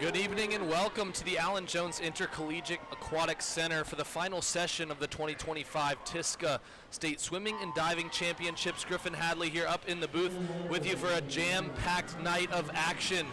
Good evening and welcome to the Allan Jones Intercollegiate Aquatic Center for the final session of the 2025 TISCA State Swimming and Diving Championships. Griffin Hadley here up in the booth with you for a jam-packed night of action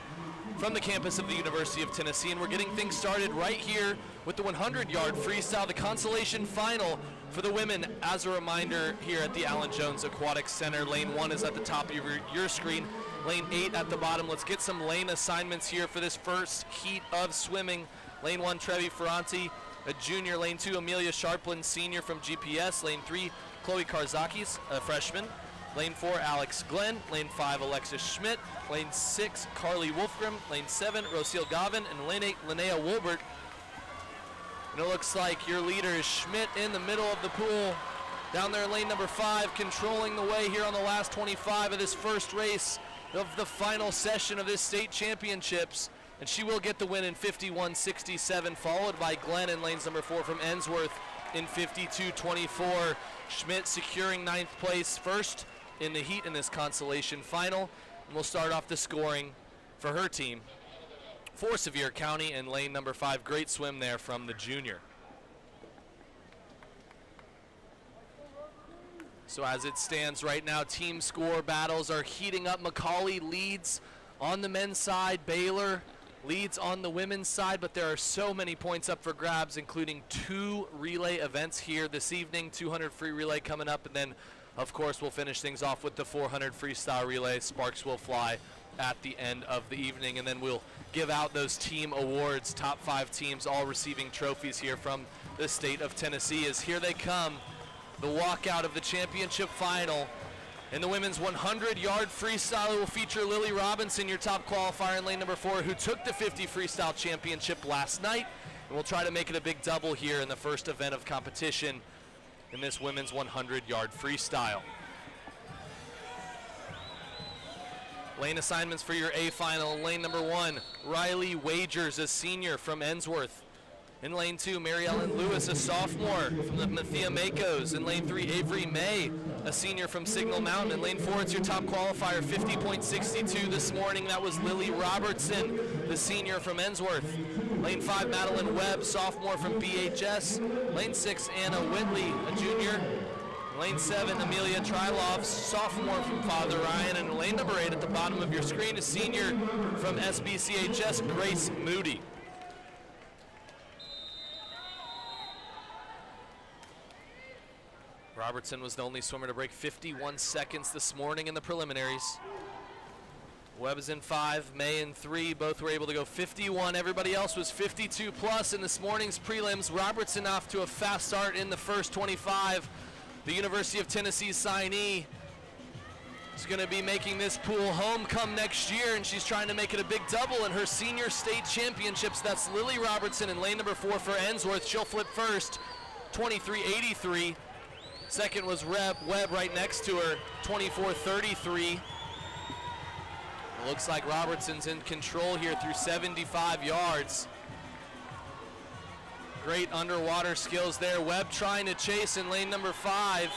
from the campus of the University of Tennessee, and we're getting things started right here with the 100-yard freestyle, the consolation final for the women. As a reminder, here at the Allan Jones Aquatic Center, lane 1 is at the top of your screen, lane 8 at the bottom. Let's get some lane assignments here for this first heat of swimming. Lane 1, Trevi Ferranti, a junior. Lane 2, Amelia Sharplin, senior from GPS. Lane 3, Chloe Karzakis, a freshman. Lane 4, Alex Glenn. Lane 5, Alexis Schmidt. Lane 6, Carly Wolfgram. Lane 7, Rosil Gavin. And lane 8, Linnea Wilbert. And it looks like your leader is Schmidt in the middle of the pool. Down there in lane number 5, controlling the way here on the last 25 of this first race of the final session of this state championships. And she will get the win in 51.67, followed by Glenn in lanes number 4 from Ensworth in 52.24. Schmidt securing 9th place, first in the heat in this consolation final. And we'll start off the scoring for her team for Sevier County in lane number 5. Great swim there from the junior. So as it stands right now, team score battles are heating up. McCauley leads on the men's side. Baylor leads on the women's side, but there are so many points up for grabs, including 2 relay events here this evening. 200 free relay coming up, and then of course we'll finish things off with the 400 freestyle relay. Sparks will fly at the end of the evening, and then we'll give out those team awards. Top 5 teams all receiving trophies here from the state of Tennessee. As here they come, the walkout of the championship final. In the women's 100-yard freestyle, it will feature Lily Robinson, your top qualifier in lane number 4, who took the 50 freestyle championship last night. And we'll try to make it a big double here in the first event of competition in this women's 100-yard freestyle. Lane assignments for your A final. In lane number 1, Riley Wagers, a senior from Ensworth. In lane 2, Mary Ellen Lewis, a sophomore from the Mathia Makos. In lane 3, Avery May, a senior from Signal Mountain. In lane 4, it's your top qualifier, 50.62 this morning. That was Lily Robertson, the senior from Ensworth. Lane 5, Madeline Webb, sophomore from BHS. Lane 6, Anna Whitley, a junior. Lane 7, Amelia Trilov, sophomore from Father Ryan. And lane number 8 at the bottom of your screen, a senior from SBCHS, Grace Moody. Robertson was the only swimmer to break 51 seconds this morning in the preliminaries. Webb is in 5, May in 3, both were able to go 51. Everybody else was 52 plus in this morning's prelims. Robertson off to a fast start in the first 25. The University of Tennessee signee is going to be making this pool home come next year, and she's trying to make it a big double in her senior state championships. That's Lily Robertson in lane number 4 for Ensworth. She'll flip first, 23.83. Second was Webb right next to her, 24.33. Looks like Robertson's in control here through 75 yards. Great underwater skills there. Webb trying to chase in lane number 5,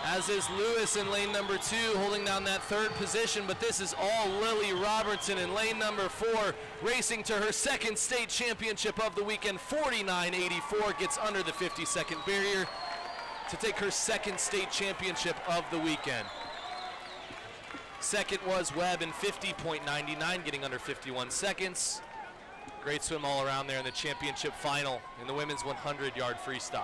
as is Lewis in lane number 2, holding down that 3rd position. But this is all Lily Robertson in lane number 4, racing to her 2nd state championship of the weekend. 49.84, gets under the 50-second barrier to take her 2nd state championship of the weekend. Second was Webb in 50.99, getting under 51 seconds. Great swim all around there in the championship final in the women's 100-yard freestyle.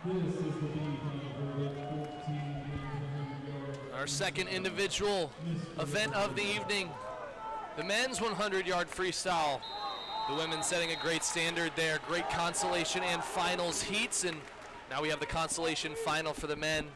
This is the B final verdict, 14 Our second individual event of the evening, the men's 100-yard freestyle. The women setting a great standard there, great consolation and finals heats, and now we have the consolation final for the men.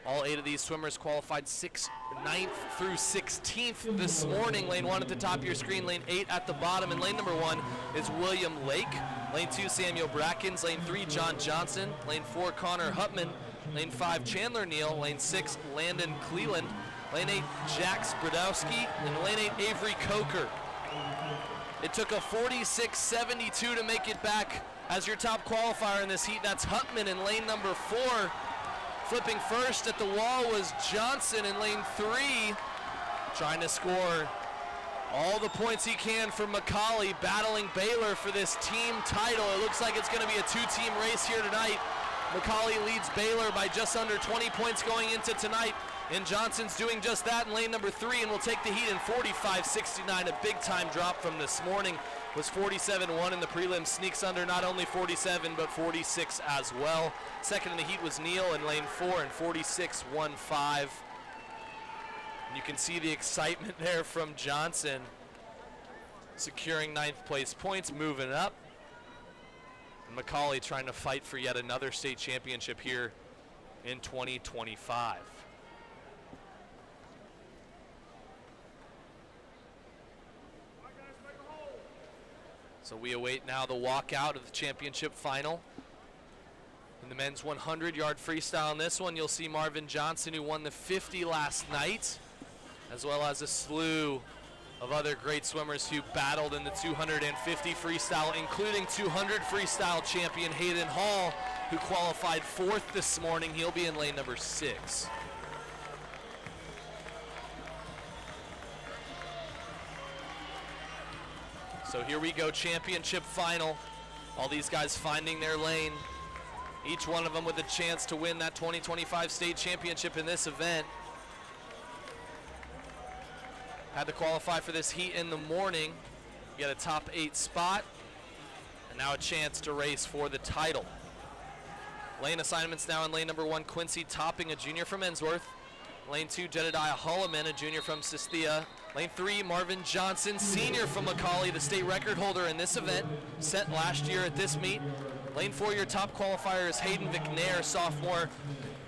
All 8 of these swimmers qualified 9th through 16th this morning. Lane 1 at the top of your screen, lane 8 at the bottom, and lane number 1 is William Lake. Lane 2, Samuel Brackens. Lane 3, John Johnson. Lane 4, Connor Hutman. Lane 5, Chandler Neal. Lane 6, Landon Cleland. Lane 8, Jax Brodowski. And lane 8, Avery Coker. It took a 46.72 to make it back as your top qualifier in this heat. That's Hutman in lane number 4. Flipping first at the wall was Johnson in lane 3, trying to score all the points he can for McCauley, battling Baylor for this team title. It looks like it's going to be a 2-team race here tonight. McCauley leads Baylor by just under 20 points going into tonight, and Johnson's doing just that in lane number 3 and will take the heat in 45-69. A big time drop from this morning. Was 47-1 in the prelims, sneaks under not only 47 but 46 as well. Second in the heat was Neal in lane 4 and 46-15. You can see the excitement there from Johnson, securing 9th place points, moving up. And McCauley trying to fight for yet another state championship here in 2025. So we await now the walkout of the championship final. In the men's 100-yard freestyle in this one, you'll see Marvin Johnson, who won the 50 last night, as well as a slew of other great swimmers who battled in the 250 freestyle, including 200 freestyle champion Hayden Hall, who qualified 4th this morning. He'll be in lane number 6. So here we go, championship final. All these guys finding their lane. Each one of them with a chance to win that 2025 state championship in this event. Had to qualify for this heat in the morning, get a top 8 spot, and now a chance to race for the title. Lane assignments now in lane number 1, Quincy Topping, a junior from Ensworth. Lane 2, Jedediah Holloman, a junior from Sistia. Lane 3, Marvin Johnson, senior from McCauley, the state record holder in this event, set last year at this meet. Lane 4, your top qualifier is Hayden McNair, sophomore,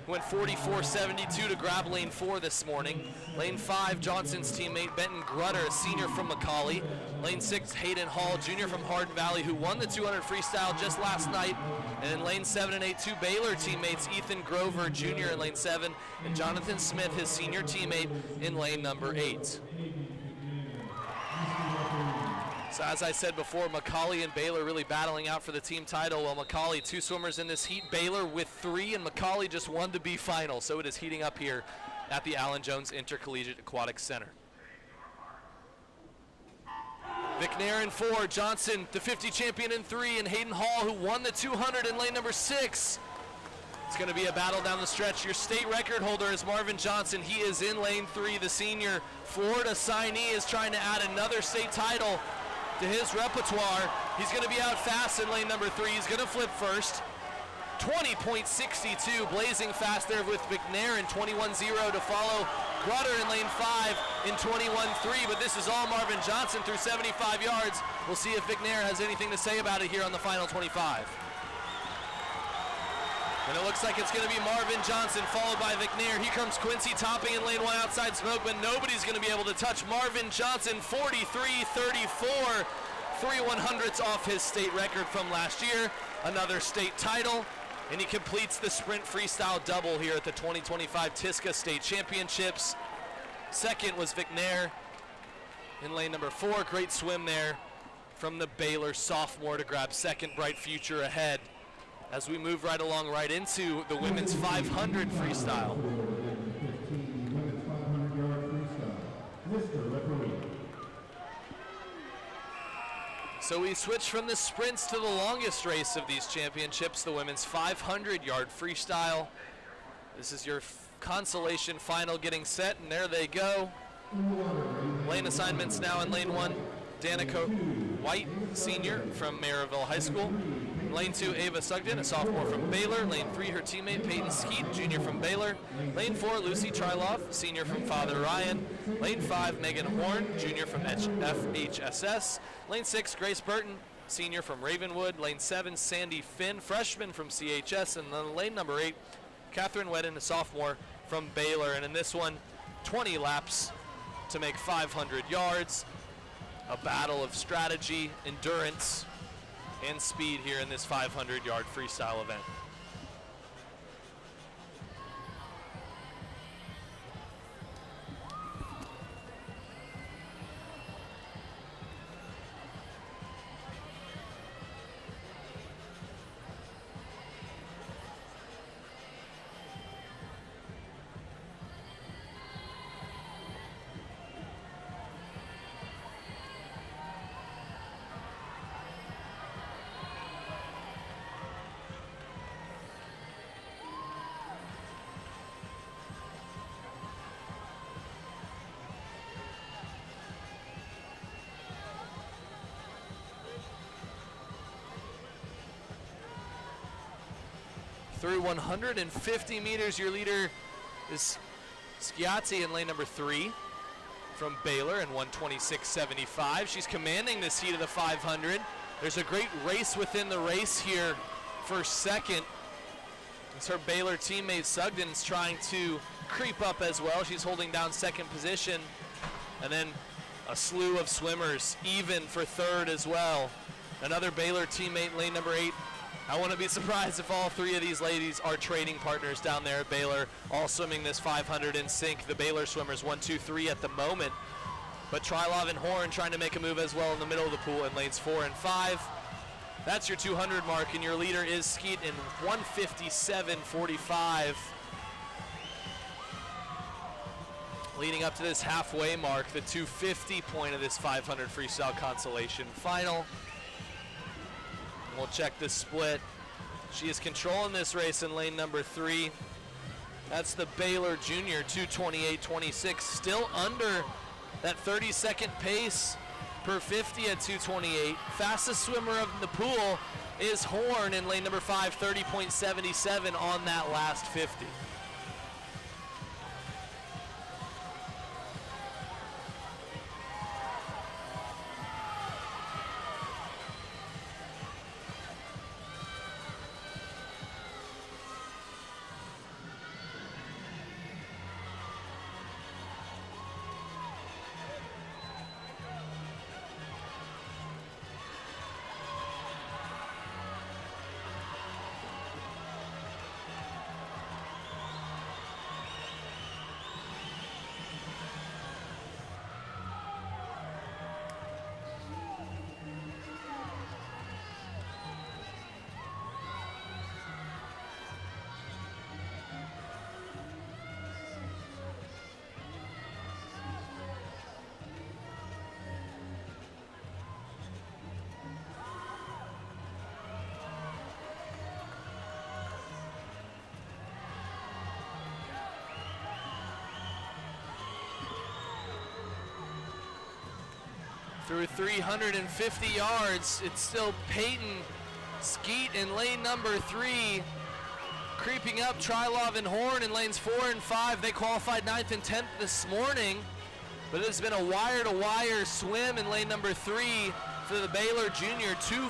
who went 44.72 to grab lane 4 this morning. Lane 5, Johnson's teammate Benton Grutter, a senior from McCauley. Lane 6, Hayden Hall, junior from Hardin Valley, who won the 200 freestyle just last night. And in lane 7 and 8, 2 Baylor teammates, Ethan Grover, junior in lane 7, and Jonathan Smith, his senior teammate, in lane number 8. So as I said before, McCauley and Baylor really battling out for the team title. Well, McCauley, 2 swimmers in this heat, Baylor with 3, and McCauley just 1 to be final. So it is heating up here at the Allan Jones Intercollegiate Aquatic Center. McNair in 4, Johnson, the 50 champion in 3, and Hayden Hall, who won the 200 in lane number 6. It's going to be a battle down the stretch. Your state record holder is Marvin Johnson. He is in lane 3. The senior Florida signee is trying to add another state title to his repertoire. He's going to be out fast in lane number 3. He's going to flip first. 20.62, blazing fast there with McNair in 21.0 to follow Grutter in lane 5 in 21.3, but this is all Marvin Johnson through 75 yards. We'll see if McNair has anything to say about it here on the final 25. And it looks like it's going to be Marvin Johnson followed by McNair. Here comes Quincy Topping in lane 1 outside smoke, but nobody's going to be able to touch Marvin Johnson. 43.34, 3/100ths off his state record from last year. Another state title, and he completes the sprint freestyle double here at the 2025 TISCA State Championships. Second was McNair in lane number 4. Great swim there from the Baylor sophomore to grab second. Bright future ahead as we move right along right into the women's 500 freestyle. So we switch from the sprints to the longest race of these championships, the women's 500-yard freestyle. This is your consolation final getting set, and there they go. Lane assignments now in lane 1, Danica White, senior from Maryville High School. Lane 2, Ava Sugden, a sophomore from Baylor. Lane 3, her teammate Peyton Skeet, junior from Baylor. Lane 4, Lucy Trilov, senior from Father Ryan. Lane 5, Megan Horn, junior from FHSS. Lane 6, Grace Burton, senior from Ravenwood. Lane 7, Sandy Finn, freshman from CHS. And then lane number 8, Catherine Wedden, a sophomore from Baylor. And in this one, 20 laps to make 500 yards. A battle of strategy, endurance, and speed here in this 500-yard freestyle event. Through 150 meters, your leader is Schiatti in lane number 3 from Baylor in 1:26.75. She's commanding this heat of the 500. There's a great race within the race here for second. It's her Baylor teammate Sugden's trying to creep up as well. She's holding down second position. And then a slew of swimmers even for third as well. Another Baylor teammate, lane number 8. I wouldn't be surprised if all 3 of these ladies are training partners down there at Baylor, all swimming this 500 in sync. The Baylor swimmers 1, 2, 3 at the moment. But Trylov and Horn trying to make a move as well in the middle of the pool in lanes 4 and 5. That's your 200 mark, and your leader is Skeet in 1:57.45. Leading up to this halfway mark, the 250 point of this 500 freestyle consolation final. We'll check the split. She is controlling this race in lane number 3. That's the Baylor junior, 2:28.26, still under that 30-second pace per 50 at 2:28. Fastest swimmer of the pool is Horn in lane number 5, 30.77 on that last 50. Through 350 yards, it's still Peyton Skeet in lane number 3. Creeping up, Trylov and Horn in lanes 4 and 5. They qualified 9th and 10th this morning, but it's been a wire-to-wire swim in lane number 3 for the Baylor junior. Well,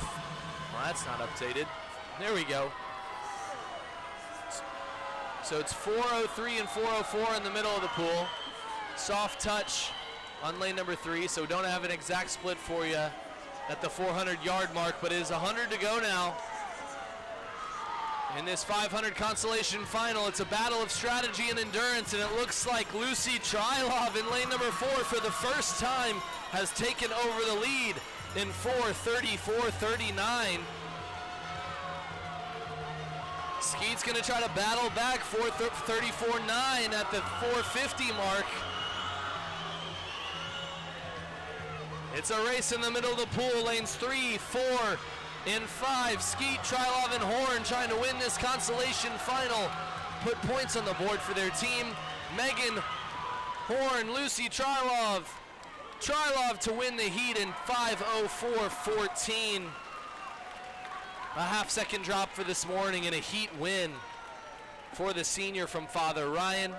that's not updated. There we go. So it's 4:03 and 4:04 in the middle of the pool. Soft touch on lane number 3, so don't have an exact split for you at the 400-yard mark, but it is 100 to go now. In this 500 consolation final, it's a battle of strategy and endurance, and it looks like Lucy Trylov in lane number 4 for the first time has taken over the lead in 4:34.39. Skeet's gonna try to battle back 4:34.9 at the 450 mark. It's a race in the middle of the pool, lanes 3, 4, and 5. Skeet, Trylov, and Horn trying to win this consolation final. Put points on the board for their team. Megan, Horn, Lucy, Trylov. Trylov to win the heat in 5:04.14. A half-second drop for this morning and a heat win for the senior from Father Ryan.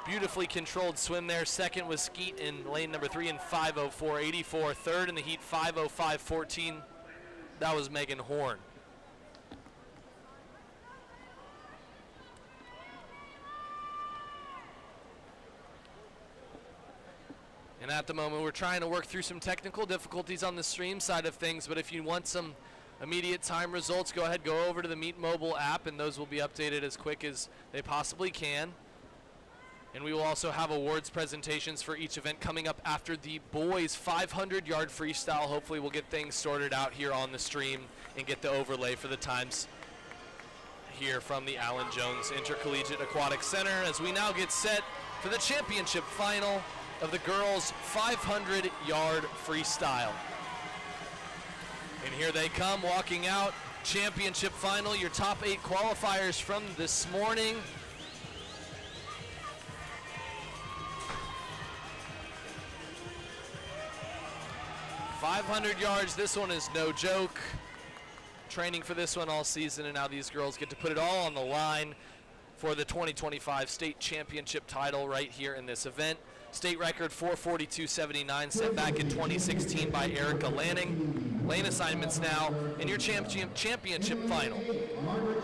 Beautifully controlled swim there. Second was Skeet in lane number 3 in 5:04.84. Third in the heat, 5:05.14. That was Megan Horn. And at the moment, we're trying to work through some technical difficulties on the stream side of things, but if you want some immediate time results, go ahead, go over to the Meet Mobile app, and those will be updated as quick as they possibly can. And we will also have awards presentations for each event coming up after the boys 500-yard freestyle. Hopefully we'll get things sorted out here on the stream and get the overlay for the times here from the Allan Jones Intercollegiate Aquatic Center as we now get set for the championship final of the girls 500-yard freestyle. And here they come walking out. Championship final, your top 8 qualifiers from this morning. 500 yards, this one is no joke. training for this one all season, and now these girls get to put it all on the line for the 2025 state championship title right here in this event. State record 442.79 set back in 2016 by Erica Lanning. Lane assignments now in your championship final.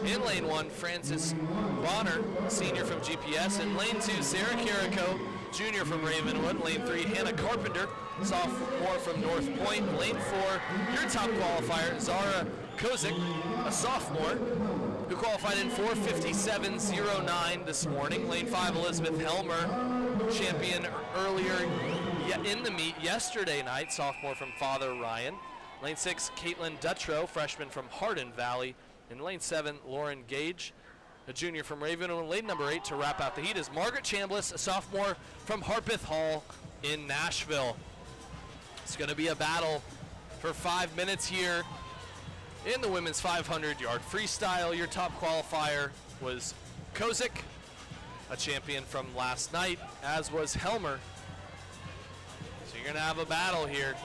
In lane 1, Frances Bonner, senior from GPS. In lane 2, Sarah Carrico, junior from Ravenwood. Lane 3, Hannah Carpenter, sophomore from North Point. Lane 4, your top qualifier, Zara Kozik, a sophomore, who qualified in 4:57.09 this morning. Lane 5, Elizabeth Helmer, champion earlier in the meet yesterday night, sophomore from Father Ryan. Lane 6, Caitlin Dutrow, freshman from Hardin Valley. In lane 7, Lauren Gage, a junior from Ravenwood. Lane number 8 to wrap out the heat is Margaret Chambliss, a sophomore from Harpeth Hall in Nashville. It's going to be a battle for 5 minutes here in the women's 500-yard freestyle. Your top qualifier was Kozik, a champion from last night, as was Helmer. So you're going to have a battle here.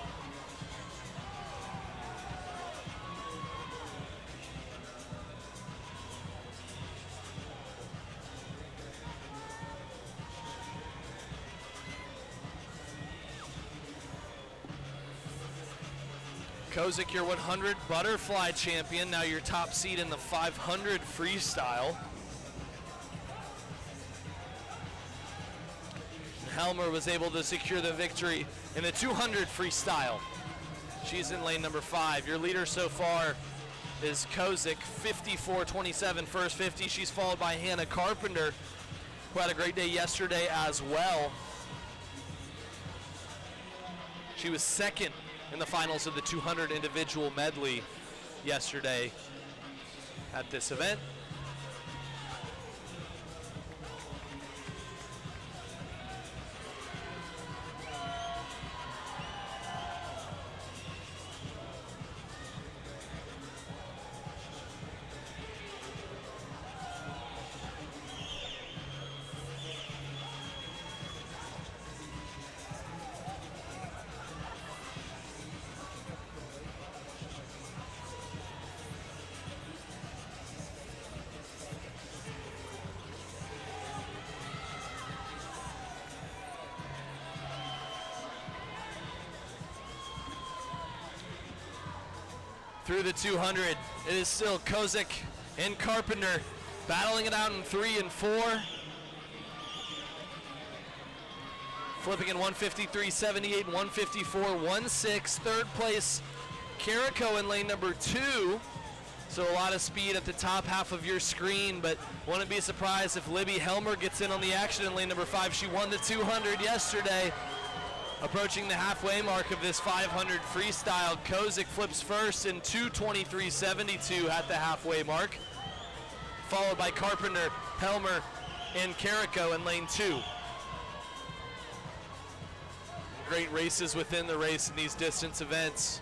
Kozik, your 100 butterfly champion, now your top seed in the 500 freestyle. Helmer was able to secure the victory in the 200 freestyle. She's in lane number 5. Your leader so far is Kozik, 54.27 first 50. She's followed by Hannah Carpenter, who had a great day yesterday as well. She was second in the finals of the 200 individual medley yesterday at this event. Through the 200, it is still Kozik and Carpenter battling it out in 3 and 4. Flipping in 153.78, 154.16. Third place, Carrico in lane number 2. So a lot of speed at the top half of your screen, but wouldn't be surprised if Libby Helmer gets in on the action in lane number 5. She won the 200 yesterday. Approaching the halfway mark of this 500 freestyle, Kozik flips first in 2:23.72 at the halfway mark, followed by Carpenter, Helmer, and Carrico in lane 2. Great races within the race in these distance events.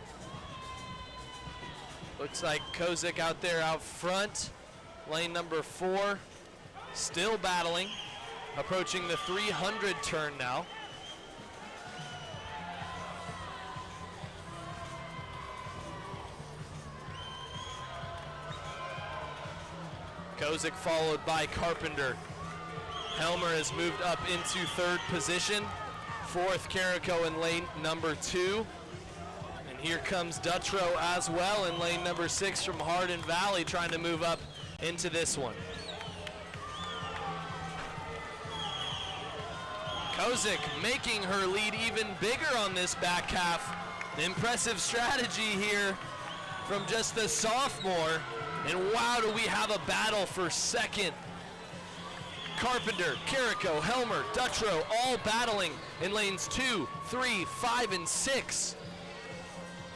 Looks like Kozik out there out front, lane number 4, still battling, approaching the 300 turn now. Kozik followed by Carpenter. Helmer has moved up into 3rd position. 4th, Carrico in lane number 2. And here comes Dutrow as well in lane number 6 from Hardin Valley, trying to move up into this one. Kozik making her lead even bigger on this back half. Impressive strategy here from just the sophomore. And wow, do we have a battle for second. Carpenter, Carrico, Helmer, Dutrow, all battling in lanes 2, 3, 5, and 6.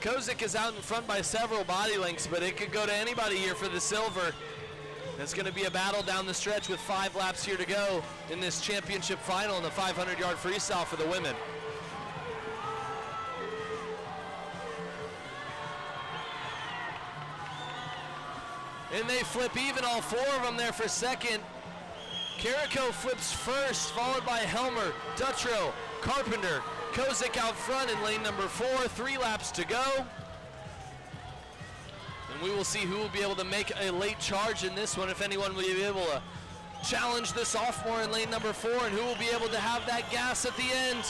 Kozik is out in front by several body lengths, but it could go to anybody here for the silver. It's going to be a battle down the stretch with 5 laps here to go in this championship final in the 500-yard freestyle for the women. And they flip even, all 4 of them there for second. Carrico flips first, followed by Helmer, Dutrow, Carpenter, Kozik out front in lane number 4, 3 laps to go. And we will see who will be able to make a late charge in this one, if anyone will be able to challenge the sophomore in lane number 4, and who will be able to have that gas at the end.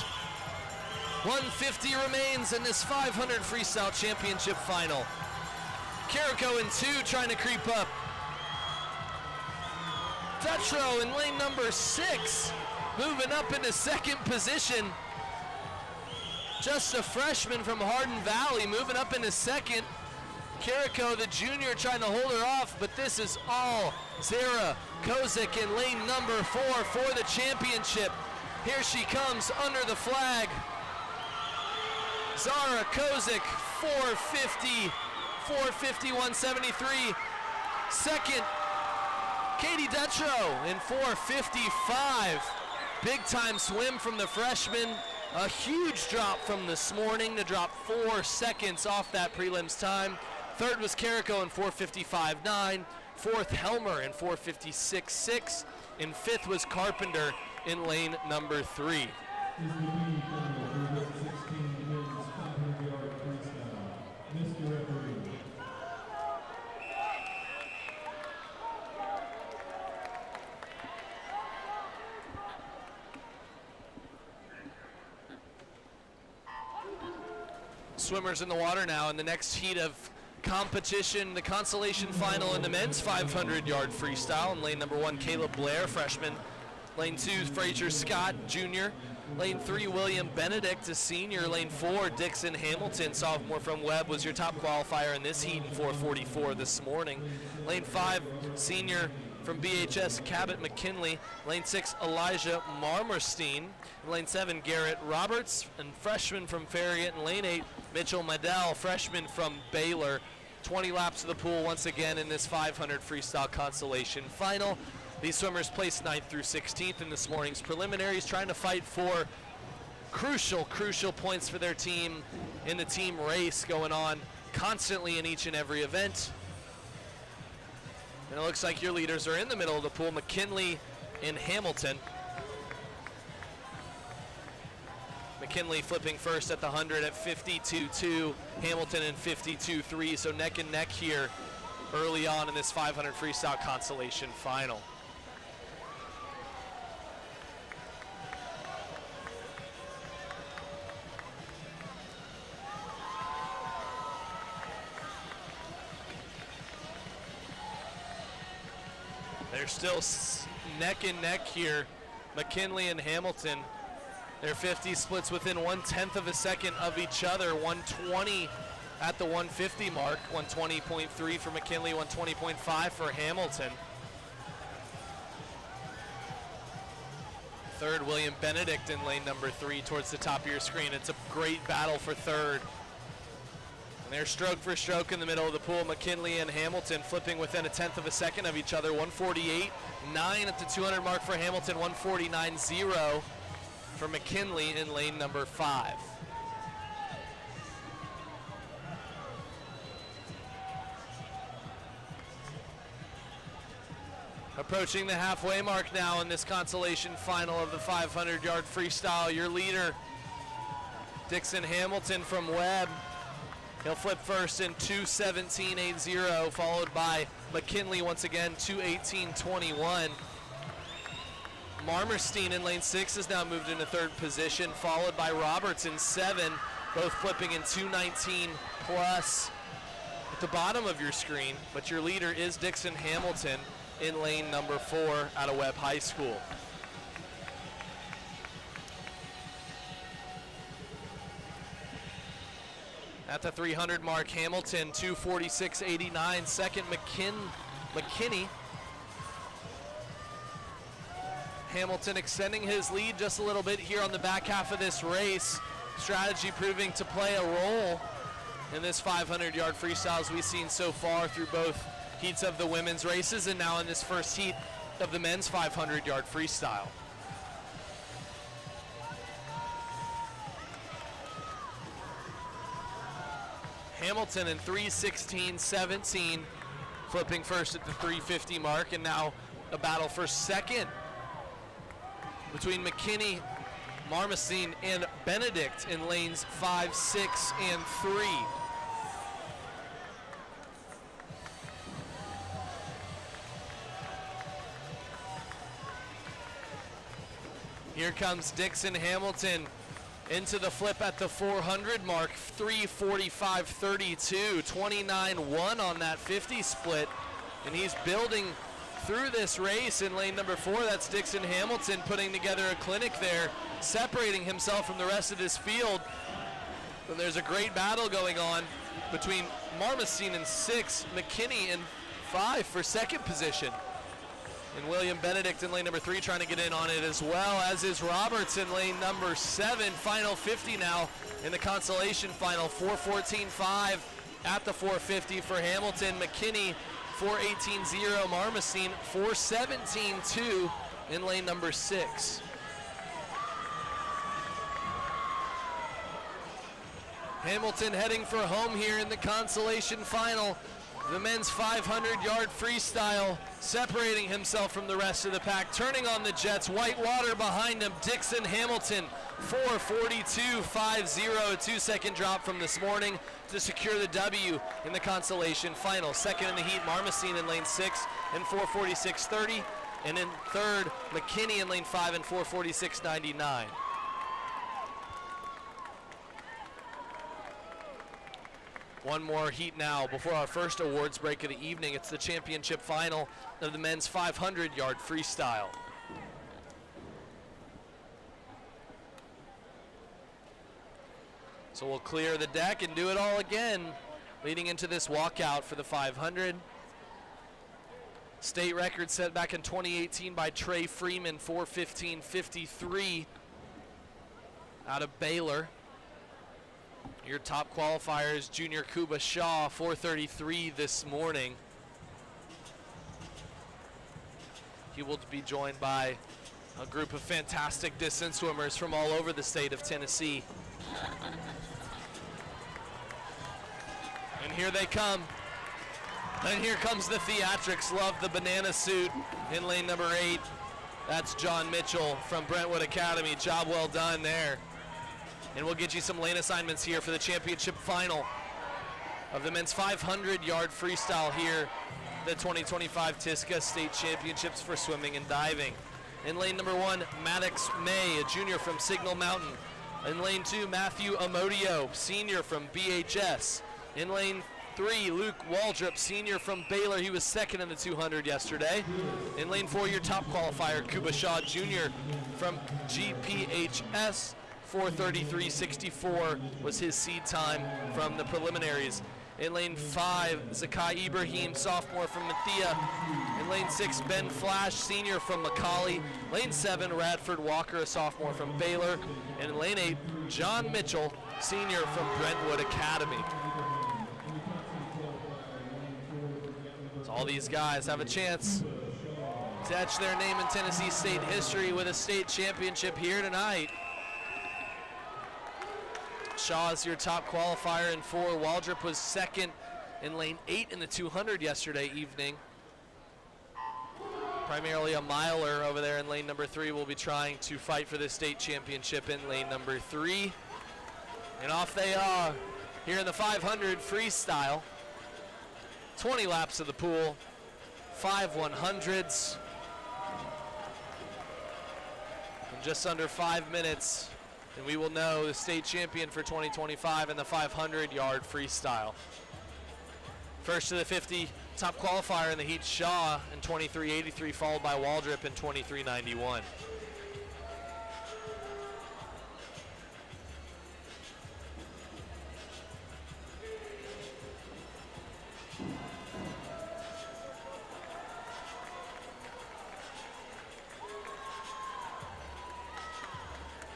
150 remains in this 500 freestyle championship final. Carrico in 2 trying to creep up. Dutro in lane number 6 moving up into second position. Just a freshman from Hardin Valley moving up into second. Carrico, the junior, trying to hold her off, but this is all Zara Kozik in lane number 4 for the championship. Here she comes under the flag. Zara Kozik, 450, 173. Second, Katie Dutro in 455. Big time swim from the freshman. A huge drop from this morning to drop 4 seconds off that prelims time. Third was Carrico in 455.9. Fourth, Helmer in 456.6. And fifth was Carpenter in lane number 3. Is the B final for the 16 men's 500-yard freestyle. Mr. Referee. Swimmers in the water now in the next heat of competition, the consolation final in the men's 500-yard freestyle. In lane number 1, Caleb Blair, freshman. Lane 2, Frazier Scott, junior. Lane 3, William Benedict, a senior. Lane 4, Dixon Hamilton, sophomore from Webb, was your top qualifier in this heat in 4:44 this morning. Lane 5, senior from BHS, Cabot McKinley. Lane 6, Elijah Marmerstein. Lane 7, Garrett Roberts, and freshman from Farragut. And lane 8, Mitchell Medell, freshman from Baylor. 20 laps of the pool once again in this 500 freestyle consolation final. These swimmers placed 9th through 16th in this morning's preliminaries, trying to fight for crucial points for their team in the team race going on constantly in each and every event. And it looks like your leaders are in the middle of the pool, McKinley and Hamilton. McKinley flipping first at the 100 at 52.2, Hamilton in 52.3, so neck and neck here early on in this 500 freestyle consolation final. They're still neck and neck here, McKinley and Hamilton. Their 50 splits within 1/10 of a second of each other. 120 at the 150 mark. 120.3 for McKinley, 120.5 for Hamilton. Third, William Benedict in lane number 3 towards the top of your screen. It's a great battle for third. And they're stroke for stroke in the middle of the pool. McKinley and Hamilton flipping within 1/10 of a second of each other. 148.9 at the 200 mark for Hamilton. 149.0 for McKinley in lane number 5. Approaching the halfway mark now in this consolation final of the 500-yard freestyle. Your leader, Dixon Hamilton from Webb. He'll flip first in 2:17.80, followed by McKinley once again, 2:18.21. Marmerstein in lane 6 has now moved into third position, followed by Roberts in 7, both flipping in 2:19 plus at the bottom of your screen. But your leader is Dixon Hamilton in lane number 4 out of Webb High School. At the 300 mark, Hamilton 2:46.89. Second, McKinney. Hamilton extending his lead just a little bit here on the back half of this race. Strategy proving to play a role in this 500-yard freestyle as we've seen so far through both heats of the women's races and now in this first heat of the men's 500-yard freestyle. Hamilton in 3:16.17, flipping first at the 350 mark, and now a battle for second between McKinney, Marmerstein, and Benedict in lanes 5, 6, and 3. Here comes Dixon Hamilton into the flip at the 400 mark, 3:45.32, 29.1 on that 50 split, and he's building through this race in lane number 4. That's Dixon Hamilton putting together a clinic there, separating himself from the rest of this field. But there's a great battle going on between Marmosine in 6, McKinney in 5 for second position. And William Benedict in lane number 3 trying to get in on it, as well as is Roberts in lane number 7. Final 50 now in the consolation final, 4:14.5 at the 450 for Hamilton. McKinney 4:18.0, Marmosine 4:17.2 in lane number 6. Hamilton heading for home here in the consolation final. The men's 500-yard freestyle, separating himself from the rest of the pack, turning on the jets. White water behind him. Dixon Hamilton, 4:42.50, a 2-second drop from this morning to secure the W in the consolation final. Second in the heat, Marmosine in lane 6 and 4:46.30, and in third, McKinney in lane 5 and 4:46.99. One more heat now before our first awards break of the evening. It's the championship final of the men's 500-yard freestyle. So we'll clear the deck and do it all again, leading into this walkout for the 500. State record set back in 2018 by Trey Freeman, 4:15.53 out of Baylor. Your top qualifiers, junior Kuba Shaw, 4:33 this morning. He will be joined by a group of fantastic distance swimmers from all over the state of Tennessee. And here they come. And here comes the theatrics. Love the banana suit in lane number 8. That's John Mitchell from Brentwood Academy. Job well done there. And we'll get you some lane assignments here for the championship final of the men's 500-yard freestyle here, the 2025 TISCA State Championships for swimming and diving. In lane number 1, Maddox May, a junior from Signal Mountain. In lane 2, Matthew Amodio, senior from BHS. In lane 3, Luke Waldrop, senior from Baylor. He was second in the 200 yesterday. In lane 4, your top qualifier, Kuba Shaw, junior from GPHS. 4:33.64 was his seed time from the preliminaries. In lane 5, Zakai Ibrahim, sophomore from Mathia. In lane 6, Ben Flash, senior from Macaulay. Lane 7, Radford Walker, a sophomore from Baylor. And in lane 8, John Mitchell, senior from Brentwood Academy. So all these guys have a chance to etch their name in Tennessee State history with a state championship here tonight. Shaw is your top qualifier in 4. Waldrop was second in lane 8 in the 200 yesterday evening. Primarily a miler over there in lane number 3 will be trying to fight for the state championship in lane number 3. And off they are here in the 500 freestyle. 20 laps of the pool, 5 100s. In just under 5 minutes, and we will know the state champion for 2025 in the 500-yard freestyle. First to the 50, top qualifier in the heat, Shaw in 23.83, followed by Waldrop in 23.91.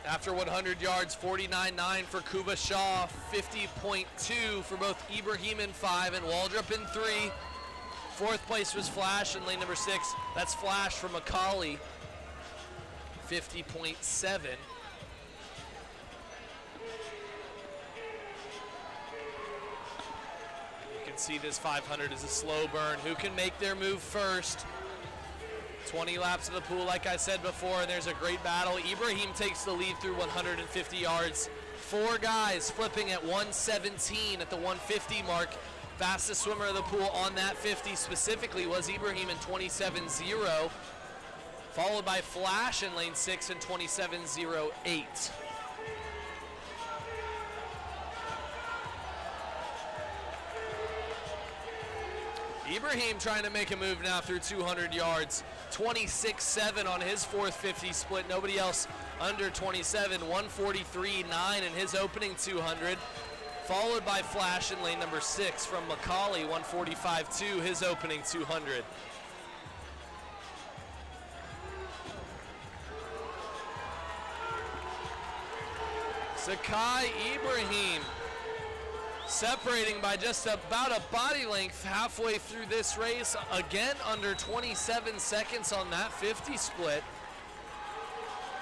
After 100 yards, 49.9 for Kuba Shaw, 50.2 for both Ibrahim in 5 and Waldrop in 3. Fourth place was Flash in lane number 6. That's Flash from Macaulay, 50.7. You can see this 500 is a slow burn. Who can make their move first? 20 laps of the pool, like I said before, and there's a great battle. Ibrahim takes the lead through 150 yards. 4 guys flipping at 117 at the 150 mark. Fastest swimmer of the pool on that 50 specifically was Ibrahim in 27.0. followed by Flash in lane 6 and 27.08. Ibrahim trying to make a move now through 200 yards. 26.7 on his fourth 50 split. Nobody else under 27. 143.9 in his opening 200. Followed by Flash in lane number 6 from Macaulay. 145.2 his opening 200. Zakai Ibrahim separating by just about a body length halfway through this race. Again, under 27 seconds on that 50 split.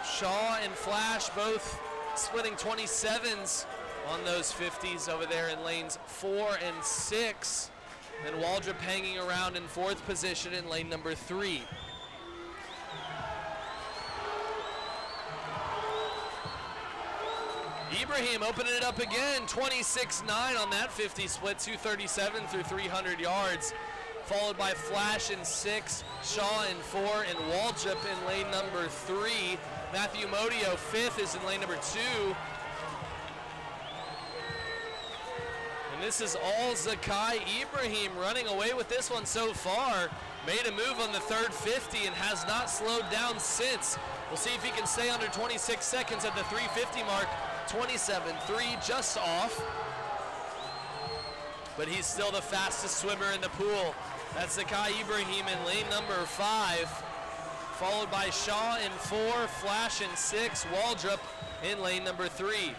Shaw and Flash both splitting 27s on those 50s over there in lanes 4 and 6. And Waldrop hanging around in 4th position in lane number 3. Ibrahim opening it up again, 26.9 on that 50 split, 237 through 300 yards. Followed by Flash in 6, Shaw in 4, and Waldrop in lane number 3. Matthew Modio, 5th, is in lane number 2. And this is all Zakai Ibrahim running away with this one so far. Made a move on the third 50 and has not slowed down since. We'll see if he can stay under 26 seconds at the 350 mark. 27.3, just off. But he's still the fastest swimmer in the pool. That's Zakai Ibrahim in lane number 5. Followed by Shaw in 4, Flash in 6, Waldrop in lane number 3.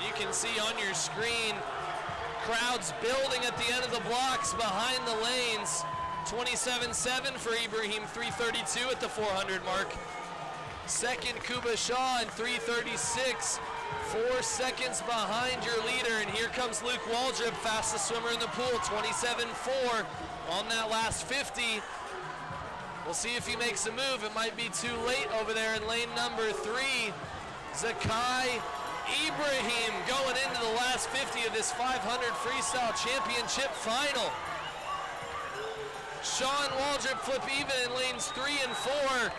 You can see on your screen, crowds building at the end of the blocks behind the lanes. 27.7 for Ibrahim, 3:32 at the 400 mark. Second, Kuba Shaw in 3:36, 4 seconds behind your leader. And here comes Luke Waldrop, fastest swimmer in the pool, 27.4 on that last 50. We'll see if he makes a move. It might be too late over there in lane number 3. Zakai Ibrahim going into the last 50 of this 500 Freestyle Championship final. Shaw and Waldrop flip even in lanes 3 and 4.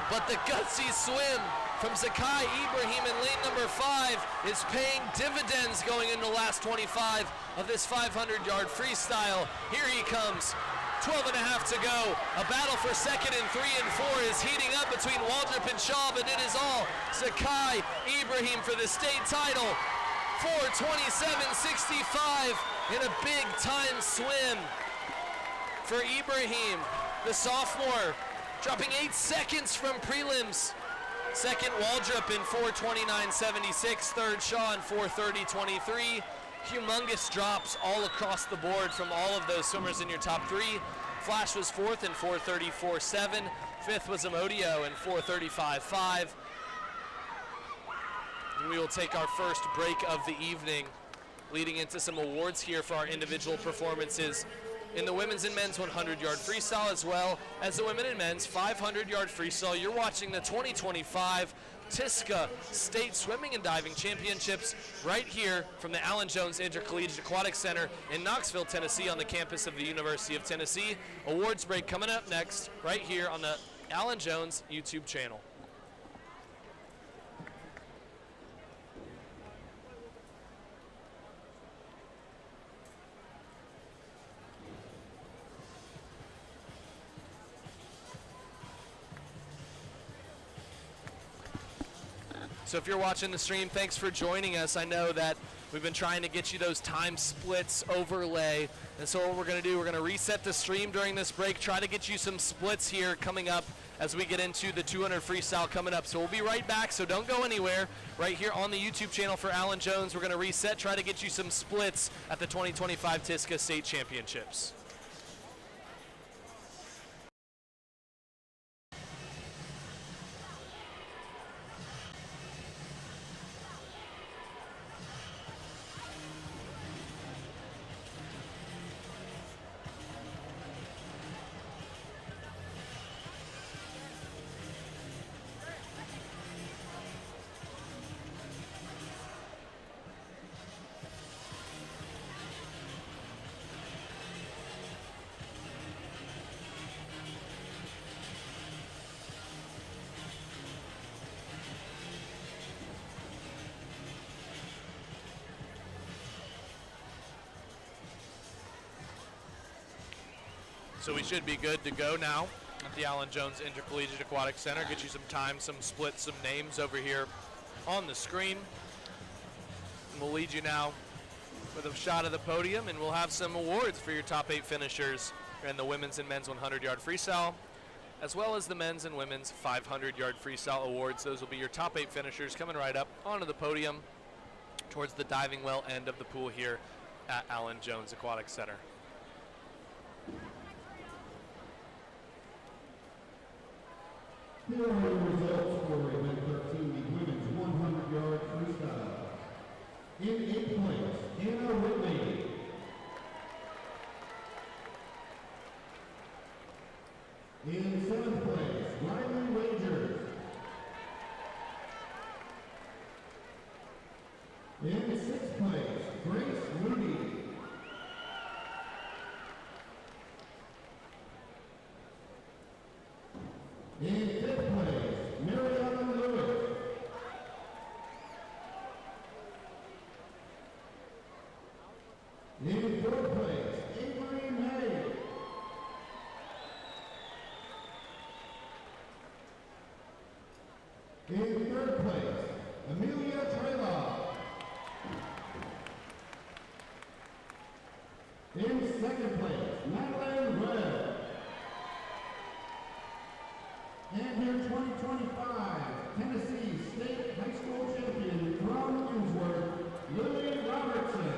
But the gutsy swim from Zakai Ibrahim in lane number 5 is paying dividends going into the last 25 of this 500-yard freestyle. Here he comes. 12 and a half to go. A battle for second and 3 and 4 is heating up between Waldrop and Shaw, but it is all Zakai Ibrahim for the state title. 4:27.65 in a big time swim for Ibrahim, the sophomore, dropping 8 seconds from prelims. Second, Waldrop in 4:29.76. Third, Shaw in 4:30.23. Humongous drops all across the board from all of those swimmers in your top 3. Flash was 4th in 4:34.7. 5th was Amodio in 4:35.5. And we will take our first break of the evening, leading into some awards here for our individual performances in the women's and men's 100-yard freestyle, as well as the women and men's 500-yard freestyle. You're watching the 2025 TISCA State Swimming and Diving Championships right here from the Allan Jones Intercollegiate Aquatic Center in Knoxville, Tennessee, on the campus of the University of Tennessee. Awards break coming up next right here on the Allan Jones YouTube channel. So if you're watching the stream, thanks for joining us. I know that we've been trying to get you those time splits overlay. And so what we're going to do, we're going to reset the stream during this break, try to get you some splits here coming up as we get into the 200 freestyle coming up. So we'll be right back, so don't go anywhere. Right here on the YouTube channel for Allan Jones, we're going to reset, try to get you some splits at the 2025 TISCA State Championships. So we should be good to go now at the Allan Jones Intercollegiate Aquatic Center. Get you some time, some splits, some names over here on the screen. And we'll lead you now with a shot of the podium, and we'll have some awards for your top 8 finishers in the women's and men's 100-yard freestyle, as well as the men's and women's 500-yard freestyle awards. Those will be your top 8 finishers coming right up onto the podium towards the diving well end of the pool here at Allan Jones Aquatic Center. Here are the results for event 13, the women's 100-yard freestyle. In 8th place, Anna Whitley. In 7th place, Riley Wagers. In 6th place, Grace Moody. In 5th place, Mariana Lewis. In 4th place, Avery May. In 3rd place, Amelia Trayloff. In 2nd place, Madeline Webb. And your 2025 Tennessee State High School champion from Innsworth, Lily Robertson.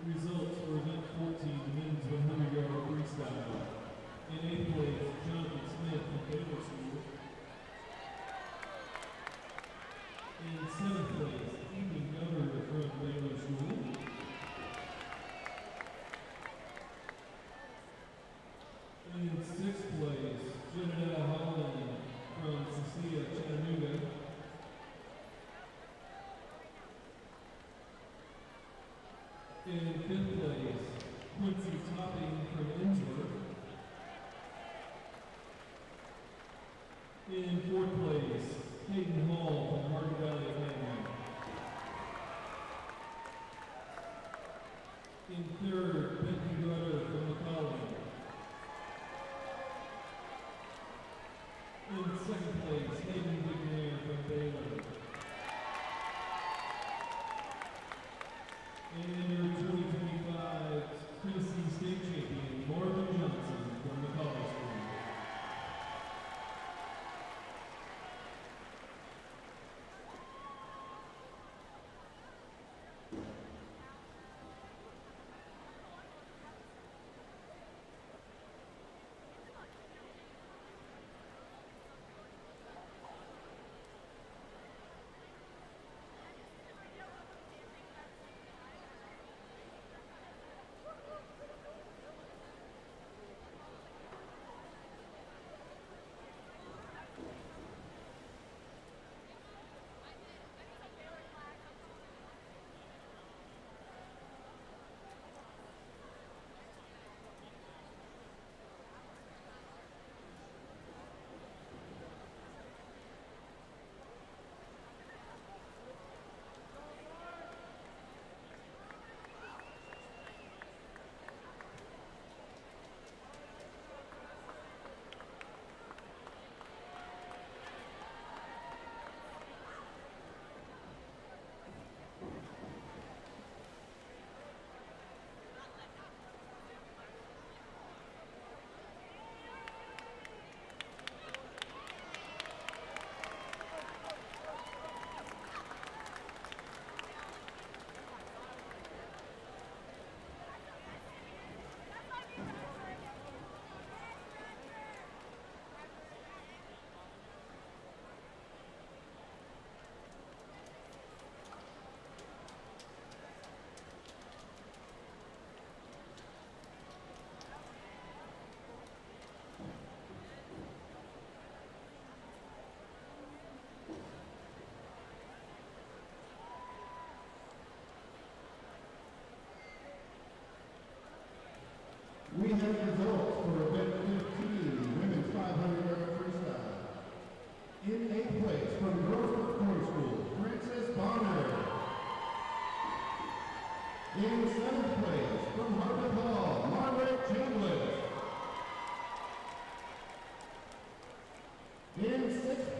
Results for event 14, the men's 100-yard freestyle. In 8th place, Jonathan Smith from Baylor School. In 7th place, Ethan Governor from Baylor School. In 6th place, Jenna Allan from Cecilia, Chattanooga. In 5th place, Quincy Topping from Innsworth. In 4th place, Hayden Hall from Hardin Valley Academy. In 3rd, Becky Grutter from McCollum. In 2nd place, Hayden McNair from Baylor. And your 2025 Tennessee State champion, Marvin Johnson from the college school.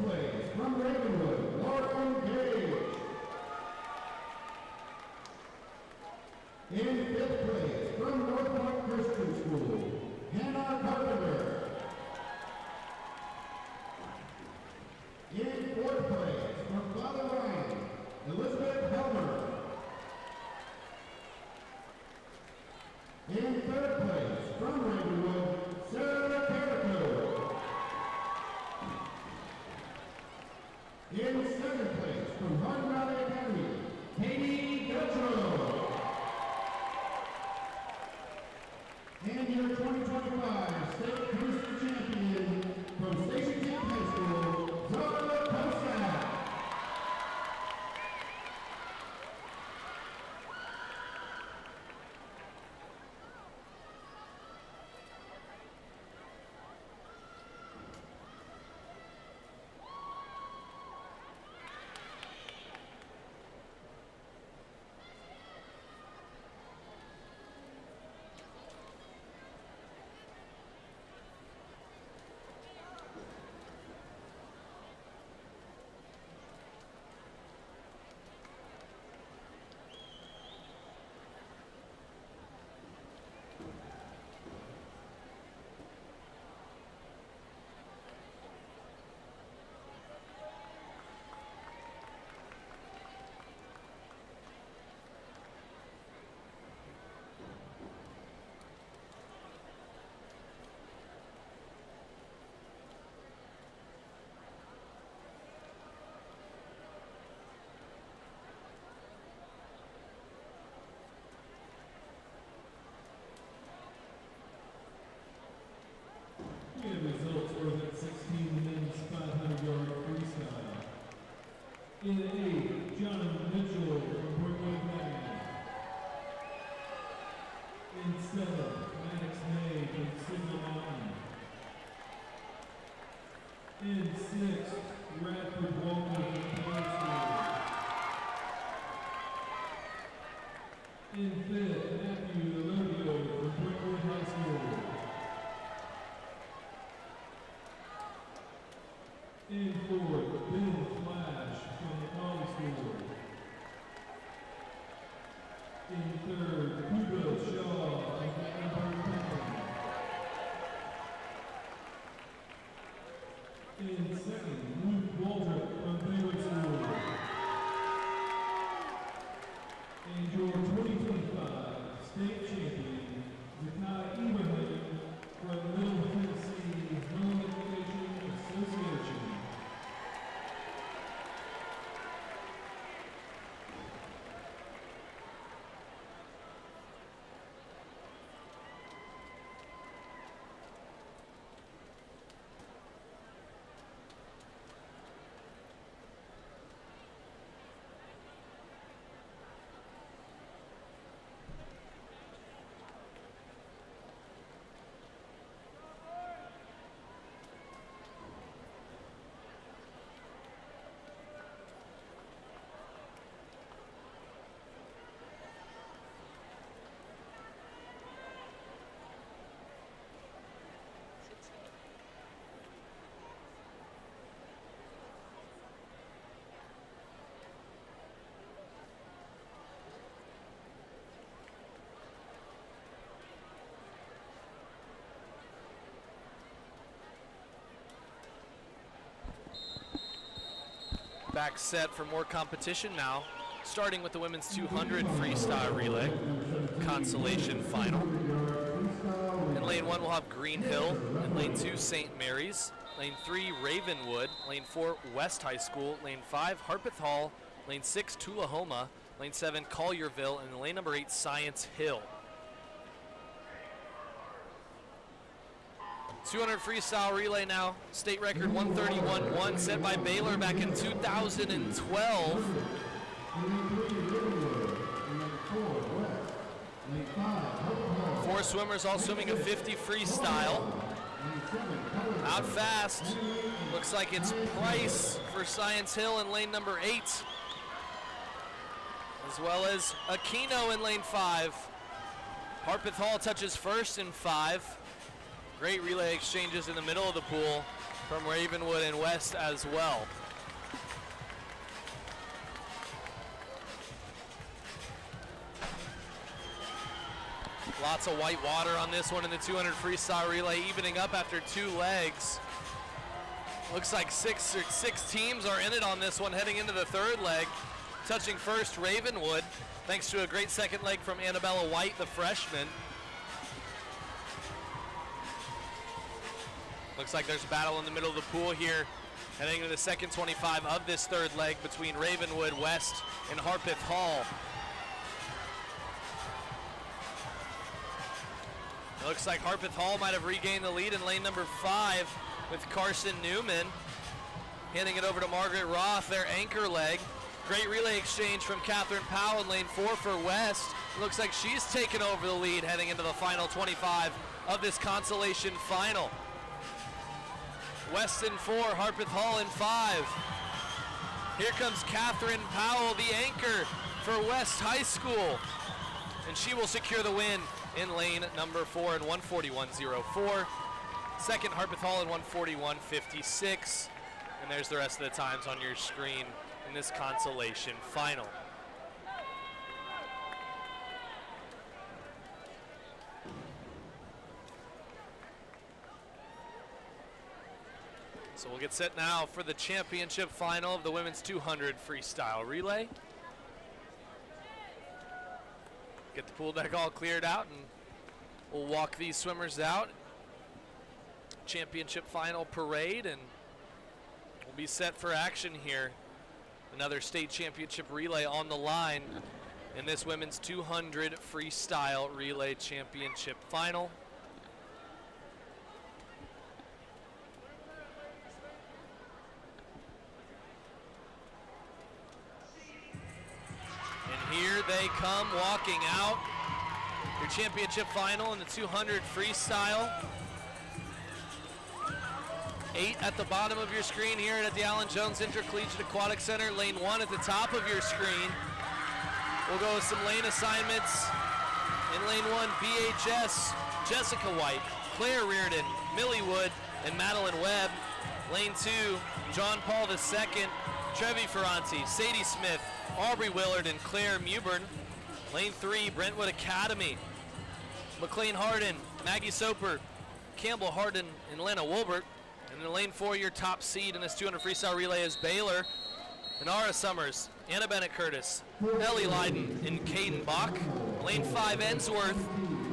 place, from Ravenwood, Lauren Gage. In 5th place, from North Park Christian School, Hannah Carpenter. In 4th place, from Father Ryan, Elizabeth Helmer. In 3rd place, from Ravenwood, Sarah Carrico. In 2nd place, from Hardin Valley Academy, Katie Gutro. And your 2025 state booster champion from Station Camp High School, Zara Kosak. And results for that 16 men's 500-yard freestyle. In 8th, John Mitchell from Brooklyn Academy. In 7th, Maddox May from Signal Mountain. In 6th, Radford Walker from Power School. In 5th, Matthew Elodio from Brooklyn High School. In 4th, Ben Flash from the College School. In 3rd, Hugo Shaw from the Edinburgh Company. In 2nd, Luke Walter from Baylor School. And your 2025 state champion, Zakai Ibrahim from Middle Tennessee Home Education Association. Back set for more competition now, starting with the women's 200 freestyle relay consolation final. In lane 1 we'll have Green Hill, in lane 2 St. Mary's, lane 3 Ravenwood, lane 4 West High School, lane 5 Harpeth Hall, lane 6 Tullahoma, lane 7 Collierville, and lane number 8 Science Hill. 200 freestyle relay now. State record 131.1 set by Baylor back in 2012. Four swimmers all swimming a 50 freestyle. Out fast. Looks like it's Price for Science Hill in lane number 8. As well as Aquino in lane 5. Harpeth Hall touches first in 5. Great relay exchanges in the middle of the pool from Ravenwood and West as well. Lots of white water on this one in the 200 freestyle relay, evening up after 2 legs. Looks like six teams are in it on this one heading into the 3rd leg. Touching first, Ravenwood, thanks to a great second leg from Annabella White, the freshman. Looks like there's a battle in the middle of the pool here, heading into the second 25 of this 3rd leg between Ravenwood, West, and Harpeth Hall. It looks like Harpeth Hall might have regained the lead in lane number 5 with Carson Newman. Handing it over to Margaret Roth, their anchor leg. Great relay exchange from Catherine Powell in lane 4 for West. It looks like she's taken over the lead heading into the final 25 of this consolation final. West in 4, Harpeth Hall in 5. Here comes Catherine Powell, the anchor for West High School. And she will secure the win in lane number 4 in 141.04. Second, Harpeth Hall in 141.56. And there's the rest of the times on your screen in this consolation final. So we'll get set now for the championship final of the women's 200 freestyle relay. Get the pool deck all cleared out and we'll walk these swimmers out. Championship final parade, and we'll be set for action here. Another state championship relay on the line in this women's 200 freestyle relay championship final. Here they come walking out. Your championship final in the 200 freestyle. 8 at the bottom of your screen here at the Allan Jones Intercollegiate Aquatic Center. Lane 1 at the top of your screen. We'll go with some lane assignments. In lane 1, BHS, Jessica White, Claire Reardon, Millie Wood, and Madeline Webb. Lane 2, John Paul II, Trevi Ferranti, Sadie Smith, Aubrey Willard, and Claire Mewburn. Lane 3, Brentwood Academy, McLean Harden, Maggie Soper, Campbell Harden, and Lena Wolbert. And in lane 4, your top seed in this 200 freestyle relay is Baylor, Inara Summers, Anna Bennett Curtis, Ellie Leiden, and Caden Bach. Lane 5, Ensworth,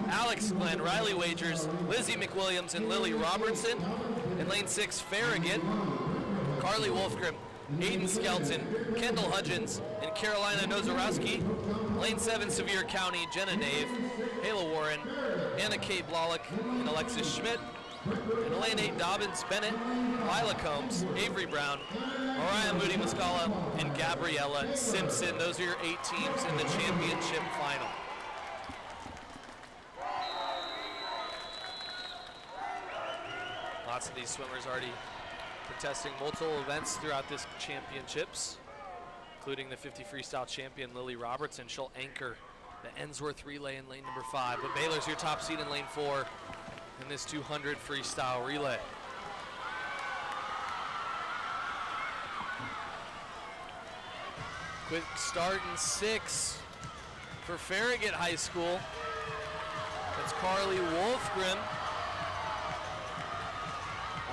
Alex Glenn, Riley Wagers, Lizzie McWilliams, and Lily Robertson. In lane 6, Farragut, Carly Wolfgrim, Aiden Skelton, Kendall Hudgens, and Carolina Nozorowski. Lane 7, Sevier County, Jenna Nave, Hayla Warren, Anna Kate Blalock, and Alexis Schmidt. In lane 8, Dobbins Bennett, Lila Combs, Avery Brown, Mariah Moody Muscala, and Gabriella Simpson. Those are your 8 teams in the championship final. Lots of these swimmers already contesting multiple events throughout this championships, including the 50 freestyle champion Lily Robertson. She'll anchor the Ensworth relay in lane number 5, but Baylor's your top seed in lane 4 in this 200 freestyle relay. Quick start in 6 for Farragut High School. That's Carly Wolfgrim.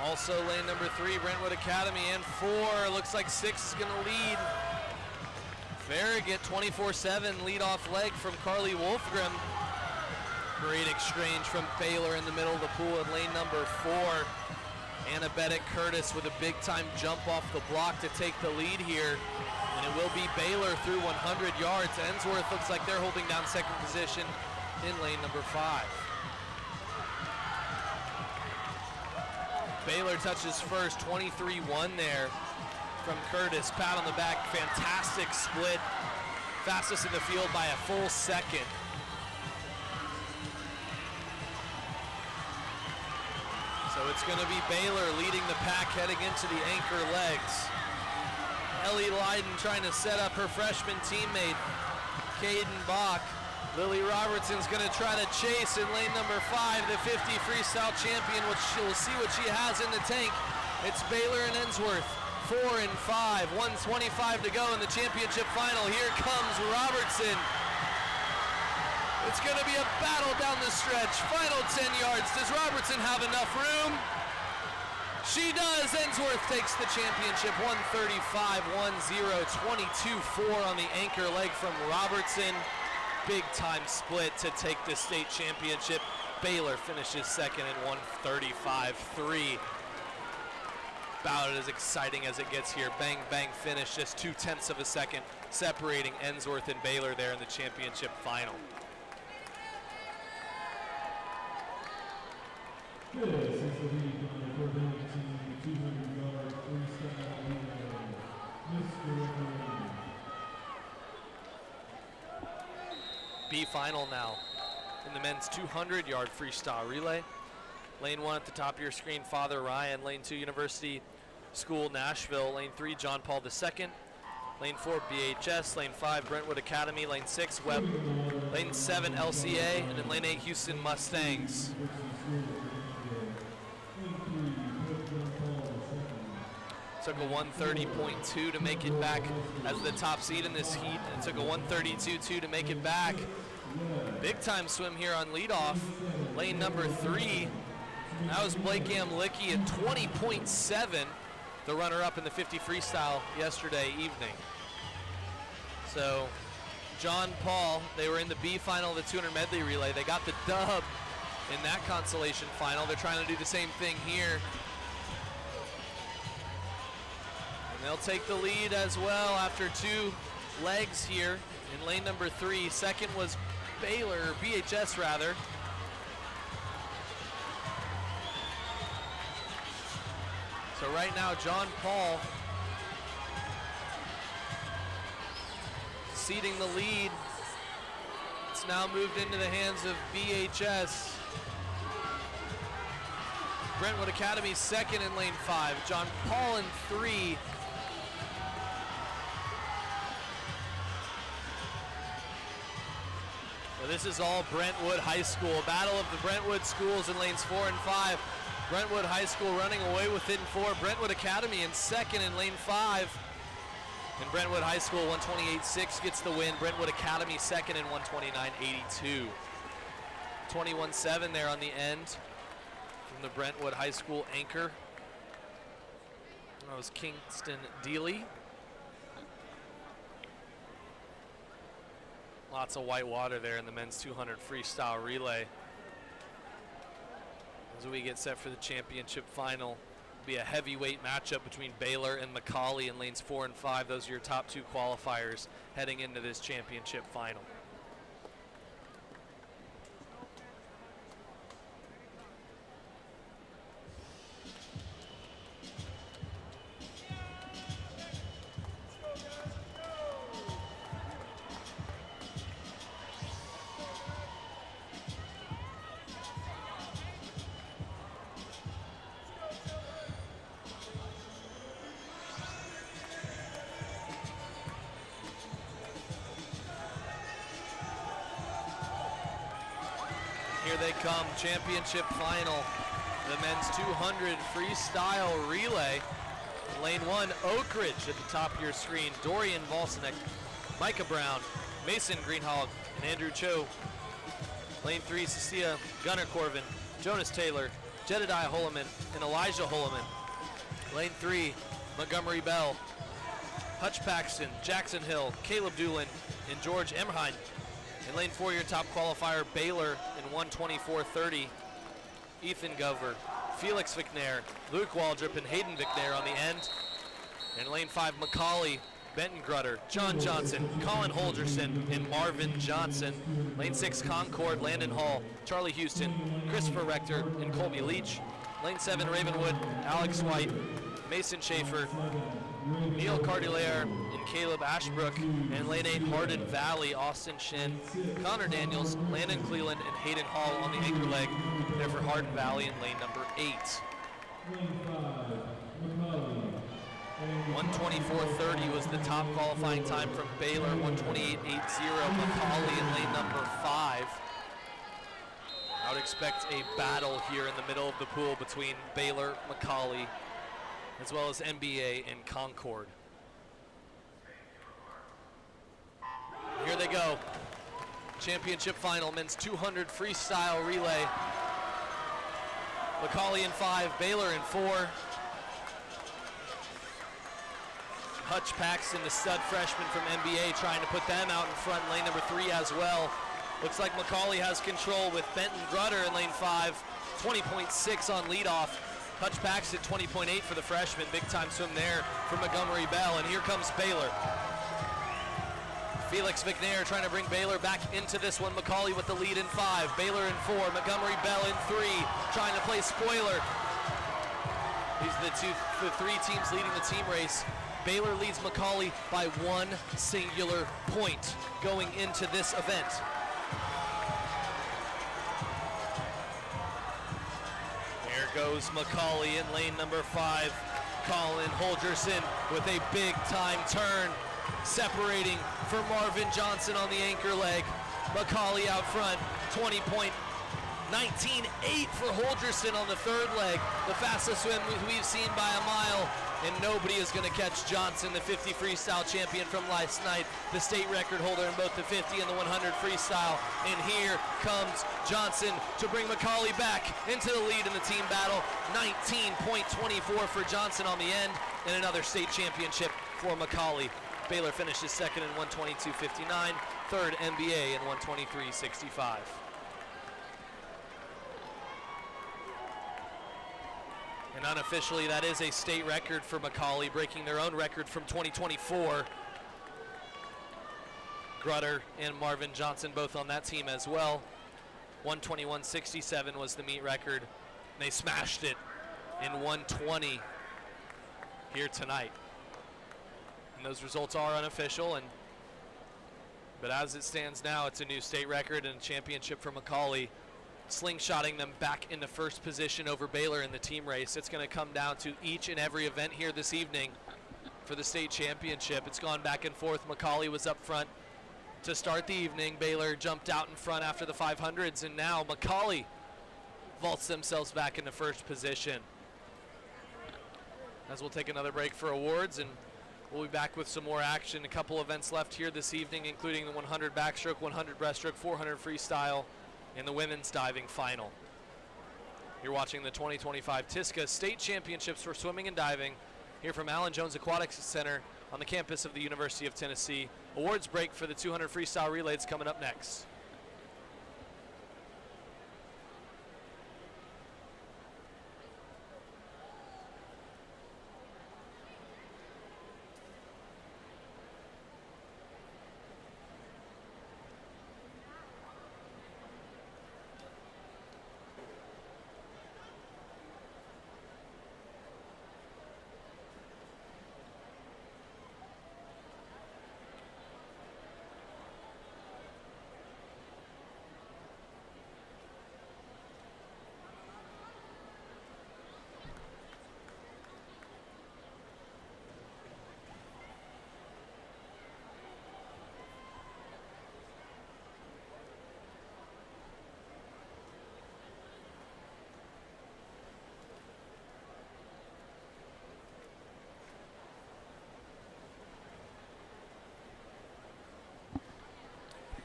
Also lane number 3, Brentwood Academy, and 4, looks like 6 is gonna lead. Farragut 24/7 lead-off leg from Carly Wolfgrim. Great exchange from Baylor in the middle of the pool in lane number 4. Anna Bennett Curtis with a big-time jump off the block to take the lead here. And it will be Baylor through 100 yards. Ensworth looks like they're holding down second position in lane number 5. Baylor touches first, 23-1 there from Curtis. Pat on the back, fantastic split. Fastest in the field by a full second. So it's gonna be Baylor leading the pack heading into the anchor legs. Ellie Leiden trying to set up her freshman teammate, Caden Bach. Lily Robertson's going to try to chase in lane number 5, the 50 freestyle champion, which she'll see what she has in the tank. It's Baylor and Ensworth, 4 and 5, 1:25 to go in the championship final. Here comes Robertson. It's going to be a battle down the stretch. Final 10 yards. Does Robertson have enough room? She does. Ensworth takes the championship, 135-10, 22-4 on the anchor leg from Robertson. Big time split to take the state championship. Baylor finishes second in 135-3. About as exciting as it gets here. Bang, bang finish, just 0.2 of a second separating Ensworth and Baylor there in the championship final. This is the lead for the 200-yard freestyle relay. Mr. B final now in the men's 200-yard freestyle relay. Lane 1 at the top of your screen, Father Ryan. Lane 2, University School Nashville. Lane 3, John Paul II. Lane 4, BHS. Lane 5, Brentwood Academy. Lane 6, Webb. Lane 7, LCA. And then Lane 8, Houston Mustangs. Took a 130.2 to make it back as the top seed in this heat. It took a 132.2 to make it back. Big time swim here on leadoff. Lane number 3. That was Blake Amlicki at 20.7, the runner-up in the 50 freestyle yesterday evening. So John Paul, they were in the B final of the 200 medley relay. They got the dub in that consolation final. They're trying to do the same thing here. They'll take the lead as well after 2 legs here in lane number 3. Second was Baylor, or BHS rather. So right now, John Paul ceding the lead. It's now moved into the hands of BHS. Brentwood Academy second in lane 5. John Paul in 3. Well, this is all Brentwood High School. Battle of the Brentwood schools in lanes 4 and 5. Brentwood High School running away within 4. Brentwood Academy in second in lane 5. And Brentwood High School 128.6 gets the win. Brentwood Academy second in 129.82. 21-7 there on the end from the Brentwood High School anchor. That was Kingston Deely. Lots of white water there in the men's 200 freestyle relay. As we get set for the championship final, it'll be a heavyweight matchup between Baylor and McCallie in lanes 4 and 5. Those are your top 2 qualifiers heading into this championship final. Here they come, championship final. The men's 200 freestyle relay. In lane 1, Oak Ridge at the top of your screen. Dorian Volsinek, Micah Brown, Mason Greenhall, and Andrew Cho. Lane 3, Cecilia Gunnar Corvin, Jonas Taylor, Jedediah Holloman, and Elijah Holloman. Lane 3, Montgomery Bell, Hutch Paxton, Jackson Hill, Caleb Doolin, and George Emmerheim. In lane 4, your top qualifier, Baylor in 124.30. Ethan Gover, Felix Vicknair, Luke Waldrop, and Hayden Vicknair on the end. In lane 5, McCallie, Benton Grutter, John Johnson, Colin Holgerson, and Marvin Johnson. Lane 6, Concord, Landon Hall, Charlie Houston, Christopher Rector, and Colby Leach. Lane 7, Ravenwood, Alex White, Mason Schaefer, Neil Cardilere, and Caleb Ashbrook. And lane 8, Hardin Valley, Austin Shin, Connor Daniels, Landon Cleland, and Hayden Hall on the anchor leg. There for Hardin Valley in lane number 8. 1 1:24:30 was the top qualifying time from Baylor. 1:28:80 Macaulay in lane number 5. I would expect a battle here in the middle of the pool between Baylor, Macaulay, as well as NBA and Concord. Here they go. Championship final, men's 200 freestyle relay. Macaulay in 5, Baylor in 4. Hutch Paxton, the stud freshman from NBA, trying to put them out in front, lane number 3 as well. Looks like Macaulay has control with Benton Grutter in lane 5, 20.6 on leadoff. Hutch Paxton, 20.8 for the freshman. Big time swim there for Montgomery Bell, and here comes Baylor. Felix McNair trying to bring Baylor back into this one. Macaulay with the lead in 5, Baylor in 4, Montgomery Bell in 3, trying to play spoiler. These are the 3 teams leading the team race. Baylor leads Macaulay by 1 singular point going into this event. Here goes Macaulay in lane number 5. Colin Holgerson with a big time turn, separating from Marvin Johnson on the anchor leg. Macaulay out front, 20.19.8 for Holgerson on the 3rd leg. The fastest swim we've seen by a mile, and nobody is going to catch Johnson, the 50 freestyle champion from last night, the state record holder in both the 50 and the 100 freestyle. And here comes Johnson to bring Macaulay back into the lead in the team battle. 19.24 for Johnson on the end, and another state championship for Macaulay. Baylor finishes 2nd in 1:22:59, 3rd NBA in 1:23:65. And unofficially, that is a state record for Macaulay, breaking their own record from 2024. Grutter and Marvin Johnson both on that team as well. 1:21:67 was the meet record. And they smashed it in 1:20 here tonight. And those results are unofficial, but as it stands now, it's a new state record and a championship for Macaulay, slingshotting them back into first position over Baylor in the team race. It's going to come down to each and every event here this evening for the state championship. It's gone back and forth. Macaulay was up front to start the evening. Baylor jumped out in front after the 500s, and now Macaulay vaults themselves back into first position. As we'll take another break for awards, and we'll be back with some more action. A couple events left here this evening, including the 100 backstroke, 100 breaststroke, 400 freestyle, and the women's diving final. You're watching the 2025 TISCA State Championships for Swimming and Diving here from Allan Jones Aquatic Center on the campus of the University of Tennessee. Awards break for the 200 freestyle relays coming up next.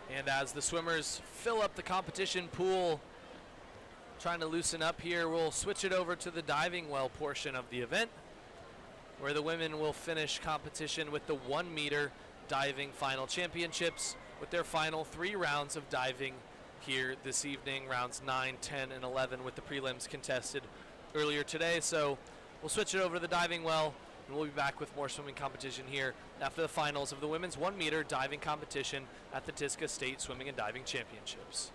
And as the swimmers fill up the competition pool, trying to loosen up here, we'll switch it over to the diving well portion of the event, where the women will finish competition with the 1 meter diving final championships with their final 3 rounds of diving here this evening, rounds 9, 10, and 11, with the prelims contested earlier today. So we'll switch it over to the diving well, and we'll be back with more swimming competition here after the finals of the women's 1 meter diving competition at the TISCA State Swimming and Diving Championships.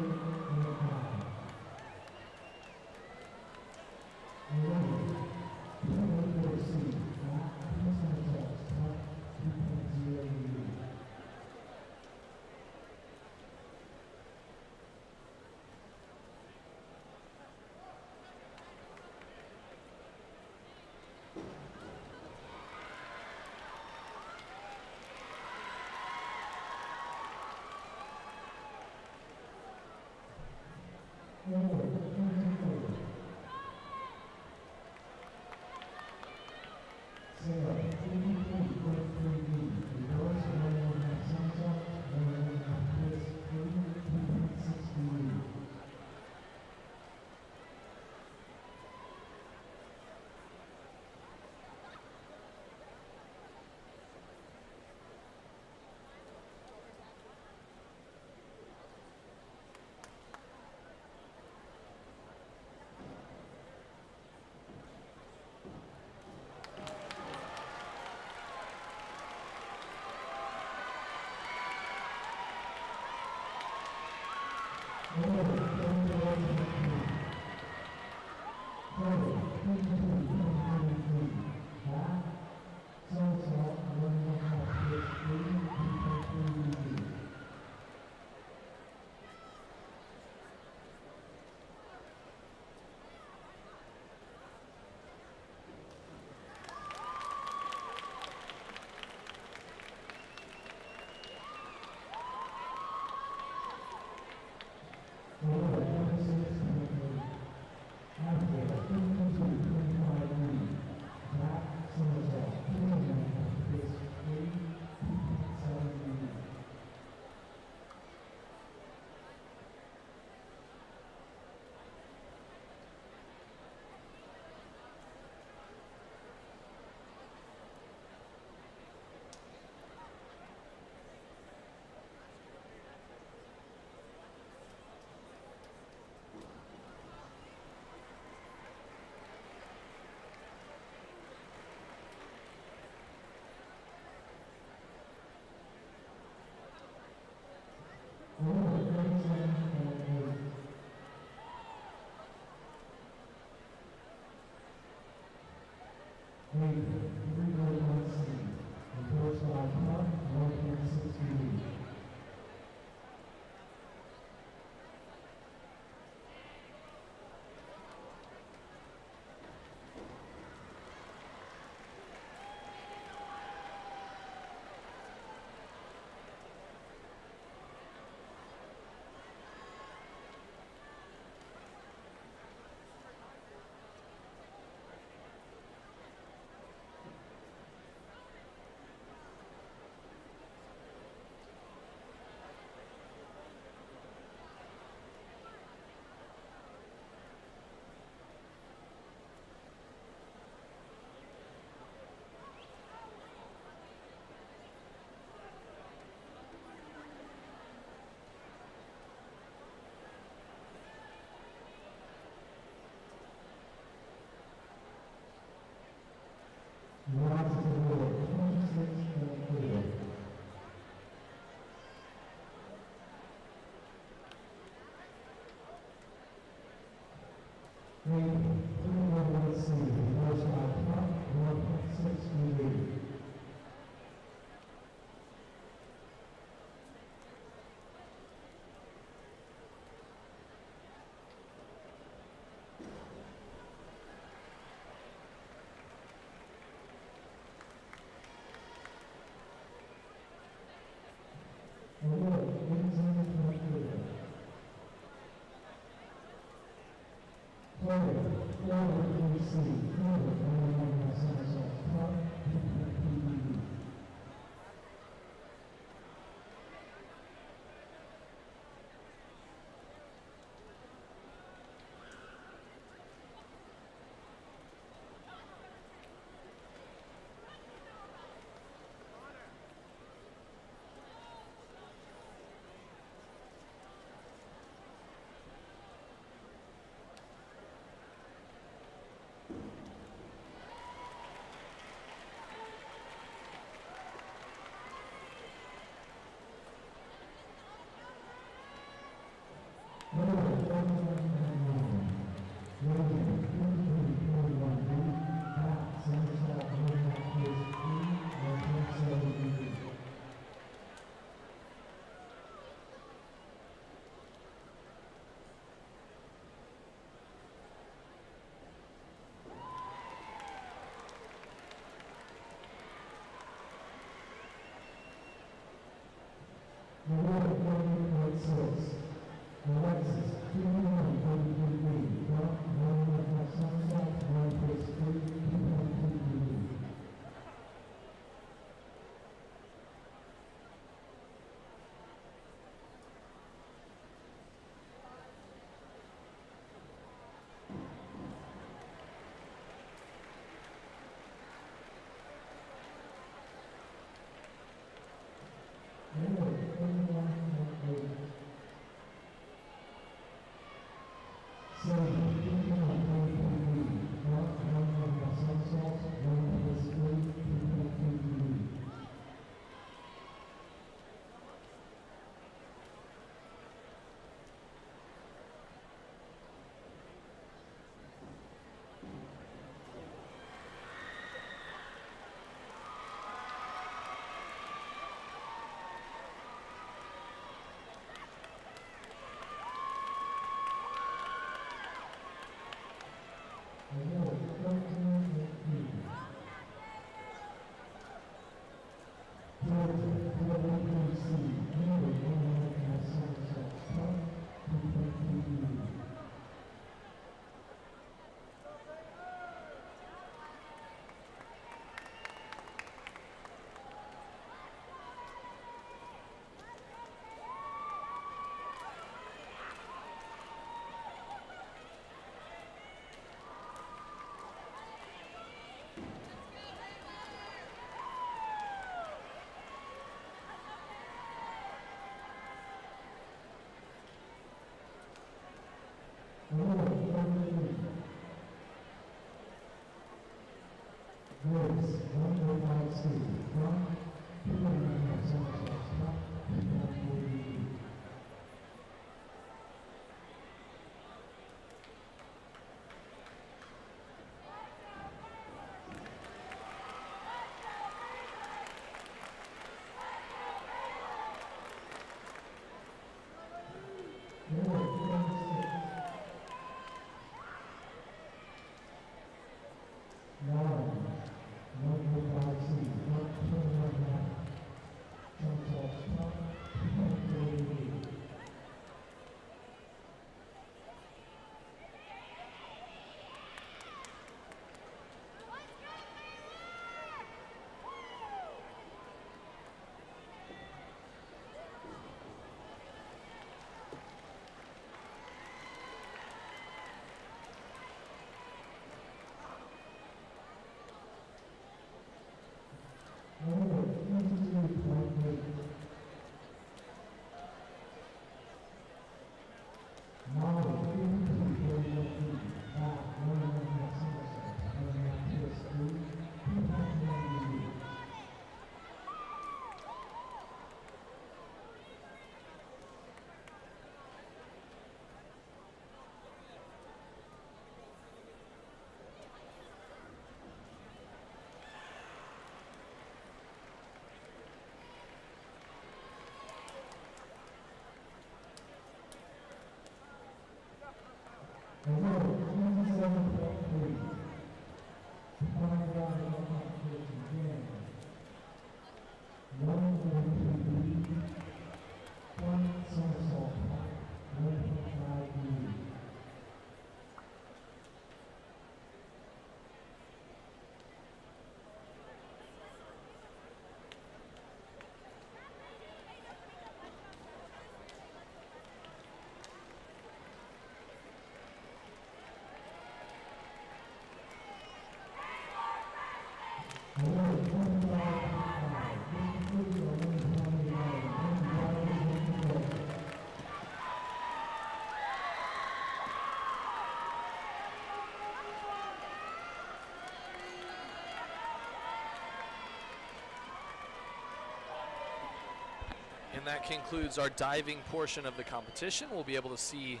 And that concludes our diving portion of the competition. We'll be able to see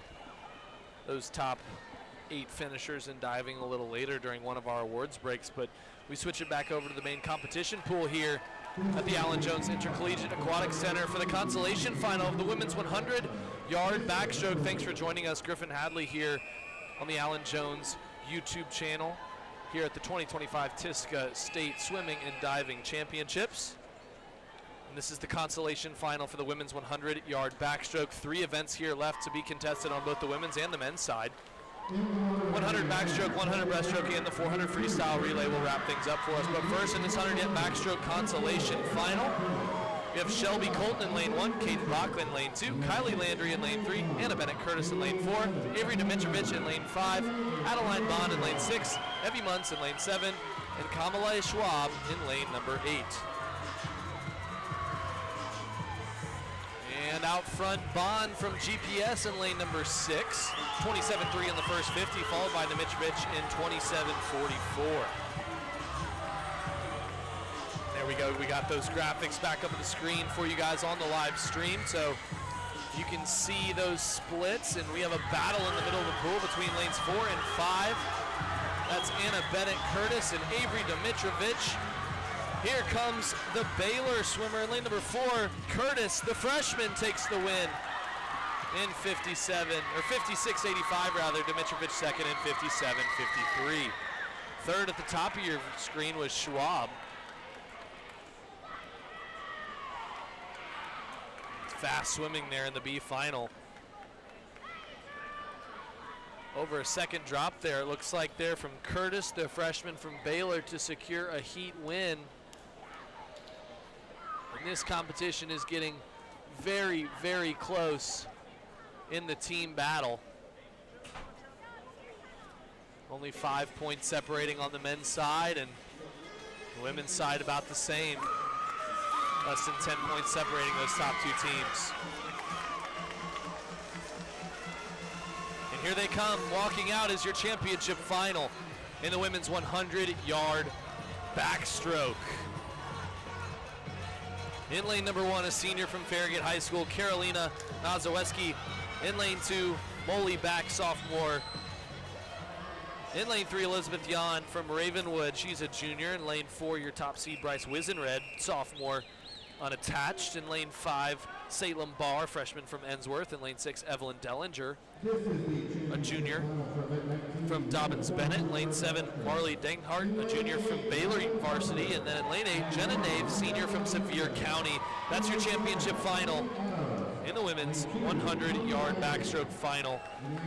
those top 8 finishers in diving a little later during one of our awards breaks, but we switch it back over to the main competition pool here at the Allan Jones Intercollegiate Aquatic Center for the consolation final of the women's 100-yard backstroke. Thanks for joining us, Griffin Hadley, here on the Allan Jones YouTube channel here at the 2025 TISCA State Swimming and Diving Championships. And this is the consolation final for the women's 100-yard backstroke. 3 events here left to be contested on both the women's and the men's side. 100 backstroke, 100 breaststroke, and the 400 freestyle relay will wrap things up for us. But first, in this 100-yard backstroke consolation final, we have Shelby Colton in lane 1, Kaden Bachman in lane 2, Kylie Landry in lane 3, Anna Bennett Curtis in lane 4, Avery Dimitrovich in lane 5, Adeline Bond in lane 6, Evie Muntz in lane 7, and Kamala Schwab in lane number 8. And out front, Bond from GPS in lane number 6, 27.3 in the first 50, followed by Dimitrovich in 27.44. There we go. We got those graphics back up on the screen for you guys on the live stream, so you can see those splits. And we have a battle in the middle of the pool between lanes 4 and 5. That's Anna Bennett Curtis and Avery Dimitrovich. Here comes the Baylor swimmer in lane number 4, Curtis, the freshman, takes the win in 56.85 rather. Dimitrovich second in 57.53. Third at the top of your screen was Schwab. Fast swimming there in the B final. Over a second drop there. It looks like they're from Curtis, the freshman from Baylor, to secure a heat win. And this competition is getting very, very close in the team battle. Only 5 points separating on the men's side, and the women's side about the same. Less than 10 points separating those top 2 teams. And here they come. Walking out is your championship final in the women's 100-yard backstroke. In lane number 1, a senior from Farragut High School, Carolina Nazaweski. In lane 2, Molly Back, sophomore. In lane 3, Elizabeth Yan from Ravenwood. She's a junior. In lane 4, your top seed, Bryce Wisenred, sophomore, unattached. In lane 5, Salem Barr, freshman from Ensworth. In lane 6, Evelyn Dellinger, a junior from Dobbins Bennett. Lane 7, Marley Denghart, a junior from Baylor Varsity. And then in lane 8, Jenna Nave, senior from Sevier County. That's your championship final in the women's 100-yard backstroke final.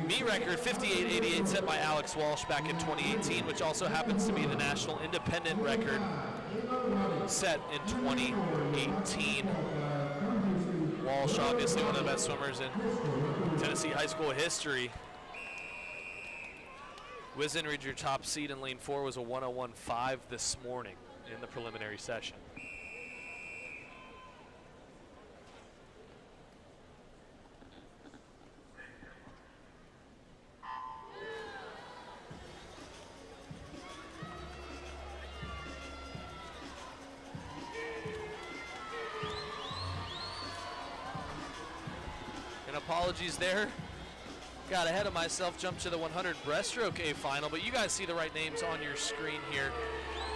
Meet record 58.88 set by Alex Walsh back in 2018, which also happens to be the national independent record set in 2018. Walsh, obviously one of the best swimmers in Tennessee high school history. Wisenred, your top seed in lane 4, was a 1:01.5 this morning in the preliminary session. Apologies there. Got ahead of myself, jumped to the 100 breaststroke A final, but you guys see the right names on your screen here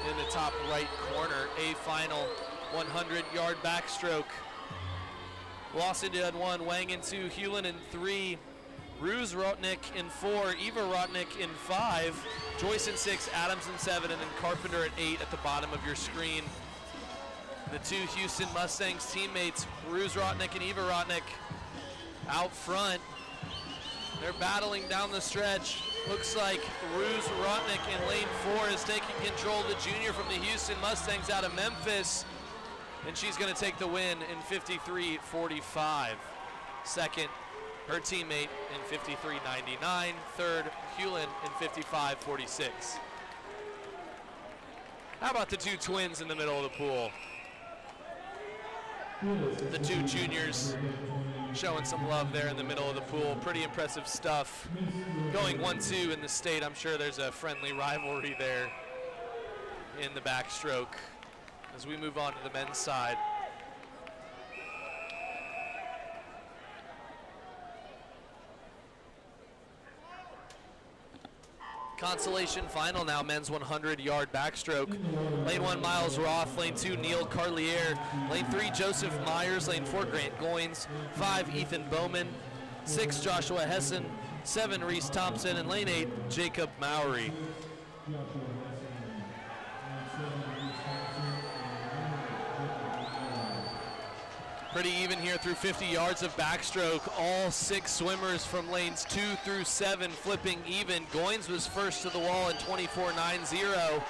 in the top right corner. A final 100-yard backstroke. Lawson in 1, Wang in 2, Hewlin in 3, Ruse Rotnick in 4, Eva Rotnick in 5, Joyce in 6, Adams in 7, and then Carpenter at 8 at the bottom of your screen. The 2 Houston Mustangs teammates, Ruse Rotnick and Eva Rotnick, out front. They're battling down the stretch. Looks like Ruse Rotnick in lane 4 is taking control of the junior from the Houston Mustangs out of Memphis, and she's going to take the win in 53.45. Second, her teammate in 53.99. Third, Hewlin in 55.46. How about the 2 twins in the middle of the pool? The 2 juniors showing some love there in the middle of the pool. Pretty impressive stuff. Going 1-2 in the state. I'm sure there's a friendly rivalry there in the backstroke as we move on to the men's side. Consolation final now, men's 100-yard backstroke. Lane 1, Miles Roth. Lane 2, Neil Carlier. Lane 3, Joseph Myers. Lane 4, Grant Goins. 5, Ethan Bowman. 6, Joshua Hessen. 7, Reese Thompson. And lane 8, Jacob Mowry. Pretty even here through 50 yards of backstroke. All 6 swimmers from lanes 2 through 7 flipping even. Goins was first to the wall in 24.90.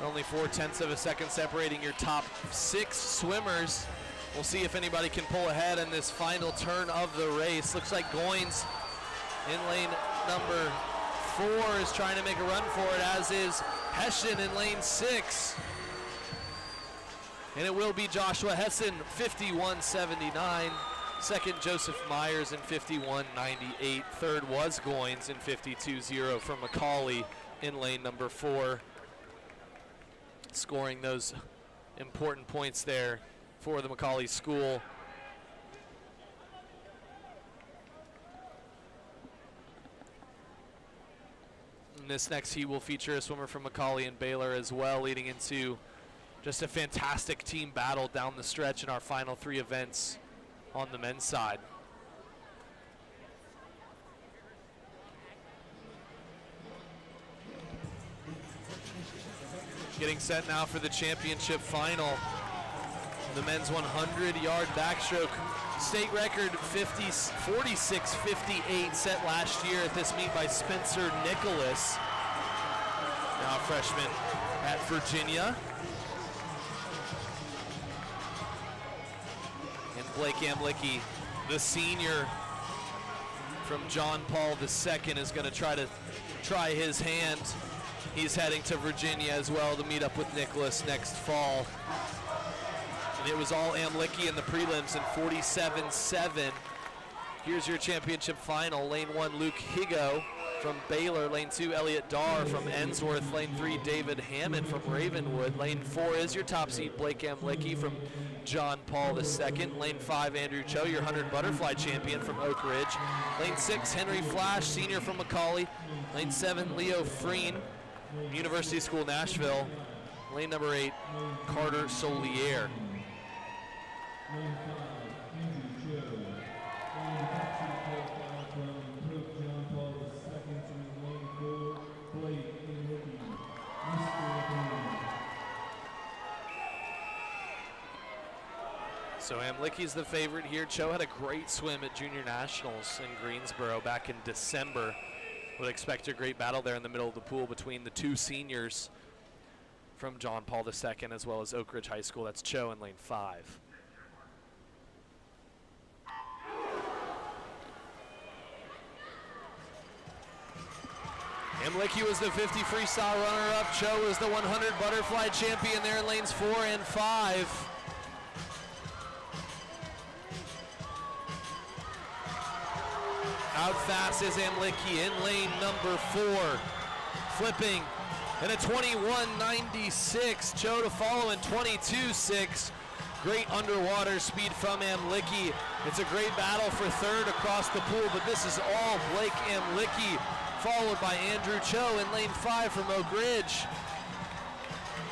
Only 0.4 of a second separating your top 6 swimmers. We'll see if anybody can pull ahead in this final turn of the race. Looks like Goins in lane number 4 is trying to make a run for it, as is Heschen in lane 6. And it will be Joshua Hessen, 51.79. Second, Joseph Myers in 51.98. Third was Goins in 52.0 from Macaulay in lane number 4. Scoring those important points there for the Macaulay school. And this next heat will feature a swimmer from Macaulay and Baylor as well, leading into just a fantastic team battle down the stretch in our final 3 events on the men's side. Getting set now for the championship final. The men's 100-yard backstroke. State record 46.58 set last year at this meet by Spencer Nicholas. Now a freshman at Virginia. And Blake Amlicki, the senior from John Paul II, is going to try his hand. He's heading to Virginia as well to meet up with Nicholas next fall. And it was all Amlicki in the prelims in 47.7. Here's your championship final. Lane 1, Luke Higo from Baylor. Lane 2, Elliot Darr from Ensworth. Lane 3, David Hammond from Ravenwood. Lane 4 is your top seed, Blake Amlicki from John Paul II. Lane 5, Andrew Cho, your 100 butterfly champion from Oak Ridge. Lane 6, Henry Flash, senior from Macaulay. Lane 7, Leo Freen, University School Nashville. Lane number 8, Carter Solier. Lane 5, Andrew Cho. Lane 6 from John Paul II to lane 4, Blake Amlicki, Mr. Boone. So Amlicki's the favorite here. Cho had a great swim at Junior Nationals in Greensboro back in December. Would expect a great battle there in the middle of the pool between the 2 seniors from John Paul II as well as Oak Ridge High School. That's Cho in lane 5. Amlicki was the 50 freestyle runner-up. Cho was the 100 butterfly champion there in lanes 4 and 5. Out fast is Amlicki in lane number 4. Flipping and a 21.96. Cho to follow in 22.6. Great underwater speed from Amlicki. It's a great battle for third across the pool, but this is all Blake Amlicki, followed by Andrew Cho in lane 5 from Oak Ridge.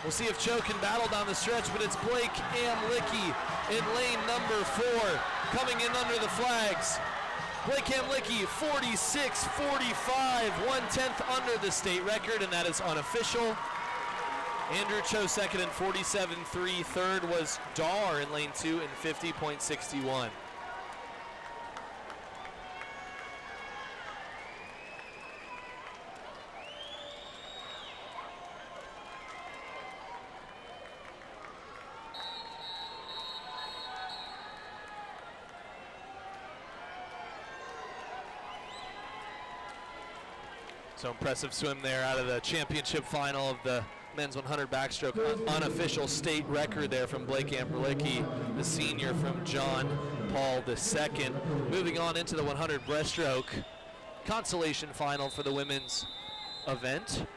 We'll see if Cho can battle down the stretch, but it's Blake Amlicki in lane number 4, coming in under the flags. Blake Amlicki, 46.45, 1/10 under the state record, and that is unofficial. Andrew Cho second in 47.3. Third was Darr in lane 2 in 50.61. So impressive swim there out of the championship final of the men's 100 backstroke. Unofficial state record there from Blake Amlicki, the senior from John Paul II. Moving on into the 100 breaststroke consolation final for the women's event.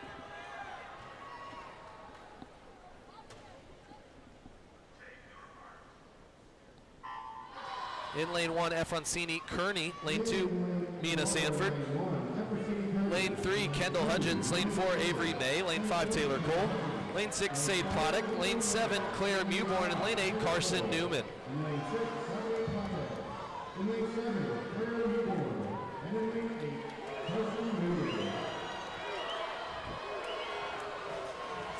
In lane 1, Efroncini Kearney. Lane 2, Mina Sanford. Lane 3, Kendall Hudgens. Lane 4, Avery May. Lane 5, Taylor Cole. Lane 6, Sade Plottick. Lane 7, Claire Mewborn. And lane 8, Carson Newman. In lane 6, Sade Plottick. In lane 7, Claire Newborn. And in lane 8, Carson Newman.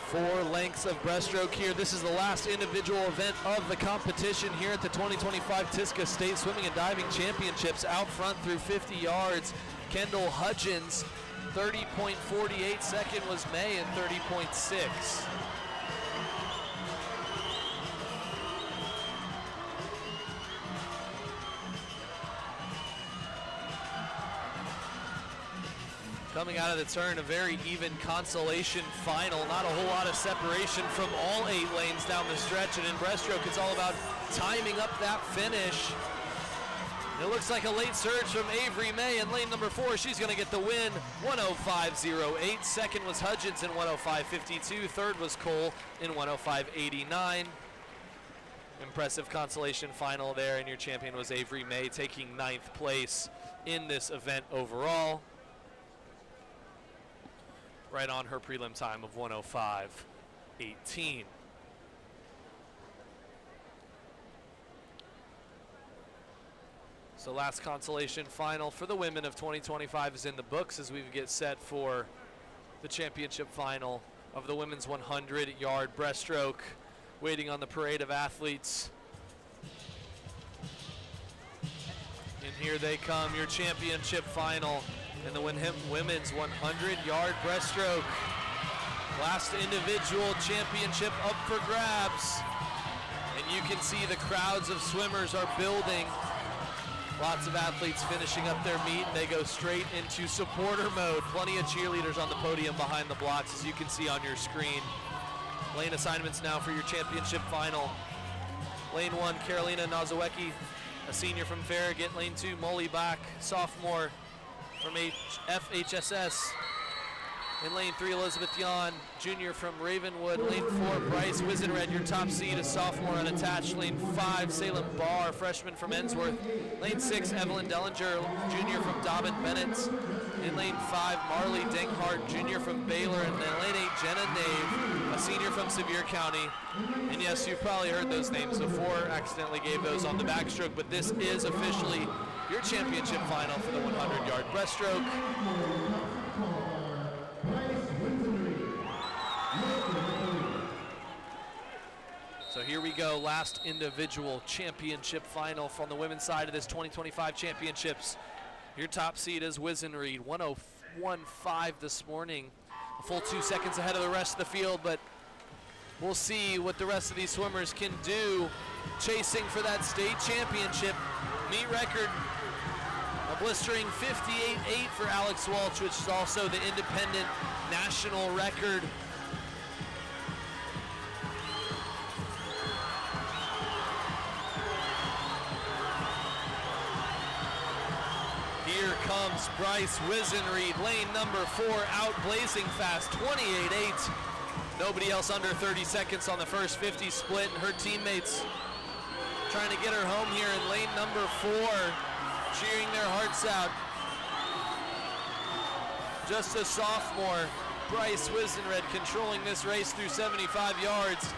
4 lengths of breaststroke here. This is the last individual event of the competition here at the 2025 TISCA State Swimming and Diving Championships. Out front through 50 yards, Kendall Hudgens. 30.48, second was May, and 30.6. Coming out of the turn, a very even consolation final. Not a whole lot of separation from all 8 lanes down the stretch. And in breaststroke, it's all about timing up that finish. It looks like a late surge from Avery May in lane number 4. She's going to get the win, 105.08. Second was Hudgens in 105.52. Third was Cole in 105.89. Impressive consolation final there, and your champion was Avery May, taking 9th place in this event overall. Right on her prelim time of 105.18. So last consolation final for the women of 2025 is in the books as we get set for the championship final of the women's 100-yard breaststroke. Waiting on the parade of athletes. And here they come, your championship final in the women's 100-yard breaststroke. Last individual championship up for grabs. And you can see the crowds of swimmers are building. Lots of athletes finishing up their meet, and they go straight into supporter mode. Plenty of cheerleaders on the podium behind the blocks, as you can see on your screen. Lane assignments now for your championship final. Lane 1, Carolina Nazawecki, a senior from Farragut. Lane 2, Molly Bach, sophomore from FHSS. In lane 3, Elizabeth Yon, junior from Ravenwood. Lane 4, Bryce Wizenred, your top seed, a sophomore unattached. Lane 5, Salem Barr, freshman from Ensworth. Lane 6, Evelyn Dellinger, junior from Dobbin Bennett. In lane 5, Marley Denghart, junior from Baylor. And then lane 8, Jenna Nave, a senior from Sevier County. And yes, you've probably heard those names before, accidentally gave those on the backstroke, but this is officially your championship final for the 100-yard breaststroke. So here we go, last individual championship final from the women's side of this 2025 championships. Your top seed is Wizenreed, 101.5 this morning. A full 2 seconds ahead of the rest of the field, but we'll see what the rest of these swimmers can do chasing for that state championship. Meet record, a blistering 58.8 for Alex Walsh, which is also the independent national record. Here comes Bryce Wizenreed, lane number 4, out blazing fast, 28.8. Nobody else under 30 seconds on the first 50 split, and her teammates trying to get her home here in lane number 4, cheering their hearts out. Just a sophomore, Bryce Wizenred controlling this race through 75 yards.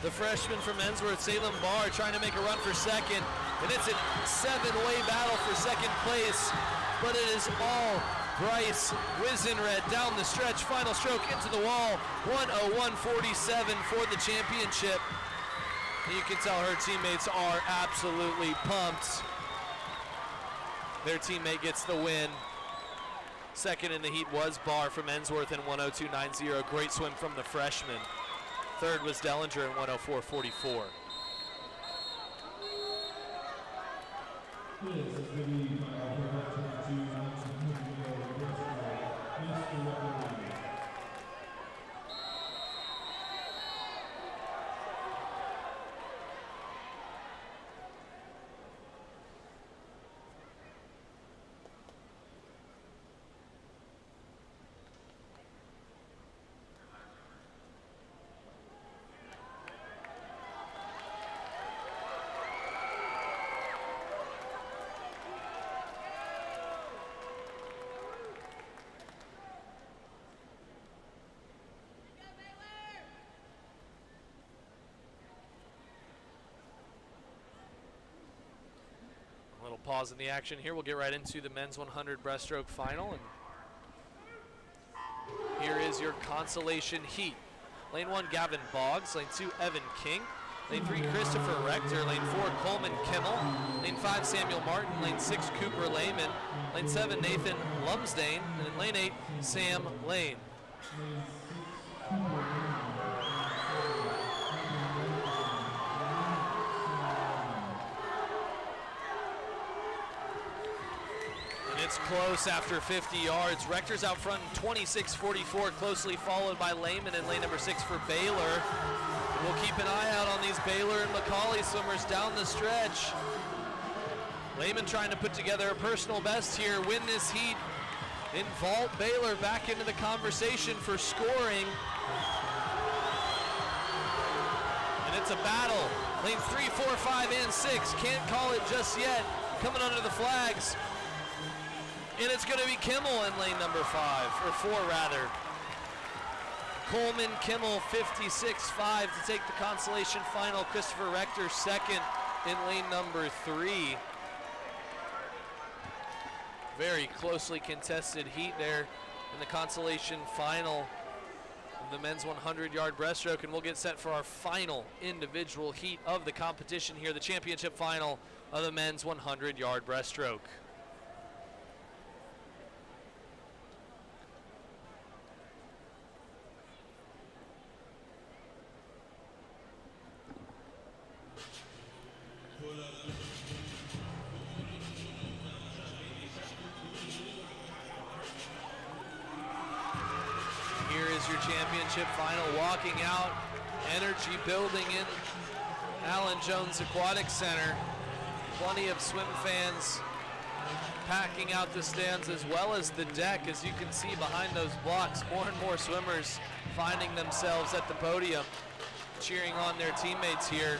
The freshman from Ensworth, Salem Barr, trying to make a run for second. And it's a 7-way battle for second place, but it is all Bryce Wizenred down the stretch. Final stroke into the wall, 101.47 for the championship. And you can tell her teammates are absolutely pumped. Their teammate gets the win. Second in the heat was Barr from Ensworth in 102.90. Great swim from the freshman. Third was Dellinger in 104.44. This is the lead by number 22, Mr. Referee. pause in the action here. We'll get right into the men's 100 breaststroke final. And here is your consolation heat. Lane 1, Gavin Boggs. Lane 2, Evan King. Lane 3, Christopher Rector. Lane 4, Coleman Kimmel. Lane 5, Samuel Martin. Lane 6, Cooper Lehman. Lane 7, Nathan Lumsdane. And in lane 8, Sam Lane. It's close after 50 yards. Rector's out front in 26:44, closely followed by Lehman in lane number 6 for Baylor. We'll keep an eye out on these Baylor and McCauley swimmers down the stretch. Lehman trying to put together a personal best here, win this heat, and vault Baylor back into the conversation for scoring. And it's a battle. Lanes 3, 4, 5, and 6. Can't call it just yet. Coming under the flags. And it's going to be Kimmel in lane number 5, or 4 rather. Coleman Kimmel 56.5 to take the consolation final. Christopher Rector second in lane number 3. Very closely contested heat there in the consolation final of the men's 100-yard breaststroke, and we'll get set for our final individual heat of the competition here, the championship final of the men's 100-yard breaststroke. Championship final, walking out, energy building in Allan Jones Aquatic Center. Plenty of swim fans packing out the stands as well as the deck. As you can see behind those blocks, more and more swimmers finding themselves at the podium, cheering on their teammates here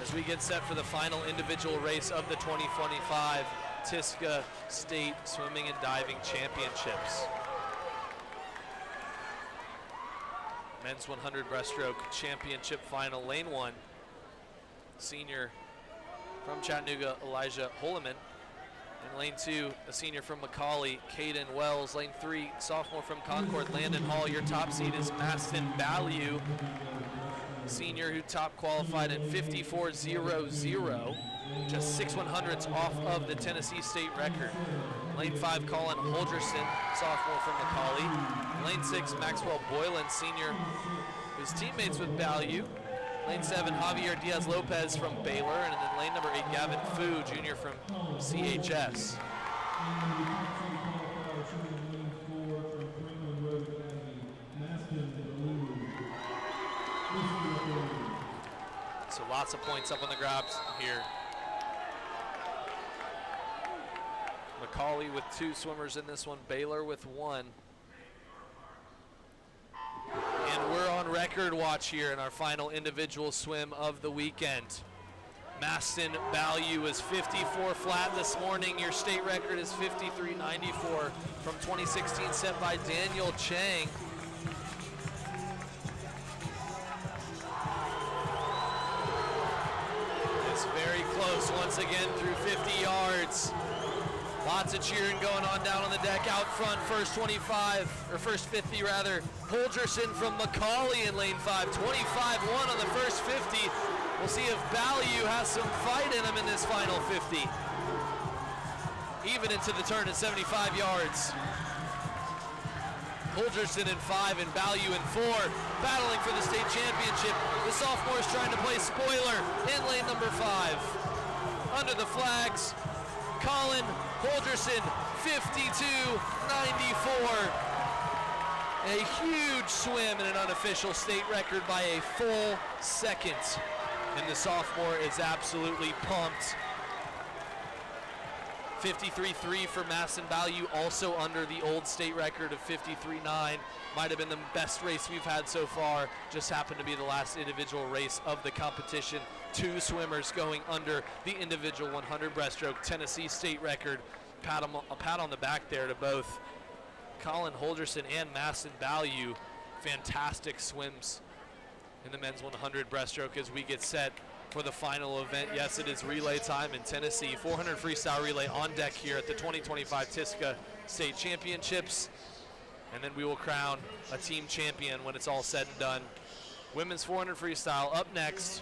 as we get set for the final individual race of the 2025 TISCA State Swimming and Diving Championships. Men's 100 breaststroke championship final, lane 1, senior from Chattanooga, Elijah Holleman. In lane 2, a senior from McCauley, Caden Wells. Lane 3, sophomore from Concord, Landon Hall. Your top seed is Maston Ballew, senior who top qualified in 54.00, just 6/100ths off of the Tennessee State record. Lane 5, Colin Holgerson, sophomore from McCauley. Lane 6, Maxwell Boylan, senior, who's teammates with Ballew. Lane 7, Javier Diaz-Lopez from Baylor. And then lane number 8, Gavin Fu, junior from CHS. So lots of points up on the grabs here. McCauley with 2 swimmers in this one, Baylor with 1. And we're on record watch here in our final individual swim of the weekend. Maston Ballew is 54 flat this morning. Your state record is 53.94 from 2016, set by Daniel Chang. It's very close once again through 50 yards. Lots of cheering going on down on the deck. Out front, first 25, or first 50 rather. Holgerson from McCauley in lane 5, 25-1 on the first 50. We'll see if Ballew has some fight in him in this final 50. Even into the turn at 75 yards. Holgerson in 5 and Ballew in 4, battling for the state championship. The sophomores trying to play spoiler in lane number 5. Under the flags, Colin Holgerson, 52.94. A huge swim and an unofficial state record by a full second. And the sophomore is absolutely pumped. 53.3 for Maston Ballew, also under the old state record of 53.9. Might have been the best race we've had so far. Just happened to be the last individual race of the competition. 2 swimmers going under the individual 100 breaststroke Tennessee state record. A pat on the back there to both Colin Holgerson and Maston Ballew. Fantastic swims in the men's 100 breaststroke as we get set for the final event. Yes, it is relay time in Tennessee. 400 freestyle relay on deck here at the 2025 TISCA State Championships. And then we will crown a team champion when it's all said and done. Women's 400 freestyle up next,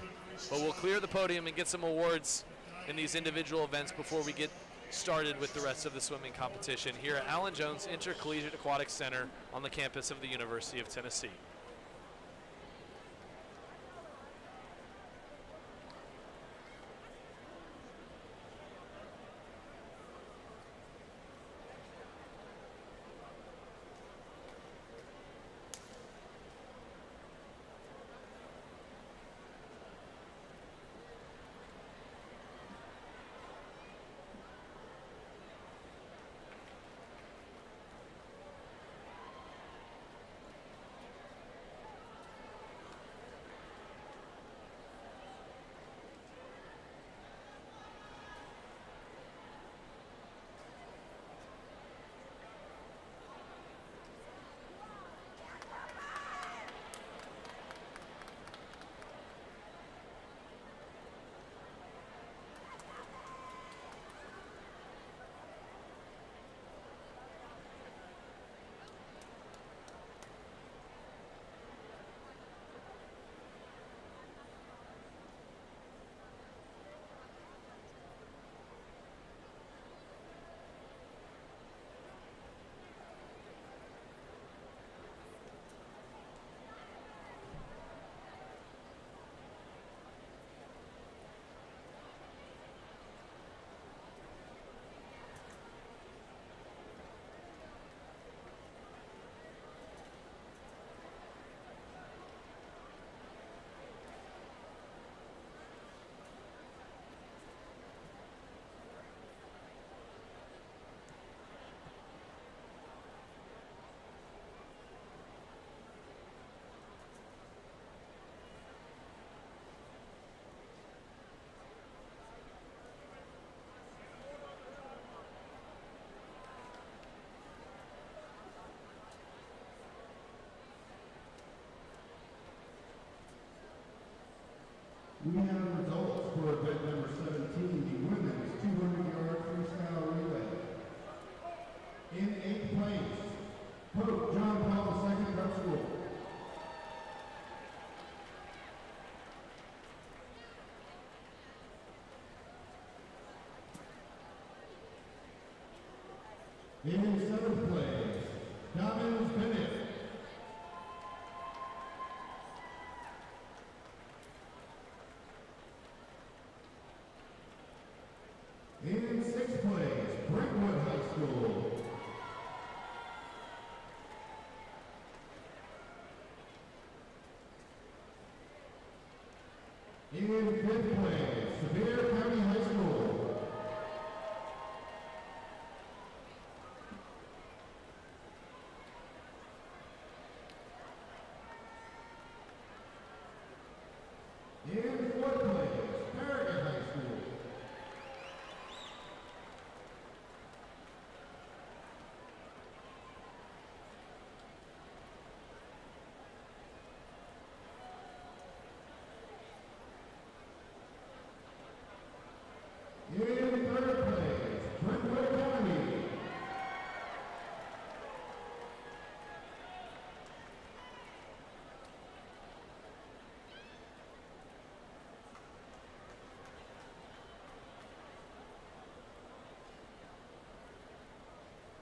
but we'll clear the podium and get some awards in these individual events before we get started with the rest of the swimming competition here at Allan Jones Intercollegiate Aquatic Center on the campus of the University of Tennessee. We have results for event number 17, the women's 200-yard freestyle relay. In 8th place, Pope John Paul II Prep School. In 7th place, Dobbins Bennett. In 6th place, Brentwood High School. In 5th place, Sevier County High School. In 4th place, Farragut High School. In 3rd place, Brentwood Academy.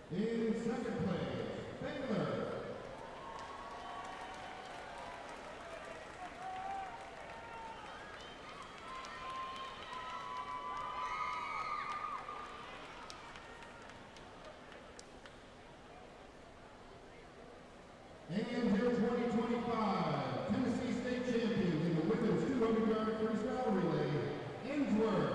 In 2nd place, Baylor. And your 2025 Tennessee State Champions in the women's 200-yard freestyle relay, Ainsworth.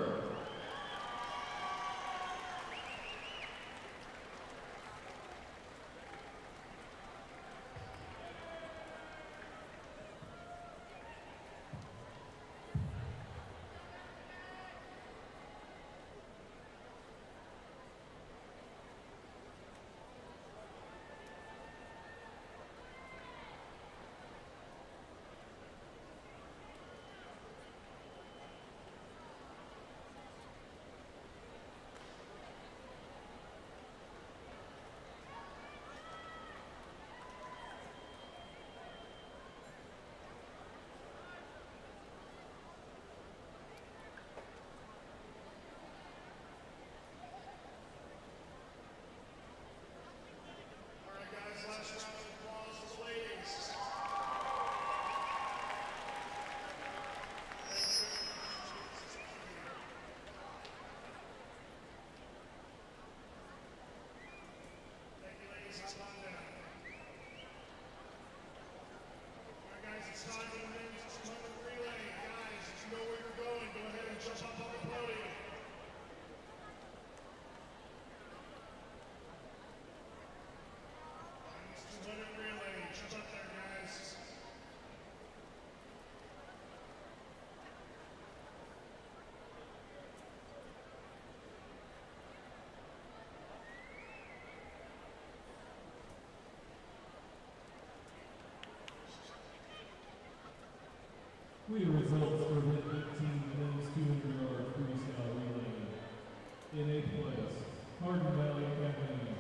In 8th place, Hardin Valley Academy.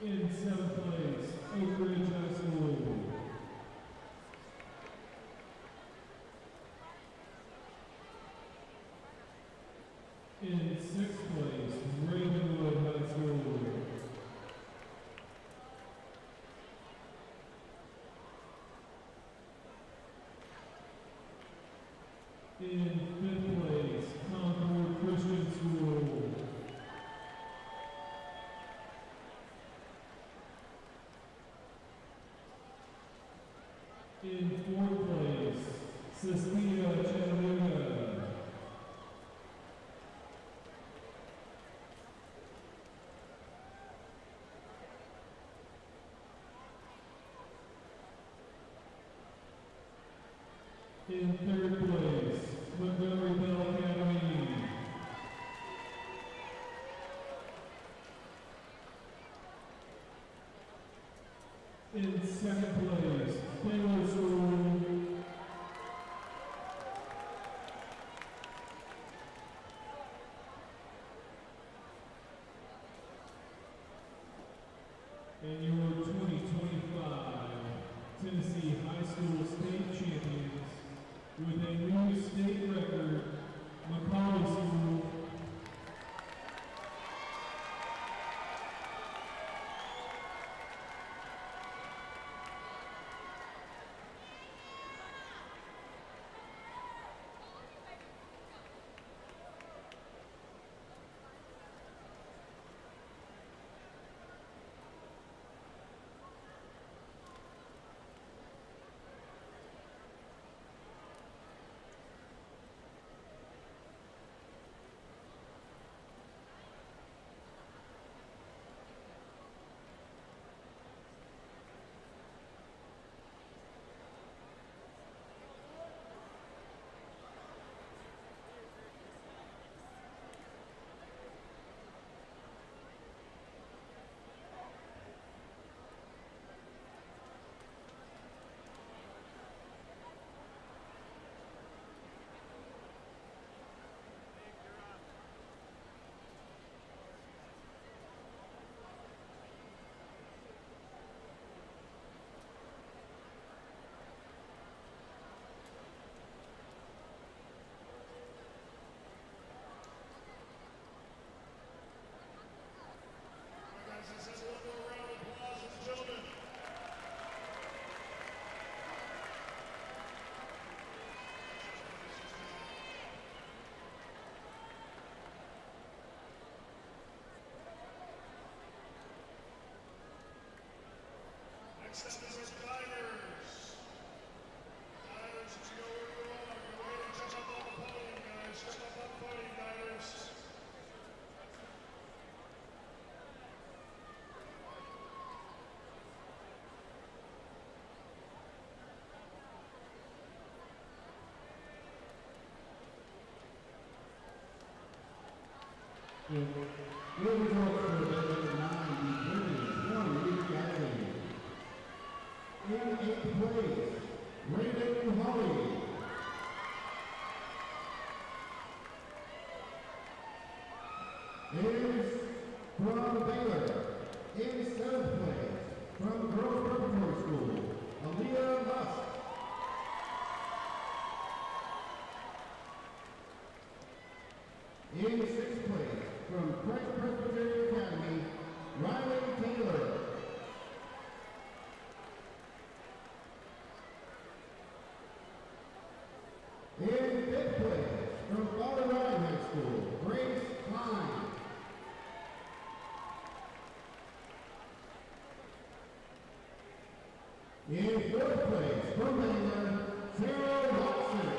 In 7th place, Oak Ridge High School. In 6th place, Ravenwood High School. In 5th place, Concord Christian School. In 4th place, Cecilia Chattanooga. In 3rd place, Montgomery Bell Academy. In 2nd place, Taylor School. And your 2025 Tennessee High School State Champions with a new state record, McCall School. Next up is our divers. Divers, if you know where you are, go ahead and jump up on the podium, guys. Jump up on the podium, divers. Your results for event number 9, the women's 1 Academy. In 8th place, Raven Holly. Is from Baylor. In 7th place, from Girls Preparatory School, Aaliyah Lusk. In 6th place, from Christ Presbyterian Academy, Riley Taylor. In 5th place, from Colorado High School, Grace Klein. In 4th place, from Baylor, Sarah Watson.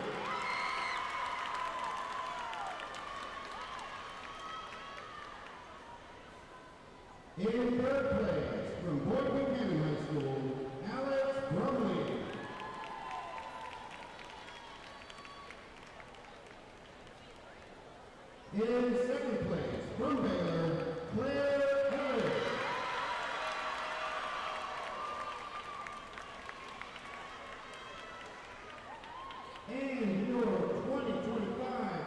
In 3rd place, from Boydton County High School, Alex Brumley. In 2nd place, from Baylor, Claire Ellis. And your 2025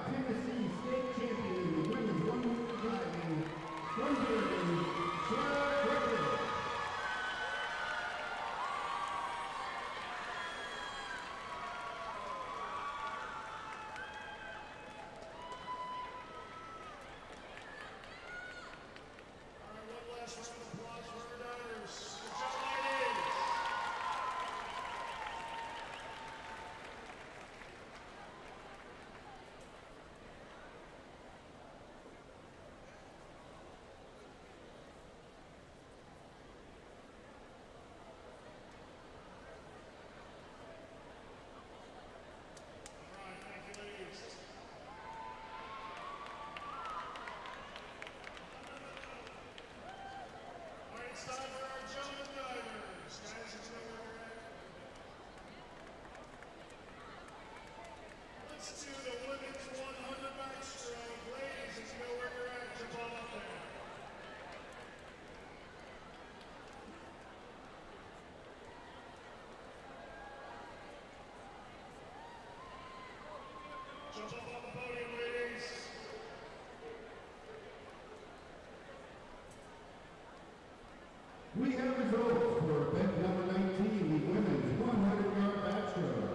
We have results for event number 19, the women's 100-yard backstroke.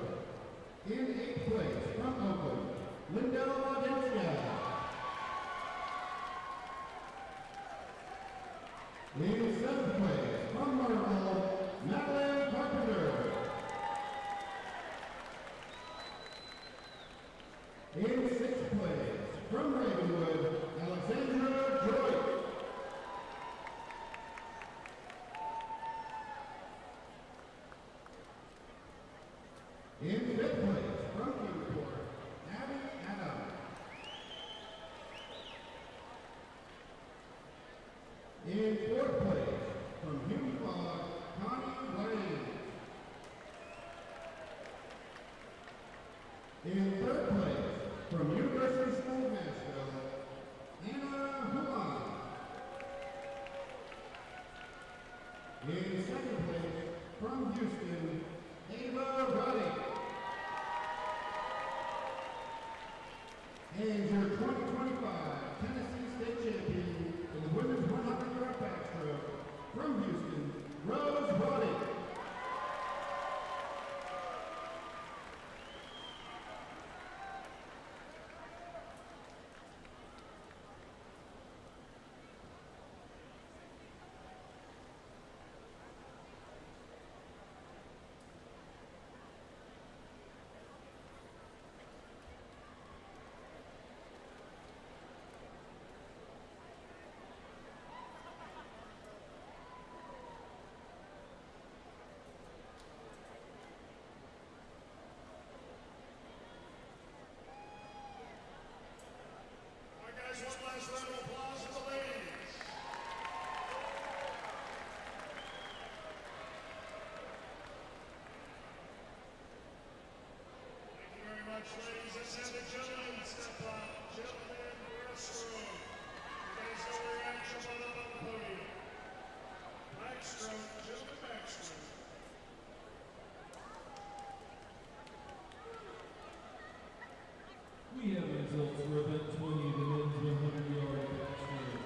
In 8th place, from Oakland, TISCA. In 7th place, from Marvel, Madeline Carpenter. In 6th place, from Ravenwood, Alexandra Joy. In 5th place, from Newport, Abby Adams. In 4th place, from Hume Fog, Connie Lane. In 3rd place, from University School of Nashville, Anna Huan. In 2nd place, from Houston, Ava Roddick. And your 2025 Tennessee State Champion in the women's 100-yard backstroke from Houston, Rose Roddick. One last round of applause for the ladies. Thank you very much, ladies and gentlemen. Step up, gentlemen, breaststroke. You guys know where you're at, jump on up on the podium. Backstroke, gentlemen, backstroke. We have results for event 20, the men's 100-yard backstroke.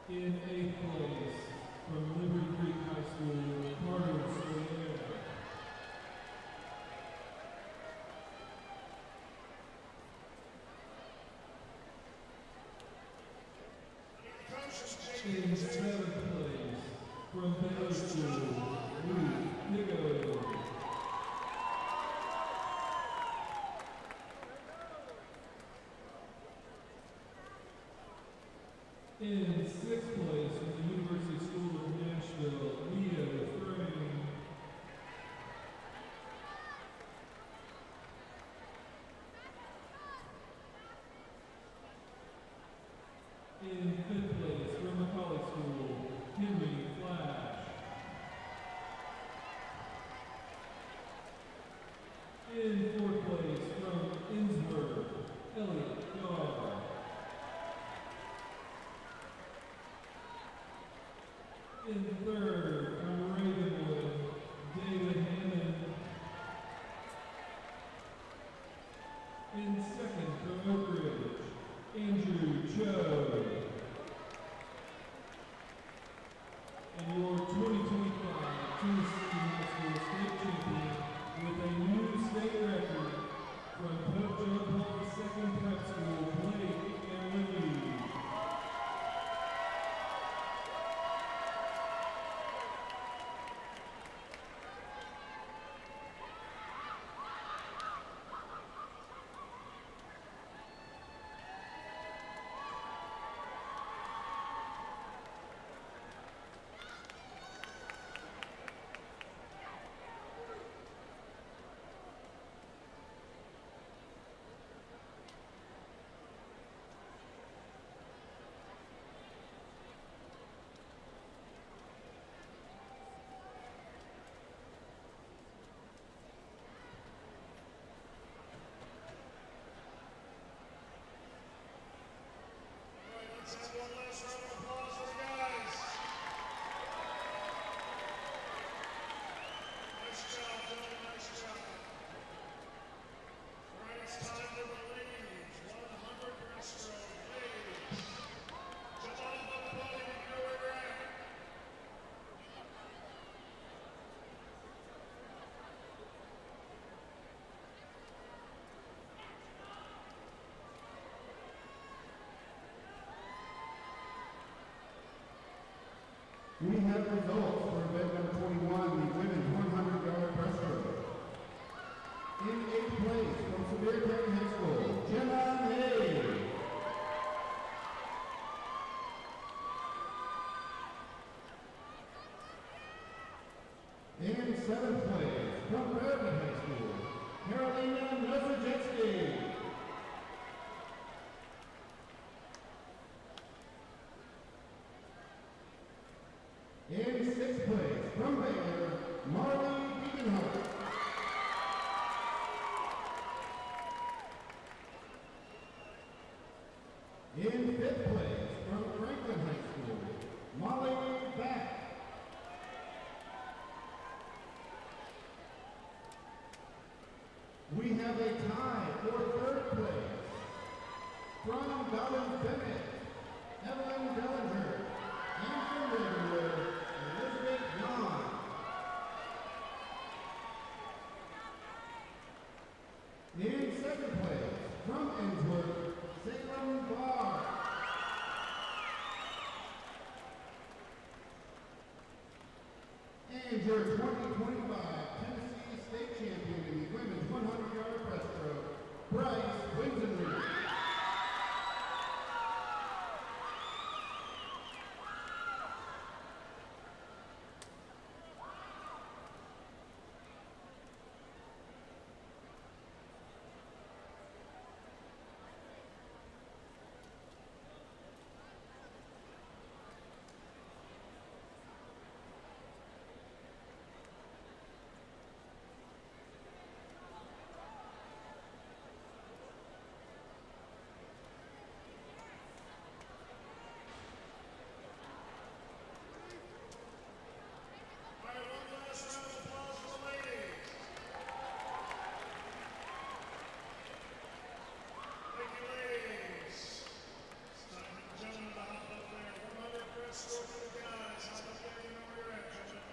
In 8th place, from Liberty Creek High School, Carter Sawyer. In 7th place, from Baylor School, Ruth Nico. In 6th place, from the University School of Nashville, Leah Frame. In 5th place, from Macaulay School, Henry Flash. In 4th place, from Innsbruck, Elliot Gar. In 3rd, from Ravenwood, David Hammond. In 2nd, from Oak Ridge, Andrew Cho. And your 2025 Tennessee High School State Champion with a new state record from Pope John Paul II Prep School, Blake and Lee. Aquatic High School, Jenna May. In 7th place, from Breaststroke High School, Carolina Nosojetsky. In 6th place, from Baylor, Marley Degenhart. In 5th place, from Franklin High School, Molly Back. We have a tie for 3rd place. From Dallas Bennett, Evelyn Dellinger, and from Ravenwood, Elizabeth John. In 2nd place, from Ainsworth, Salem Barr. And your 2025 Tennessee State Champion in the women's 100-yard breaststroke, Bryce Winsenreed. All right, one last round of applause for the ladies. Thank you, ladies. It's time for the gentlemen to hop up there. One other breaststroke for the guys. Hop up there, you know where you're at, gentlemen.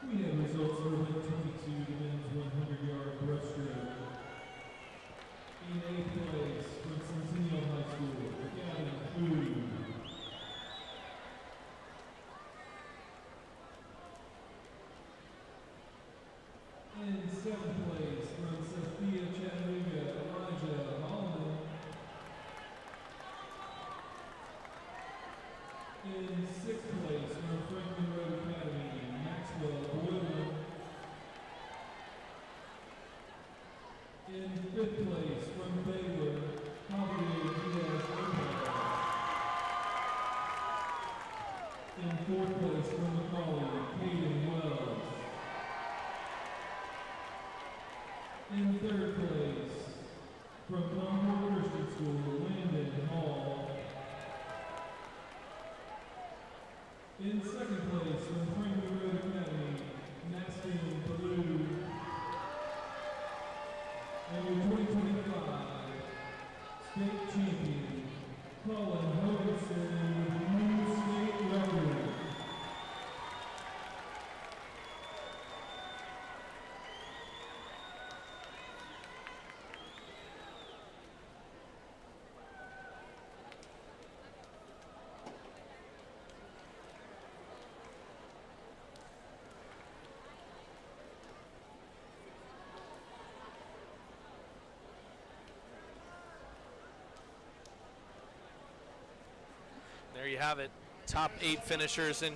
We have results for event 22, the men's 100-yard breaststroke. In 8th place, from Centennial High School, Gavin Food. In 7th place, from Sophia Chattanooga, Elijah Allan. In 6th place, from Franklin Road Academy, Maxwell Boylan. In 5th place, from Baylor, Javier Diaz-Lopez. In 4th place, from Macaulay, Caden Wells. In 3rd place, from Concord Christian School, Landon Hall. In 2nd place, from Franklin Road Academy, Mastin Ballou. And your 2025 state champion, Colin Hogerson, with a new state record. There you have it. Top 8 finishers in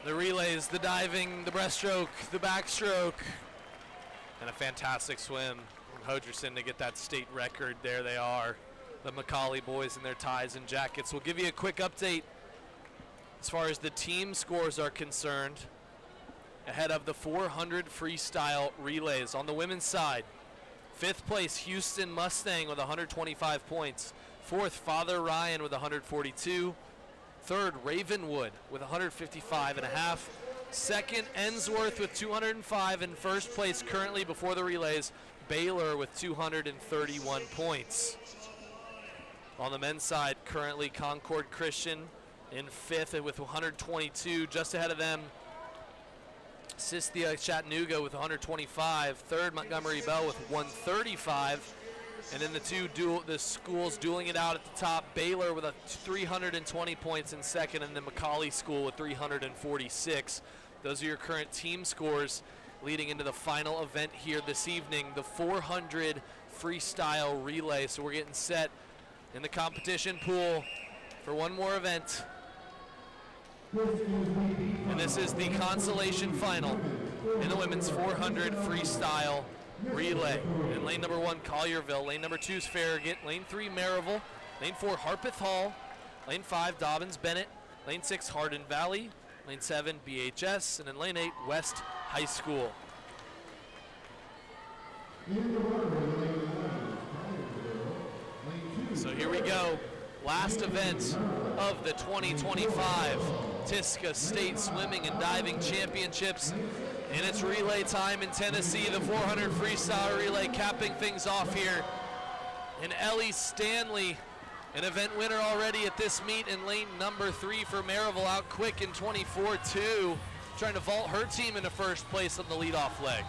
the relays, the diving, the breaststroke, the backstroke, and a fantastic swim from Hogerson to get that state record. There they are, the Macaulay boys in their ties and jackets. We'll give you a quick update as far as the team scores are concerned ahead of the 400 freestyle relays. On the women's side, 5th place, Houston Mustang with 125 points. 4th, Father Ryan with 142. 3rd, Ravenwood with 155 and a half. 2nd, Ensworth with 205. And 1st place currently before the relays, Baylor with 231 points. On the men's side, currently Concord Christian in 5th with 122. Just ahead of them, Cynthia Chattanooga with 125. 3rd, Montgomery Bell with 135. And then the schools dueling it out at the top. Baylor with 320 points in second, and then Macaulay School with 346. Those are your current team scores leading into the final event here this evening, the 400 freestyle relay. So we're getting set in the competition pool for one more event. And this is the consolation final in the women's 400 freestyle relay. In lane number 1, Collierville. Lane number 2 is Farragut. Lane 3, Maryville. Lane 4, Harpeth Hall. Lane 5, Dobbins Bennett. Lane 6, Hardin Valley. Lane 7, BHS. And in lane 8, West High School. So here we go. Last event of the 2025 TISCA State Swimming and Diving Championships. And it's relay time in Tennessee, the 400 freestyle relay capping things off here. And Ellie Stanley, an event winner already at this meet in lane number 3 for Maryville, out quick in 24-2, trying to vault her team into first place on the leadoff leg.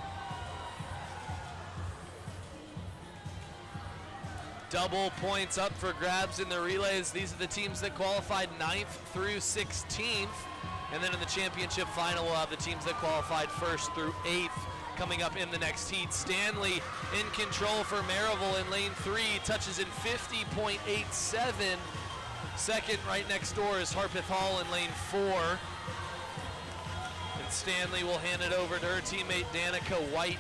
Double points up for grabs in the relays. These are the teams that qualified 9th through 16th. And then in the championship final, we'll have the teams that qualified 1st through 8th coming up in the next heat. Stanley in control for Maryville in lane 3, touches in 50.87. Second right next door is Harpeth Hall in lane 4. And Stanley will hand it over to her teammate Danica White.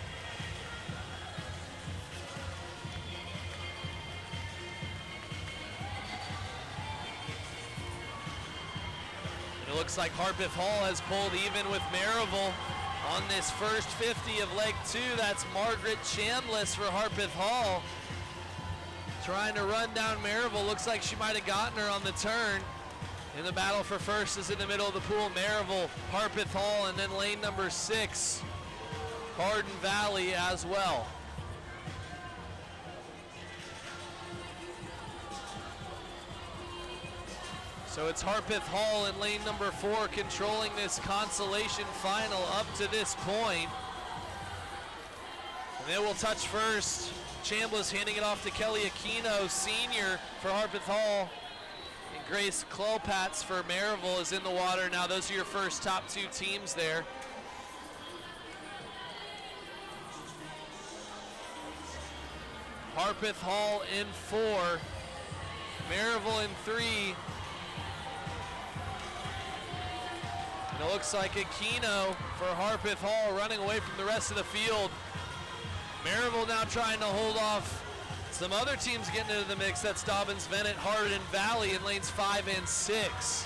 It looks like Harpeth Hall has pulled even with Maryville on this first 50 of leg 2. That's Margaret Chambliss for Harpeth Hall. Trying to run down Maryville. Looks like she might have gotten her on the turn. In the battle for first is in the middle of the pool, Maryville, Harpeth Hall, and then lane number 6, Hardin Valley as well. So it's Harpeth Hall in lane number 4 controlling this consolation final up to this point. And they will touch first. Chambliss handing it off to Kelly Aquino, senior for Harpeth Hall. And Grace Klopatz for Maryville is in the water now. Those are your first top 2 teams there. Harpeth Hall in 4. Maryville in 3. And it looks like Aquino for Harpeth Hall running away from the rest of the field. Maryville now trying to hold off some other teams getting into the mix. That's Dobbins Bennett, Hardin Valley in lanes 5 and 6.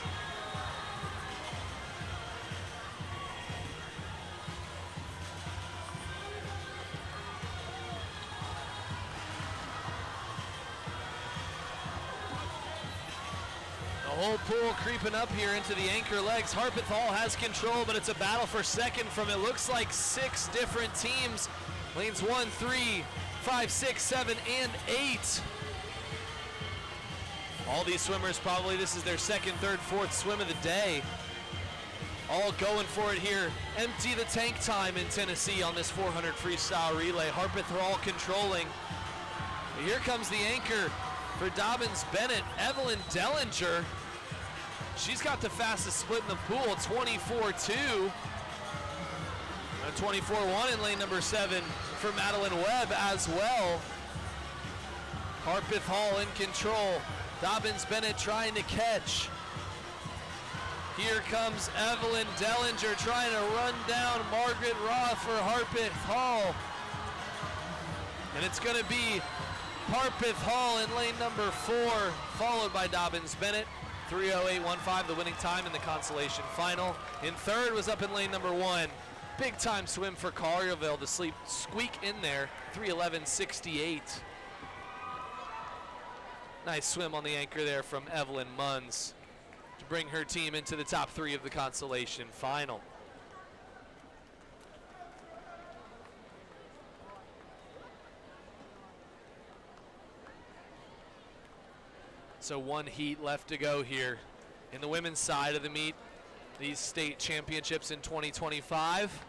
The whole pool creeping up here into the anchor legs. Harpeth Hall has control, but it's a battle for second from, it looks like, 6 different teams. Lanes 1, 3, 5, 6, 7, and 8. All these swimmers probably, this is their second, third, fourth swim of the day. All going for it here. Empty the tank time in Tennessee on this 400 freestyle relay. Harpeth Hall controlling. Here comes the anchor for Dobbins Bennett, Evelyn Dellinger. She's got the fastest split in the pool, 24-2. 24-1 in lane number 7 for Madeline Webb as well. Harpeth Hall in control. Dobbins Bennett trying to catch. Here comes Evelyn Dellinger trying to run down Margaret Roth for Harpeth Hall. And it's going to be Harpeth Hall in lane number 4, followed by Dobbins Bennett. 3:08.15, the winning time in the consolation final. In third was up in lane number 1. Big time swim for Collierville to squeak in there. 3:11.68. Nice swim on the anchor there from Evelyn Munns to bring her team into the top 3 of the consolation final. So one heat left to go here in the women's side of the meet. These state championships in 2025.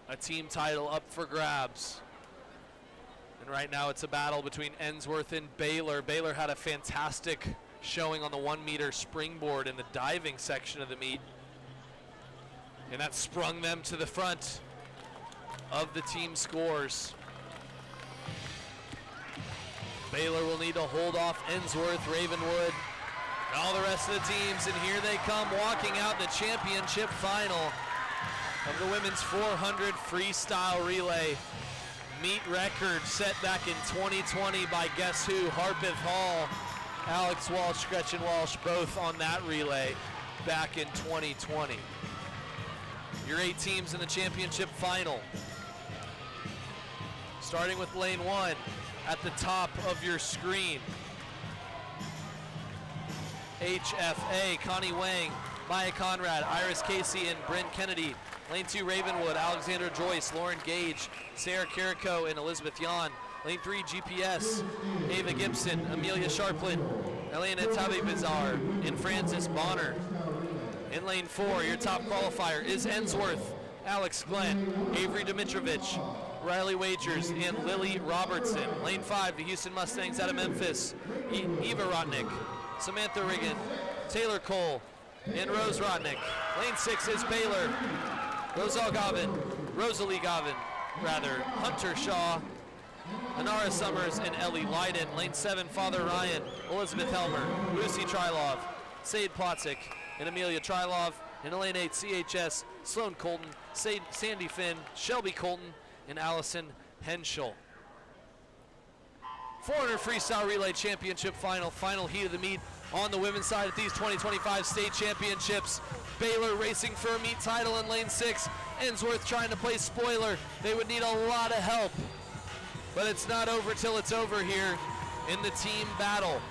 A team title up for grabs. And right now it's a battle between Ensworth and Baylor. Baylor had a fantastic showing on the 1 meter springboard in the diving section of the meet. And that sprung them to the front of the team scores. Baylor will need to hold off Ensworth, Ravenwood, and all the rest of the teams. And here they come walking out the championship final of the women's 400 freestyle relay. Meet record set back in 2020 by guess who? Harpeth Hall, Alex Walsh, Gretchen Walsh, both on that relay back in 2020. Your 8 teams in the championship final. Starting with lane 1 at the top of your screen. HFA, Connie Wang, Maya Conrad, Iris Casey, and Bryn Kennedy. Lane 2, Ravenwood, Alexandra Joyce, Lauren Gage, Sarah Carrico, and Elizabeth Yan. Lane 3, GPS, Ava Gibson, Amelia Sharplin, Elena Tabibazar, and Frances Bonner. In lane 4, your top qualifier is Ensworth, Alex Glenn, Avery Dimitrovich, Riley Wagers, and Lily Robertson. Lane 5, the Houston Mustangs out of Memphis, Eva Rotnick, Samantha Riggin, Taylor Cole, and Rose Rotnick. Lane 6 is Baylor, Rosalie Gavin, Hunter Shaw, Anara Summers, and Ellie Leiden. Lane 7, Father Ryan, Elizabeth Helmer, Lucy Trilov, Sade Plotzik, and Amelia Trilov. In lane 8, CHS, Sloan Colton, Sandy Finn, Shelby Colton, and Allison Henschel. 400 freestyle relay championship final heat of the meet on the women's side at these 2025 state championships. Baylor racing for a meet title in lane 6. Ensworth trying to play spoiler. They would need a lot of help, but it's not over till it's over here in the team battle.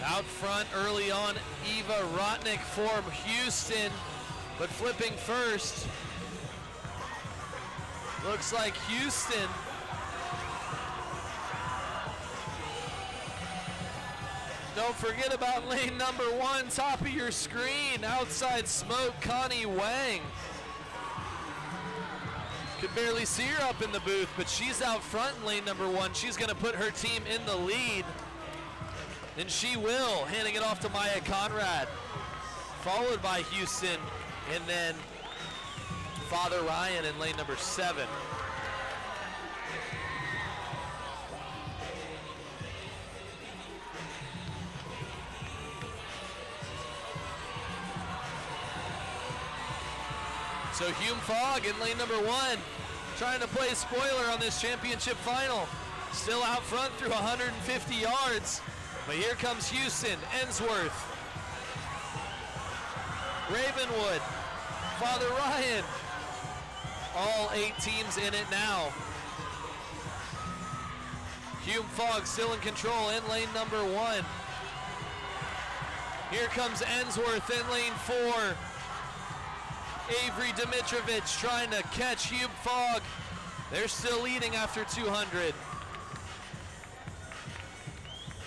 Out front early on, Eva Rotnick for Houston, but flipping first. Looks like Houston don't forget about lane number 1, top of your screen, outside smoke, Connie Wang. Could barely see her up in the booth, but she's out front in lane number 1. She's gonna put her team in the lead, and she will, handing it off to Maya Conrad, followed by Houston, and then Father Ryan in lane number 7. So Hume Fogg in lane number 1, trying to play spoiler on this championship final. Still out front through 150 yards. But here comes Houston, Ensworth, Ravenwood, Father Ryan. All 8 teams in it now. Hume Fogg still in control in lane number 1. Here comes Ensworth in lane 4. Avery Dimitrovich trying to catch Hume Fogg. They're still leading after 200.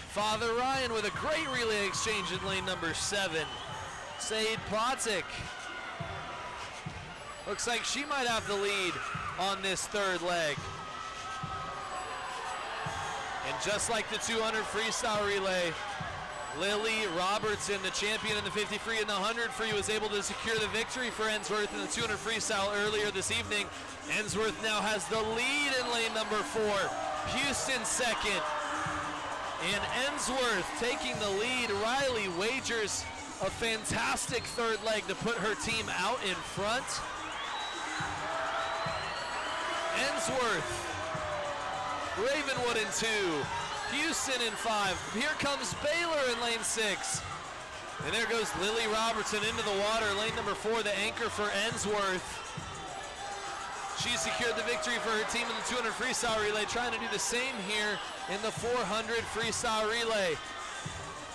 Father Ryan with a great relay exchange in lane number 7. Sade Plotzik. Looks like she might have the lead on this 3rd leg. And just like the 200 freestyle relay, Lily Robertson, the champion in the 50 free and the 100 free, was able to secure the victory for Ensworth in the 200 freestyle earlier this evening. Ensworth now has the lead in lane number 4. Houston 2nd. And Ensworth taking the lead. Riley Wagers, a fantastic 3rd leg to put her team out in front. Ensworth, Ravenwood in 2. Houston in 5. Here comes Baylor in lane 6. And there goes Lily Robertson into the water. Lane number 4, the anchor for Ensworth. She secured the victory for her team in the 200 freestyle relay, trying to do the same here in the 400 freestyle relay.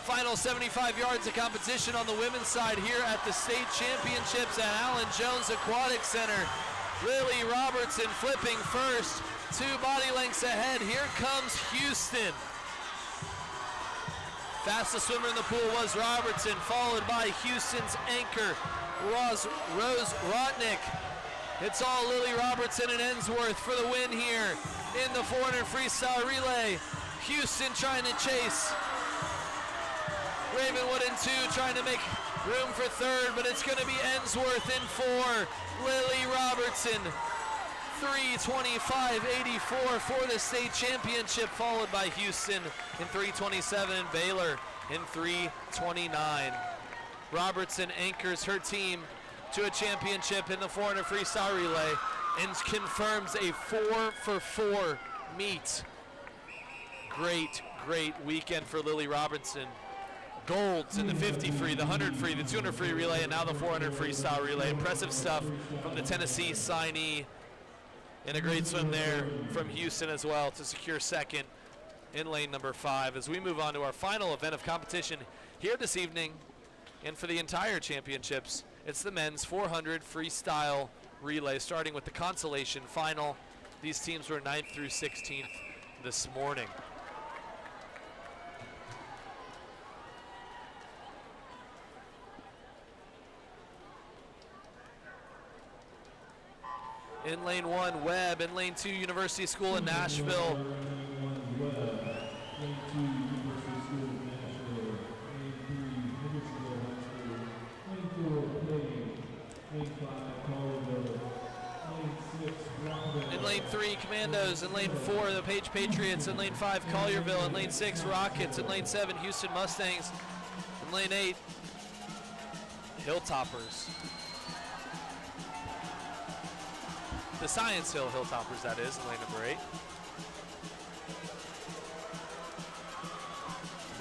Final 75 yards of competition on the women's side here at the state championships at Allan Jones Aquatic Center. Lily Robertson flipping first. 2 body lengths ahead. Here comes Houston. Fastest swimmer in the pool was Robertson, followed by Houston's anchor, Rose Rotnick. It's all Lily Robertson and Ensworth for the win here in the 400 freestyle relay. Houston trying to chase. Ravenwood in 2, trying to make room for 3rd, but it's going to be Ensworth in 4. Lily Robertson, 3:25.84 for the state championship, followed by Houston in 3:27 and Baylor in 3:29. Robertson anchors her team to a championship in the 400 freestyle relay and confirms a 4-for-4 meet. Great weekend for Lily Robertson. Golds in the 50 free, the 100 free, the 200 free relay, and now the 400 freestyle relay. Impressive stuff from the Tennessee signee. And a great swim there from Houston as well to secure 2nd in lane number 5. As we move on to our final event of competition here this evening, and for the entire championships, it's the men's 400 freestyle relay, starting with the consolation final. These teams were 9th through 16th this morning. In lane 1, Webb. In lane 2, University School in Nashville. In lane 3, Commandos. In lane 4, the Page Patriots. In lane 5, Collierville. In lane 6, Rockets. In lane 7, Houston Mustangs. In lane 8, Hilltoppers. The Science Hill Hilltoppers, that is, in lane number 8.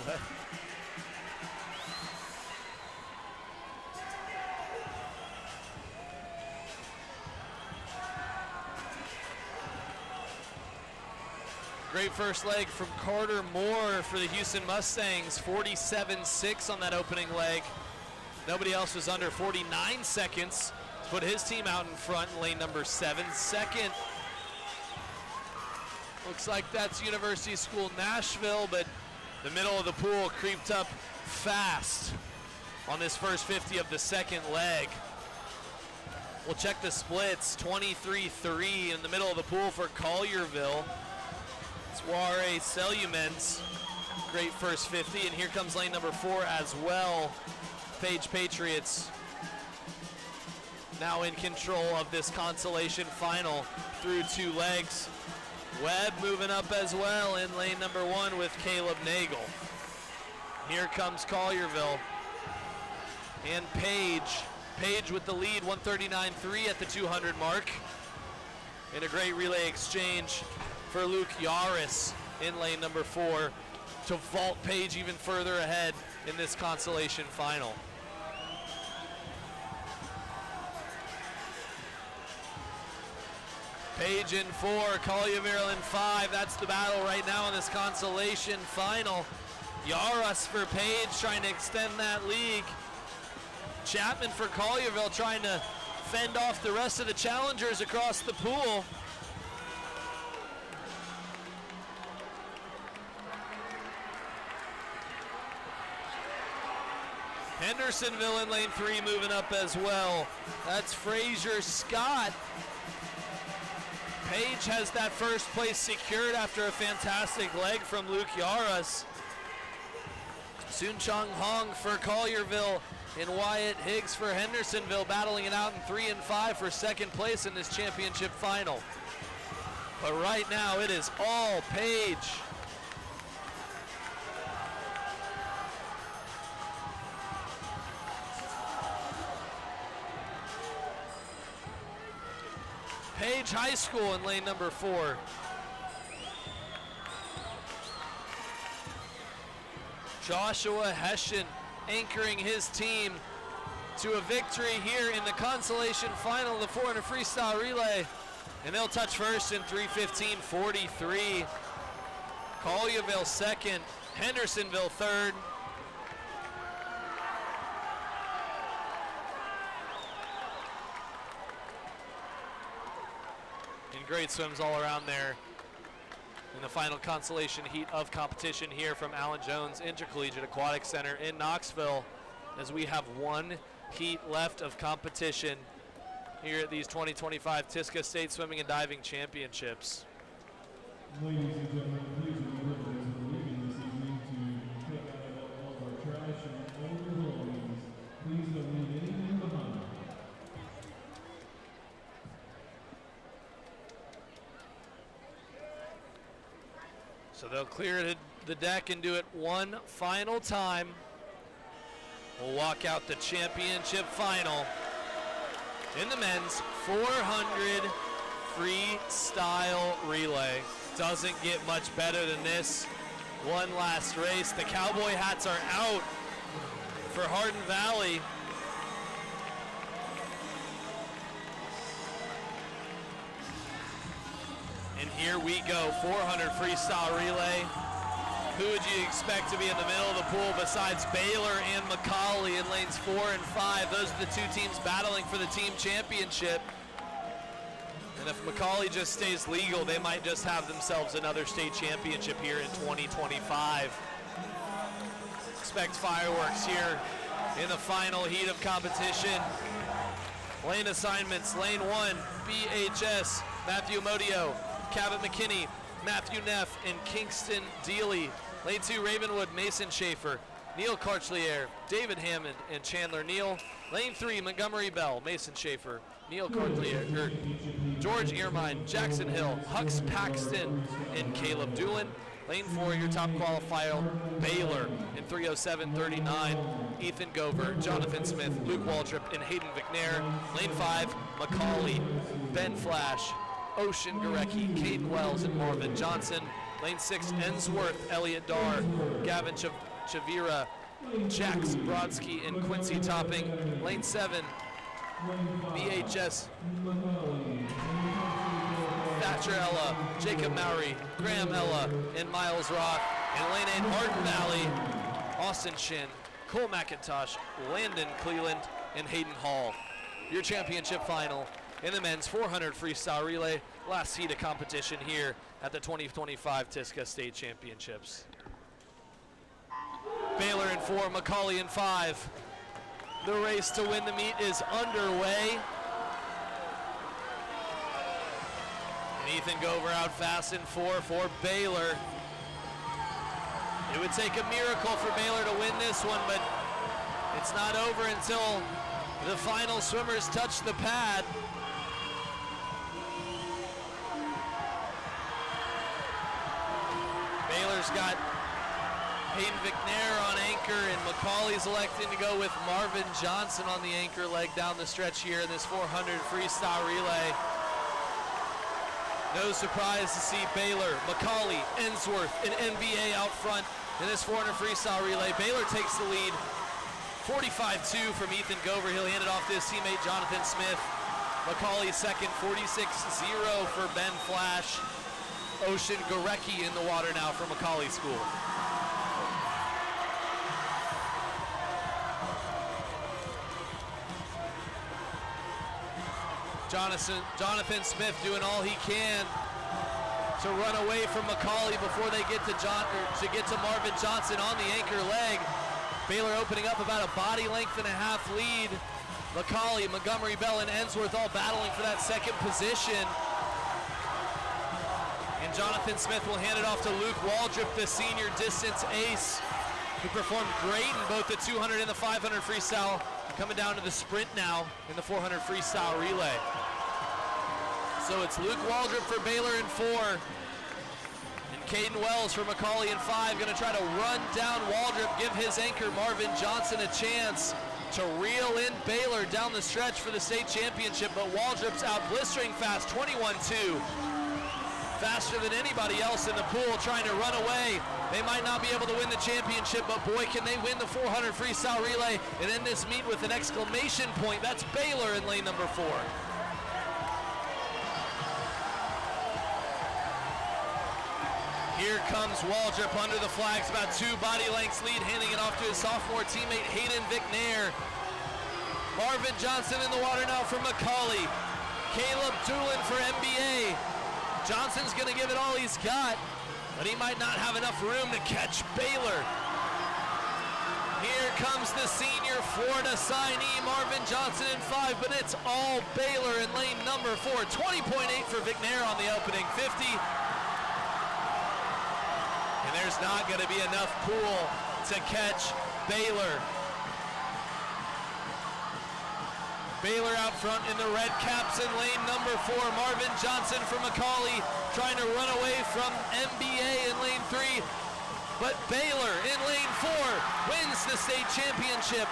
What? Great first leg from Carter Moore for the Houston Mustangs. 47.6 on that opening leg. Nobody else was under 49 seconds. Put his team out in front in lane number 7. 2nd, looks like that's University School Nashville, but the middle of the pool creeped up fast on this first 50 of the 2nd leg. We'll check the splits. 23-3 in the middle of the pool for Collierville. Soiree Celumens, great first 50, and here comes lane number 4 as well. Page Patriots now in control of this consolation final through 2 legs. Webb moving up as well in lane number 1 with Caleb Nagel. Here comes Collierville and Page. Page with the lead, 139.3 at the 200 mark. In a great relay exchange for Luke Yaris in lane number 4 to vault Page even further ahead in this consolation final. Page in 4, Collierville in 5. That's the battle right now in this consolation final. Yaris for Page trying to extend that lead. Chapman for Collierville trying to fend off the rest of the challengers across the pool. Hendersonville in lane 3 moving up as well. That's Frazier Scott. Page has that first place secured after a fantastic leg from Luke Yaris. Soon Chong Hong for Collierville and Wyatt Higgs for Hendersonville battling it out in 3 and 5 for 2nd place in this championship final. But right now it is all Page. Page High School in lane number 4. Joshua Hessian anchoring his team to a victory here in the consolation final of the 400 freestyle relay. And they'll touch first in 3:15.43. Collierville 2nd, Hendersonville 3rd. Great swims all around there in the final consolation heat of competition here from Allan Jones Intercollegiate Aquatic Center in Knoxville, as we have 1 heat left of competition here at these 2025 TISCA State Swimming and Diving Championships. Ladies and gentlemen, please remember as we're leaving this evening to take out all of our trash and all your belongings. Please don't leave anything behind. So they'll clear the deck and do it one final time. We'll walk out the championship final in the men's 400 freestyle relay. Doesn't get much better than this. One last race. The cowboy hats are out for Hardin Valley. And here we go, 400 freestyle relay. Who would you expect to be in the middle of the pool besides Baylor and McCallie in lanes 4 and 5? Those are the two teams battling for the team championship. And if McCallie just stays legal, they might just have themselves another state championship here in 2025. Expect fireworks here in the final heat of competition. Lane assignments, lane 1, BHS, Matthew Modio, Cabot McKinney, Matthew Neff, and Kingston Dealey. Lane 2, Ravenwood, Mason Schaefer, Neil Carchlier, David Hammond, and Chandler Neal. Lane 3, Montgomery Bell, Mason Schaefer, Neil Carchlier, George Earmine, Jackson Hill, Hux Paxton, and Caleb Doolin. Lane 4, your top qualifier, Baylor in 3:07:39. Ethan Gover, Jonathan Smith, Luke Waldrop, and Hayden McNair. Lane 5, McCallie, Ben Flash, Ocean Gorecki, Caden Wells, and Marvin Johnson. Lane 6, Ensworth, Elliot Darr, Gavin Chavira, Jax Brodsky, and Quincy Topping. Lane 7, BHS, Thatcher Ella, Jacob Mowry, Graham Ella, and Miles Roth. And Lane 8, Hardin Valley, Austin Shin, Cole McIntosh, Landon Cleland, and Hayden Hall. Your championship final in the men's 400 freestyle relay, last heat of competition here at the 2025 TISCA State Championships. Baylor in 4, McCallie in 5. The race to win the meet is underway. And Ethan Gover out fast in 4 for Baylor. It would take a miracle for Baylor to win this one, but it's not over until the final swimmers touch the pad. Baylor's got Hayden McNair on anchor, and McCallie's electing to go with Marvin Johnson on the anchor leg down the stretch here in this 400 freestyle relay. No surprise to see Baylor, McCallie, Ensworth, and NBA out front in this 400 freestyle relay. Baylor takes the lead, 45-2 from Ethan Gover. He'll hand it off to his teammate Jonathan Smith. McCallie second, 46-0 for Ben Flash. Ocean Gorecki in the water now for McCallie School. Jonathan Smith doing all he can to run away from McCallie before they get to Marvin Johnson on the anchor leg. Baylor opening up about a body length and a half lead. McCallie, Montgomery Bell, and Ensworth all battling for that second position. And Jonathan Smith will hand it off to Luke Waldrop, the senior distance ace, who performed great in both the 200 and the 500 freestyle, coming down to the sprint now in the 400 freestyle relay. So it's Luke Waldrop for Baylor in 4, and Caden Wells for McCallie in 5, gonna try to run down Waldrop, give his anchor Marvin Johnson a chance to reel in Baylor down the stretch for the state championship, but Waldrop's out blistering fast, 21-2. Faster than anybody else in the pool, trying to run away. They might not be able to win the championship, but boy, can they win the 400 freestyle relay and end this meet with an exclamation point. That's Baylor in lane number 4. Here comes Waldrop under the flags, about 2 body lengths lead, handing it off to his sophomore teammate Hayden McNair. Marvin Johnson in the water now for McCallie. Caleb Doolin for NBA. Johnson's gonna give it all he's got, but he might not have enough room to catch Baylor. Here comes the senior Florida signee, Marvin Johnson in 5, but it's all Baylor in lane number 4. 20.8 for McNair on the opening 50. And there's not going to be enough pool to catch Baylor. Baylor out front in the red caps in lane number 4. Marvin Johnson from Macaulay trying to run away from MBA in lane 3. But Baylor in lane 4 wins the state championship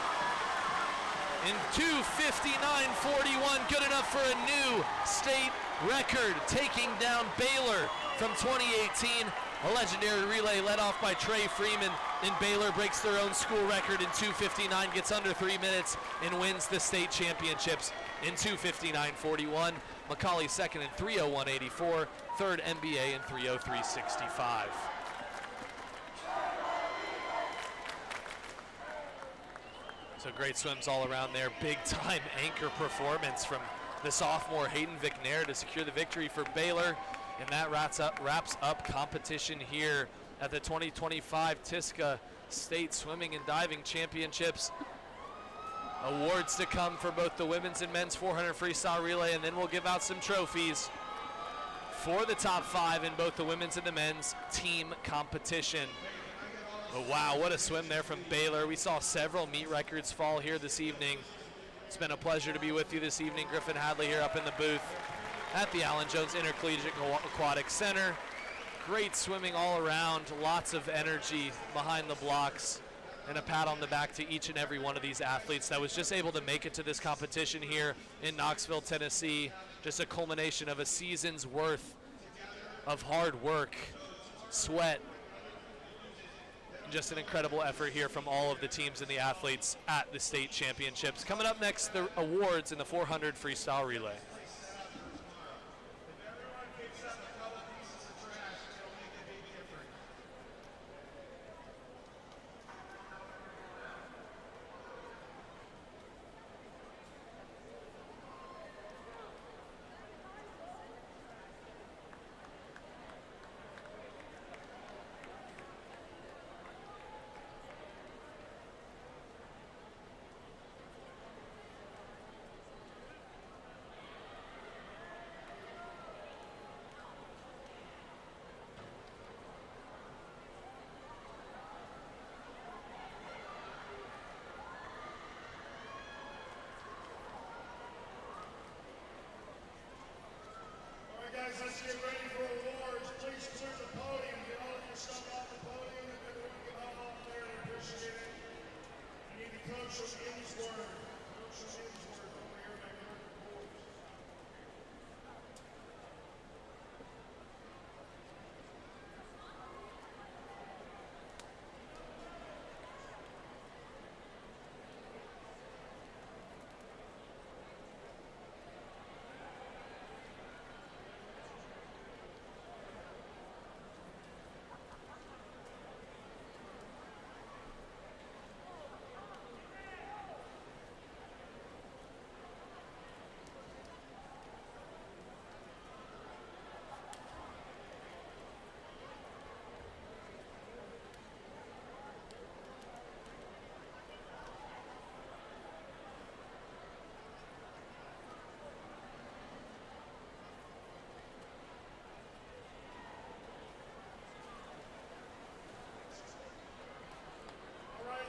in 2:59.41, good enough for a new state record, taking down Baylor from 2018. A legendary relay led off by Trey Freeman, and Baylor breaks their own school record in 2:59, gets under 3 minutes, and wins the state championships in 2:59.41. Macaulay second in 3:01.84, third MBA in 3:03.65. So great swims all around there. Big time anchor performance from the sophomore Hayden McNair to secure the victory for Baylor. And that wraps up competition here at the 2025 TISCA State Swimming and Diving Championships. Awards to come for both the women's and men's 400 freestyle relay, and then we'll give out some trophies for the top 5 in both the women's and the men's team competition. But wow, what a swim there from Baylor. We saw several meet records fall here this evening. It's been a pleasure to be with you this evening. Griffin Hadley here up in the booth at the Allan Jones Intercollegiate Aquatic Center. Great swimming all around, lots of energy behind the blocks, and a pat on the back to each and every one of these athletes that was just able to make it to this competition here in Knoxville, Tennessee. Just a culmination of a season's worth of hard work, sweat, just an incredible effort here from all of the teams and the athletes at the state championships. Coming up next, the awards in the 400 freestyle relay. Guys, let's get ready for awards. Please clear the podium. Get all of your stuff off the podium, and everyone get all off there. I appreciate it. I need the coach from Innsworth. Coach from Innsworth over here back there.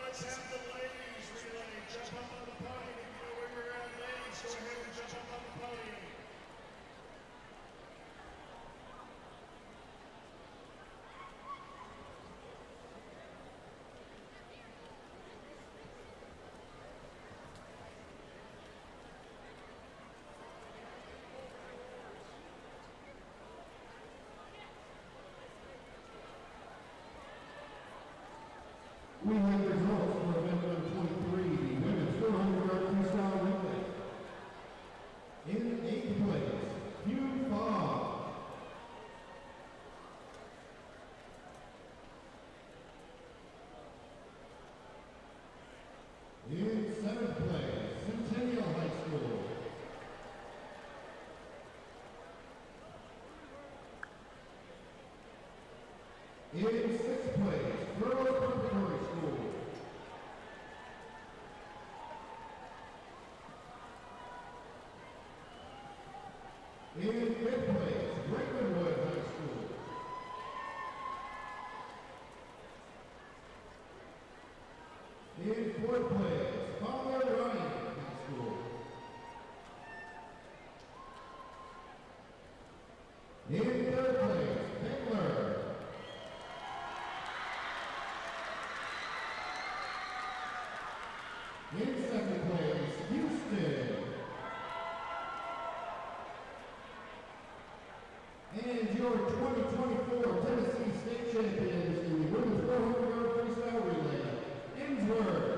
Let's have the ladies relay. Jump up on the podium. If you know where you're at, ladies, go ahead and jump up on the podium. We have results for event number 23, the women's 400-yard freestyle relay. In 8th place, Hugh Fogg. In 7th place, Centennial High School. In 6th place, Girls Preparatory School. In fourth place, Father Ryan High School. In third place, Baylor. In second place, Houston. And your 2024 Tennessee State Champions in the women's 400-yard freestyle relay, Emsworth.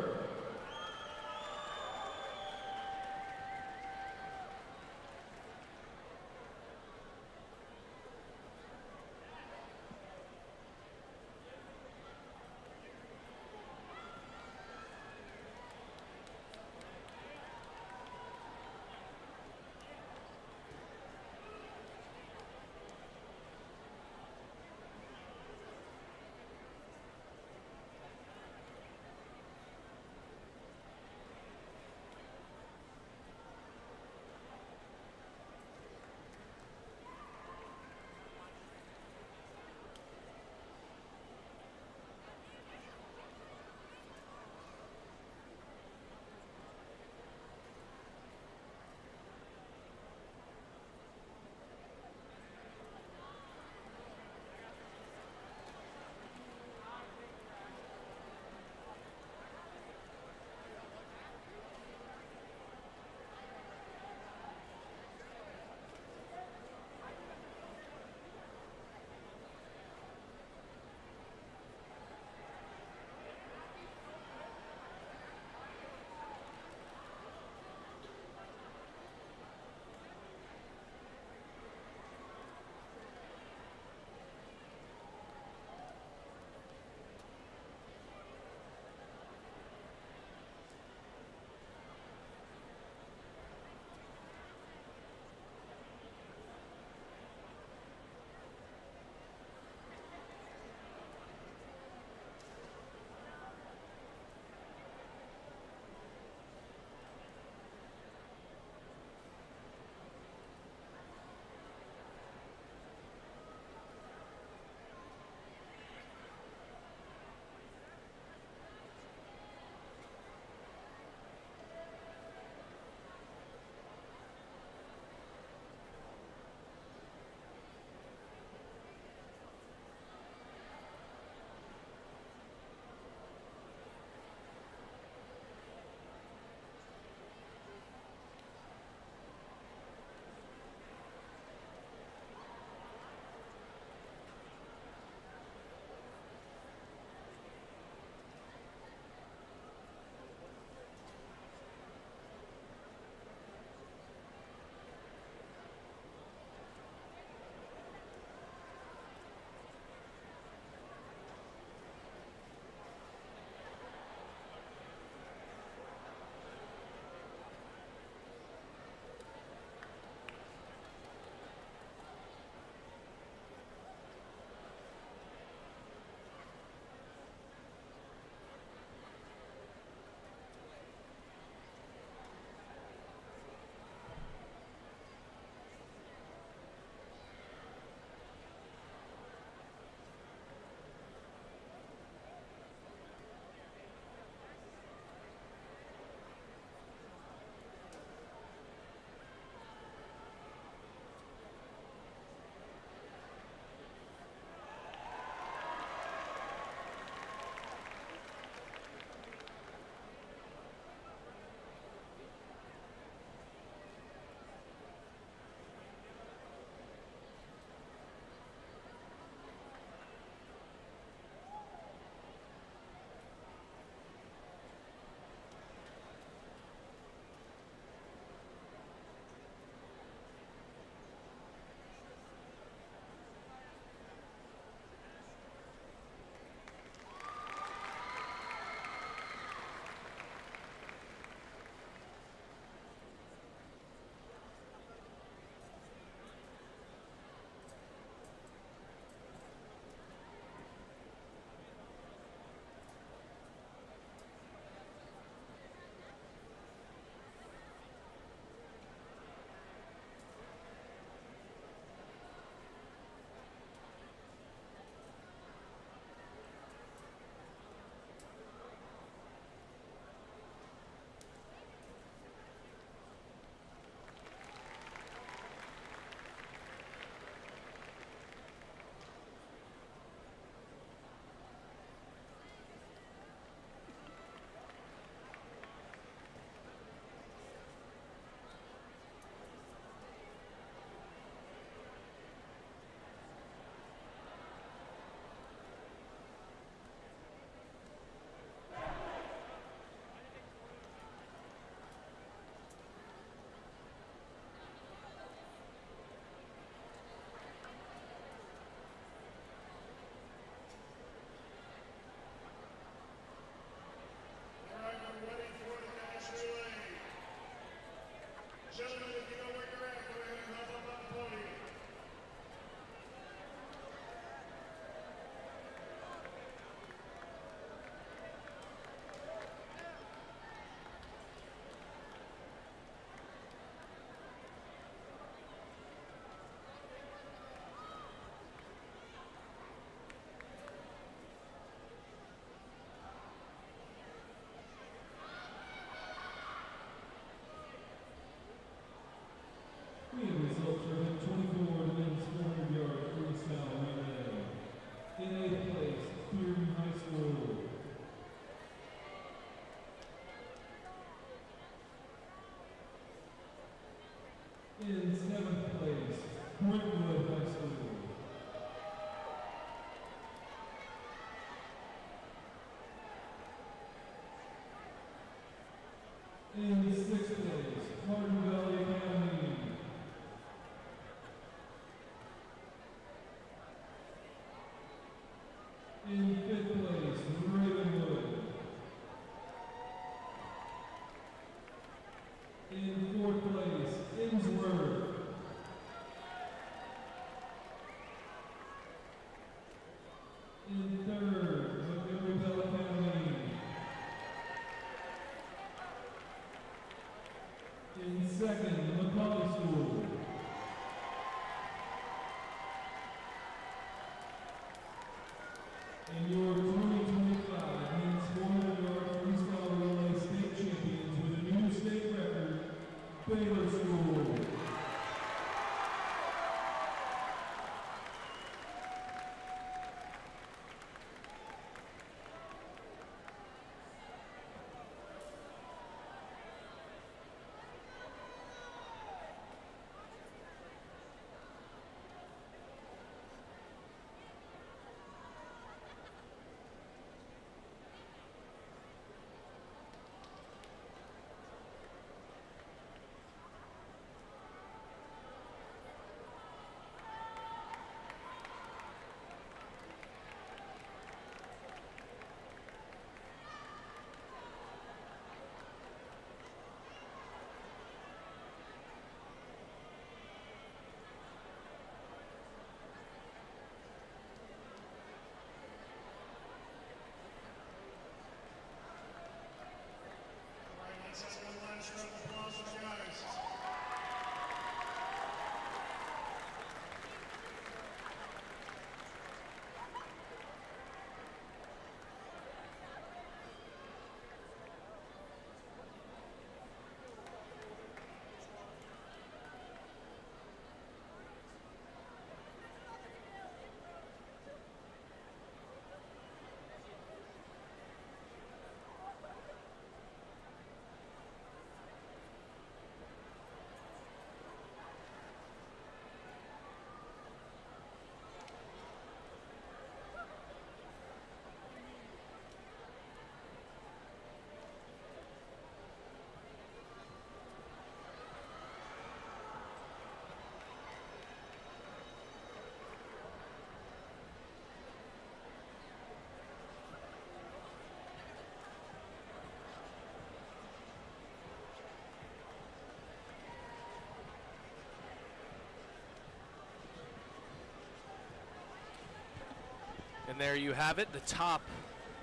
And there you have it, the top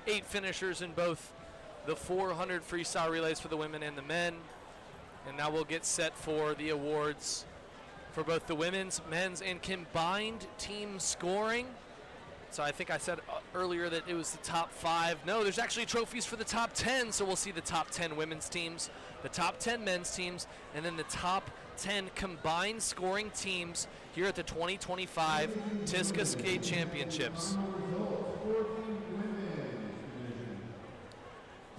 8 finishers in both the 400 freestyle relays for the women and the men. And now we'll get set for the awards for both the women's, men's, and combined team scoring. So I think I said earlier that it was the top 5. No, there's actually trophies for the top 10. So we'll see the top 10 women's teams, the top 10 men's teams, and then the top 10 combined scoring teams here at the 2025 TISCA Skate Championships. Results for the women's division.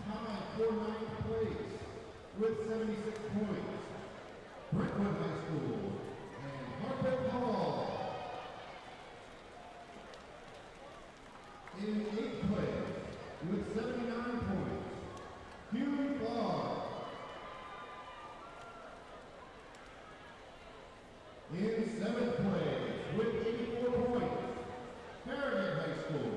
Tied for 9th place with 76 points. Brentwood High School and Harpeth Hall. In 8th place with 79 points, Hugh Clark. In 7th place with 84 points, Farragut High School.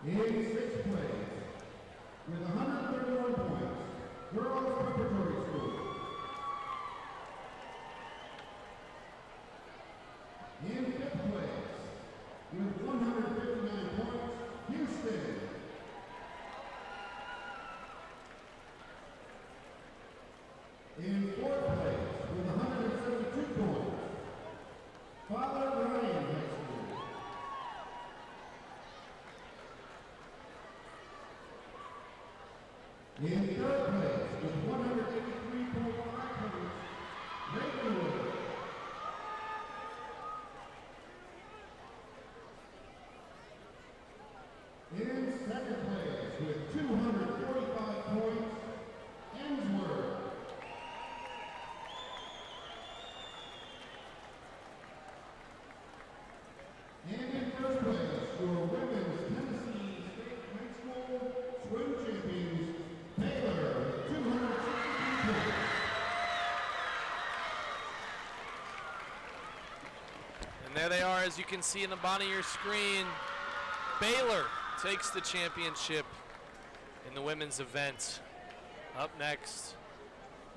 In 6th place with 131 points, Girls Preparatory School. In 5th place with 159 points, Houston. In 4th place with 172 points, Father Ryan High School. In 3rd place with 183.5 points, Lakewood. In 2nd place with 245 points, Emsworth. And in 1st place for women's Tennessee State High School swim champions, Taylor, with 263 points. And there they are, as you can see in the bottom of your screen. Baylor takes the championship in the women's event. Up next,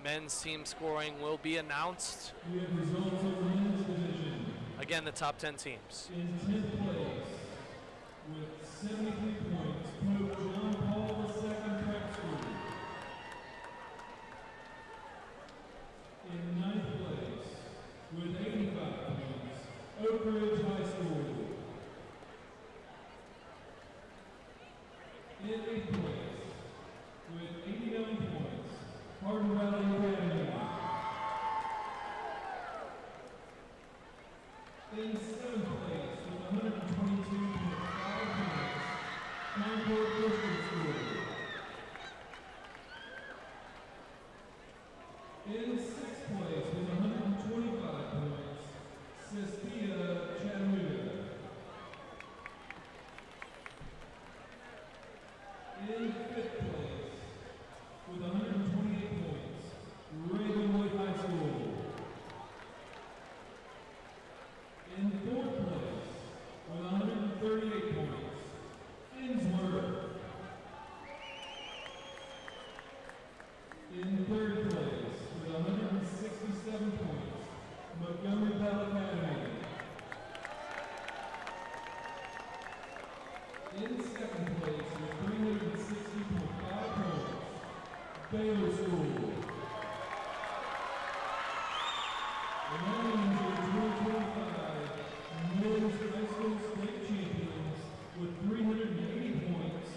men's team scoring will be announced. We have results of the men's division. Again, the top 10 teams. In 10th place with 73 points, Pope John Paul II Prep School. In 9th place with 85 points, Oak Ridge High School. In 8th place with 89 points, Hardin Valley Academy. In 7th place with 122.5 points, Concord Christian School. In 6th place with 125 points, Cestia Chattanooga. In 5th place with 128 points, Ravenwood High School. In 4th place with 138 points, Innsworth. In 3rd place with 167 points, Montgomery Bell Academy. In 2nd place with 360.5 points, Baylor School. And that means the 2025 men's high school state champions with 380 points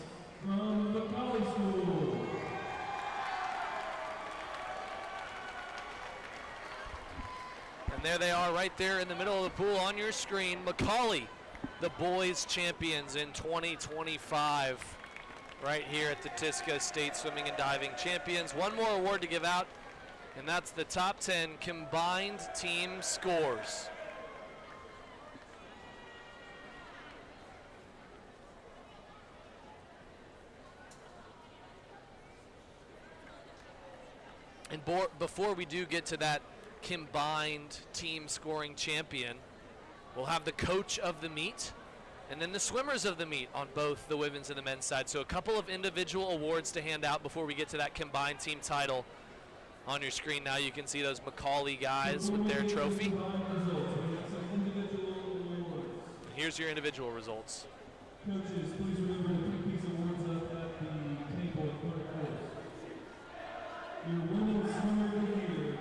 from Macaulay School. And there they are right there in the middle of the pool on your screen. Macaulay, the boys champions in 2025, right here at the TISCA State Swimming and Diving Champions. One more award to give out, and that's the top 10 combined team scores. And before we do get to that combined team scoring champion, we'll have the coach of the meet and then the swimmers of the meet on both the women's and the men's side. So a couple of individual awards to hand out before we get to that combined team title. On your screen now you can see those Macaulay guys with their trophy. Here's your individual results. Coaches, please remember to pick these awards up at the table in front of course. Your women's swimmer of the year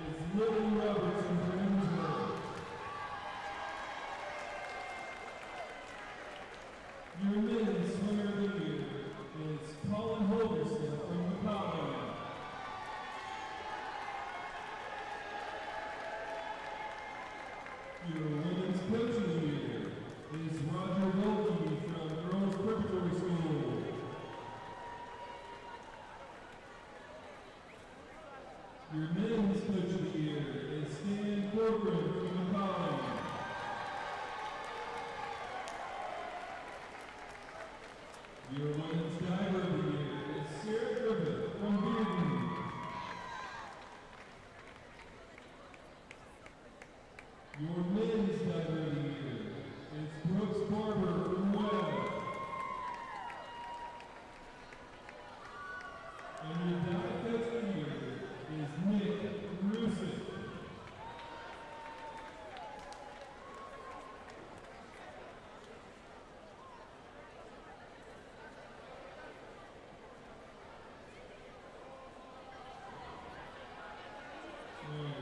is Lily Robertson from Emmonsburg. Your men's swimmer of the year is Colin Holgerson from McCollum. Your women's coach of the year is Roger Wilkie from Girls Preparatory School. Your men's coach of the year is Stan Corcoran from McCollum. Your women's diver of the year is Sarah Griffith from Bearden. Your men's diver of the year is Brooks Barber from Webb. And your dive coach of the year is Nick Rusick.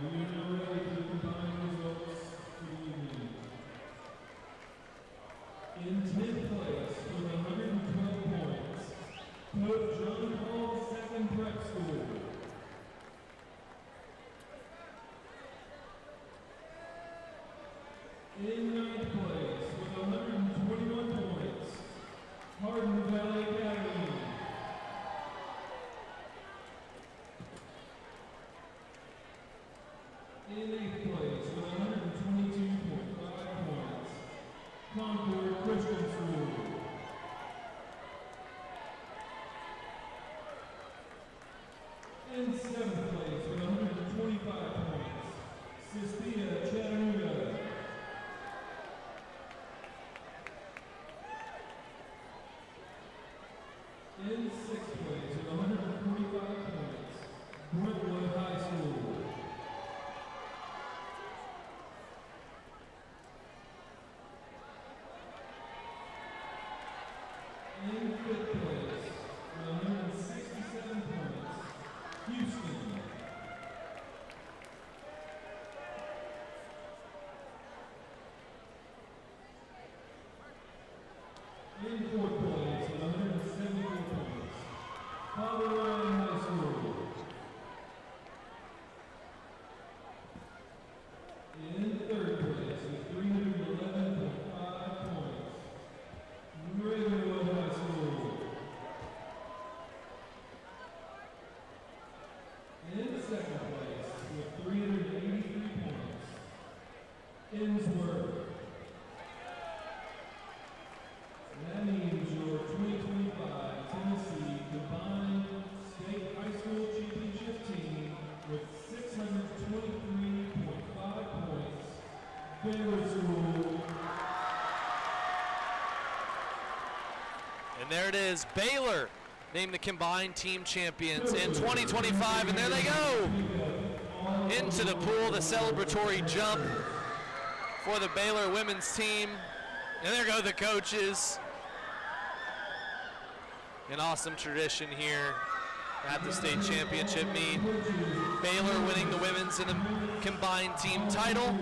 We are now ready to combine results for the evening. In 10th place with 112 points, Coach John Paul II Prep School. In 9th place with 121 points, Hardin Valley Academy. In 8th place with 122.5 points, Concord Christian School. In 7th place with 125 points, Sistia Chattanooga. In 6th place with 145 points, Brentwood High School. In 5th place with 167 points, Houston. In 4th place with 174 points, Father Ryan High School. In 3rd place with 311.5 points, Ravenwood High School. In 2nd place with 383 points, Innsworth. That means your 2025 Tennessee Combined State High School Championship team with 623.5 points, Baylor School. And there it is, Baylor named the combined team champions in 2025, and there they go into the pool, the celebratory jump for the Baylor women's team. And there go the coaches. An awesome tradition here at the state championship meet. Baylor winning the women's and the combined team title.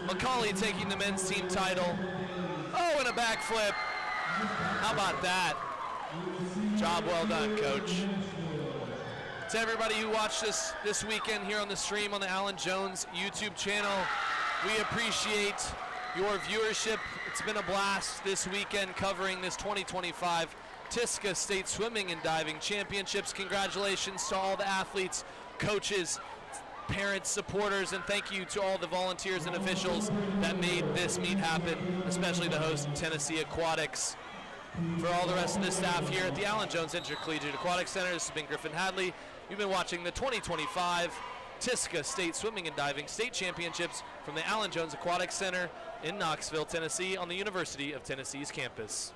McCauley taking the men's team title. Oh, and a backflip. How about that? Job well done, Coach. To everybody who watched us this weekend here on the stream on the Allan Jones YouTube channel, we appreciate your viewership. It's been a blast this weekend covering this 2025 TISCA State Swimming and Diving Championships. Congratulations to all the athletes, coaches, parents, supporters, and thank you to all the volunteers and officials that made this meet happen, especially the host, Tennessee Aquatics. For all the rest of the staff here at the Allan Jones Intercollegiate Aquatic Center, this has been Griffin Hadley. You've been watching the 2025 TISCA State Swimming and Diving State Championships from the Allan Jones Aquatic Center in Knoxville, Tennessee on the University of Tennessee's campus.